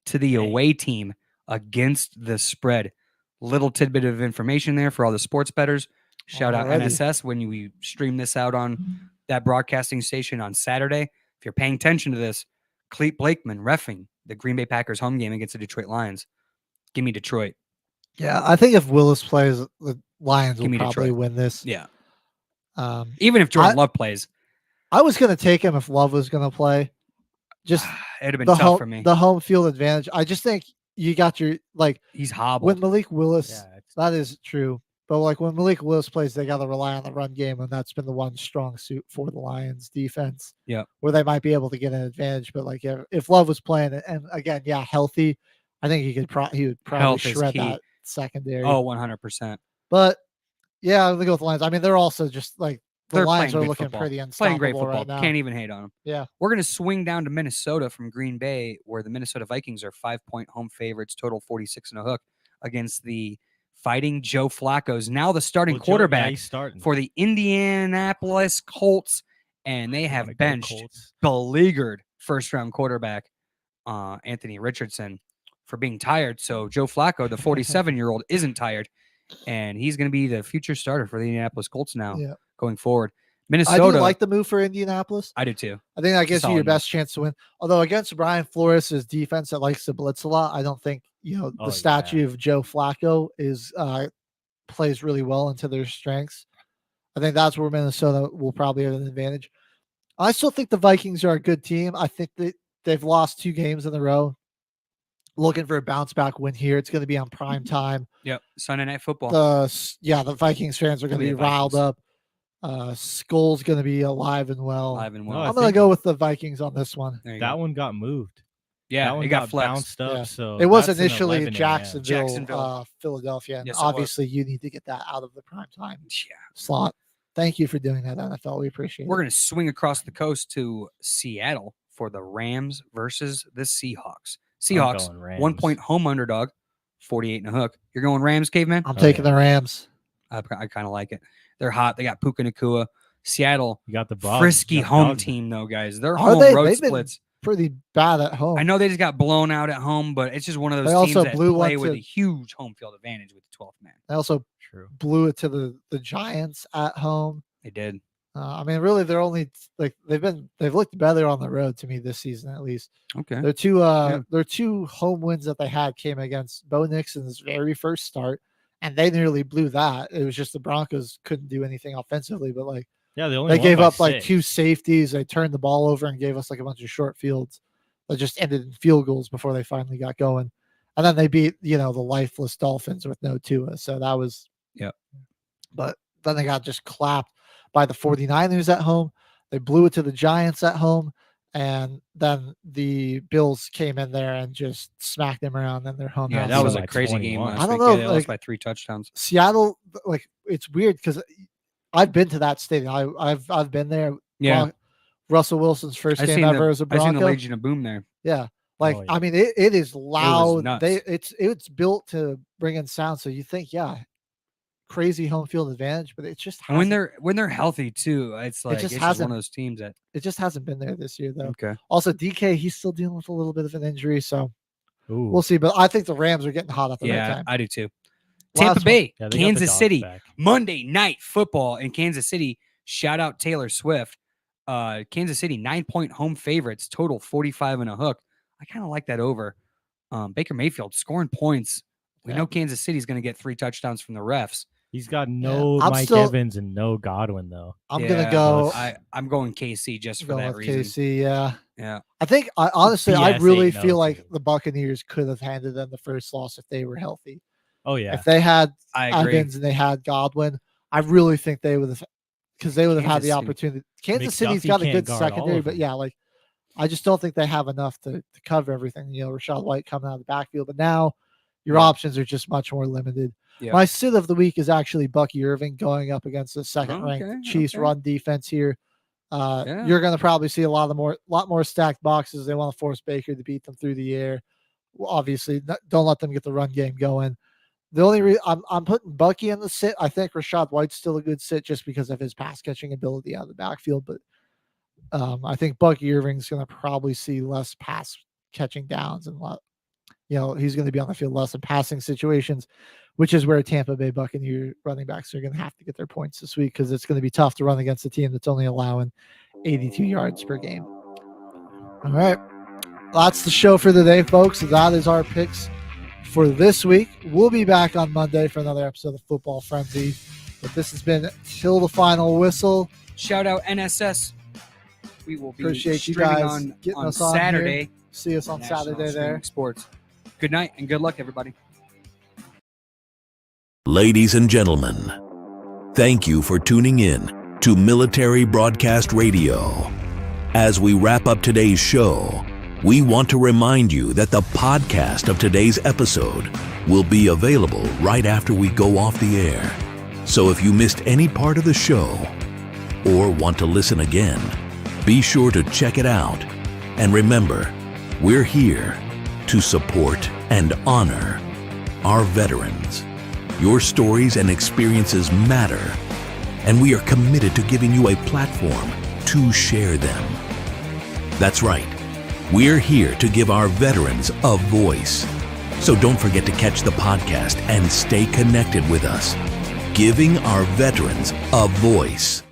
to the away team against the spread. Little tidbit of information there for all the sports bettors. Shout out Alrighty. NSS when we stream this out on that broadcasting station on Saturday. If you're paying attention to this, Cleet Blakeman reffing the Green Bay Packers home game against the Detroit Lions. Give me Detroit. Yeah, I think if Willis plays, the Lions Give will me probably Detroit. win this. Yeah. Um, Even if Jordan Love plays. I was going to take him if Love was going to play. Just It'd have been the tough home, for me. The home field advantage. I just think you got your He's hobbled. when Malik Willis. That is true, but like when Malik Willis plays, they got to rely on the run game, and that's been the one strong suit for the Lions defense. Yeah, where they might be able to get an advantage. But like if Love was playing, and again, healthy, I think he would probably Health is shred key. that secondary. Oh, 100%. But yeah, I'm gonna go with the Lions. I mean, they're also just like the They're Lions playing are good looking football. pretty Playing unstoppable great football. right now. Can't even hate on them. Yeah. We're going to swing down to Minnesota from Green Bay, where the Minnesota Vikings are 5-point home favorites, total 46 and a hook, against the Fighting Joe Flacco's now the starting quarterback for the Indianapolis Colts, and they have benched beleaguered first-round quarterback Anthony Richardson for being tired. So Joe Flacco, the 47-year-old, isn't tired, and he's going to be the future starter for the Indianapolis Colts now going forward. Minnesota. I do like the move for Indianapolis. I do too. I think that gives you your best chance to win. Although against Brian Flores' defense that likes to blitz a lot, I don't think the statue of Joe Flacco is plays really well into their strengths. I think that's where Minnesota will probably have an advantage. I still think the Vikings are a good team. I think that they've lost 2 games in a row. Looking for a bounce back win here. It's going to be on prime time. Yep, Sunday Night Football. The Vikings fans are going to be riled up. Skull's going to be alive and well. I'm going to go with the Vikings on this one. That one got moved. Yeah, that one it got bounced up. Yeah. So it was that's initially an 11 Jacksonville, Philadelphia. And Yes, it obviously, you need to get that out of the prime time Yeah. slot. Thank you for doing that, NFL. We appreciate We're it. going to swing across the coast to Seattle for the Rams versus the Seahawks. Seahawks, going Rams. 1-point home underdog, 48 and a hook. You're going Rams, caveman? I'm taking the Rams. I kind of like it. They're hot. They got Puka Nacua. Seattle, You got the Bugs. frisky You got home Dogs. team, though, guys. Their Are home they? road They've been splits. pretty bad at home. I know they just got blown out at home, but it's just one of They those teams also that blew one play with to- a huge home field advantage with the 12th man. They also True. blew it to the Giants at home. They did. I mean, really, they're only they've looked better on the road to me this season, at least. Okay. Their two home wins that they had came against Bo Nixon's very first start, and they nearly blew that. It was just the Broncos couldn't do anything offensively, but they gave up by 2 safeties. They turned the ball over and gave us a bunch of short fields that just ended in field goals before they finally got going. And then they beat the lifeless Dolphins with no Tua. So that was But then they got just clapped by the 49ers at home. They blew it to the Giants at home. And then the Bills came in there and just smacked them around in their home. Yeah, house. that was So a crazy game last I don't week. know. Yeah, they lost by 3 touchdowns. Seattle, it's weird because I've been to that stadium. I've been there. Yeah. Russell Wilson's first game ever as a Bronco. I've seen the Legion of Boom there. Yeah. I mean, it is loud. nuts. It's built to bring in sound. So you think, crazy home field advantage, but it just And when they're healthy too, it's like just it's hasn't- one of those teams that it just hasn't been there this year though. Okay. Also, DK, he's still dealing with a little bit of an injury, so Ooh. we'll see. But I think the Rams are getting hot at the right time. I do too. Last Tampa one. Bay, Yeah, they got the Kansas Dogs City, back. Monday Night Football in Kansas City. Shout out Taylor Swift. Kansas City 9-point home favorites, total 45 and a hook. I kind of like that over. Baker Mayfield scoring points. We know Kansas City's going to get 3 touchdowns from the refs. He's got no I'm Mike still- Evans and no Godwin though. I'm gonna go. I'm going KC just for Going that with reason. KC, yeah. Yeah. I think honestly, I BS really 8-0 feel like too. the Buccaneers could have handed them the first loss if they were healthy. Oh yeah. If they had I agree. Evans and they had Godwin, I really think they would have, because they would have had the Kansas City. opportunity. Kansas McDuffie City's got a can't good guard all secondary, of but them. I just don't think they have enough to cover everything. Rashad White coming out of the backfield, but now your Yeah. options are just much more limited. Yeah. My sit of the week is actually Bucky Irving going up against the second-ranked Okay, Chiefs okay. run defense here. Yeah. You're going to probably see a lot more stacked boxes. They want to force Baker to beat them through the air. Well, obviously, don't let them get the run game going. The only reason I'm putting Bucky in the sit, I think Rashad White's still a good sit just because of his pass catching ability out of the backfield. But I think Bucky Irving's going to probably see less pass catching downs and he's going to be on the field less in passing situations, which is where Tampa Bay Buccaneer running backs are going to have to get their points this week because it's going to be tough to run against a team that's only allowing 82 yards per game. All right. That's the show for today, folks. That is our picks for this week. We'll be back on Monday for another episode of Football Frenzy. But this has been Till the Final Whistle. Shout out NSS. We will be Appreciate you streaming guys getting on us on Saturday. here. See us on National Saturday Streaming there. Sports. Good night and good luck, everybody. Ladies and gentlemen, thank you for tuning in to Military Broadcast Radio. As we wrap up today's show, we want to remind you that the podcast of today's episode will be available right after we go off the air. So if you missed any part of the show, or want to listen again, be sure to check it out. And remember, we're here to support and honor our veterans. Your stories and experiences matter, and we are committed to giving you a platform to share them. That's right. We're here to give our veterans a voice. So don't forget to catch the podcast and stay connected with us. Giving our veterans a voice.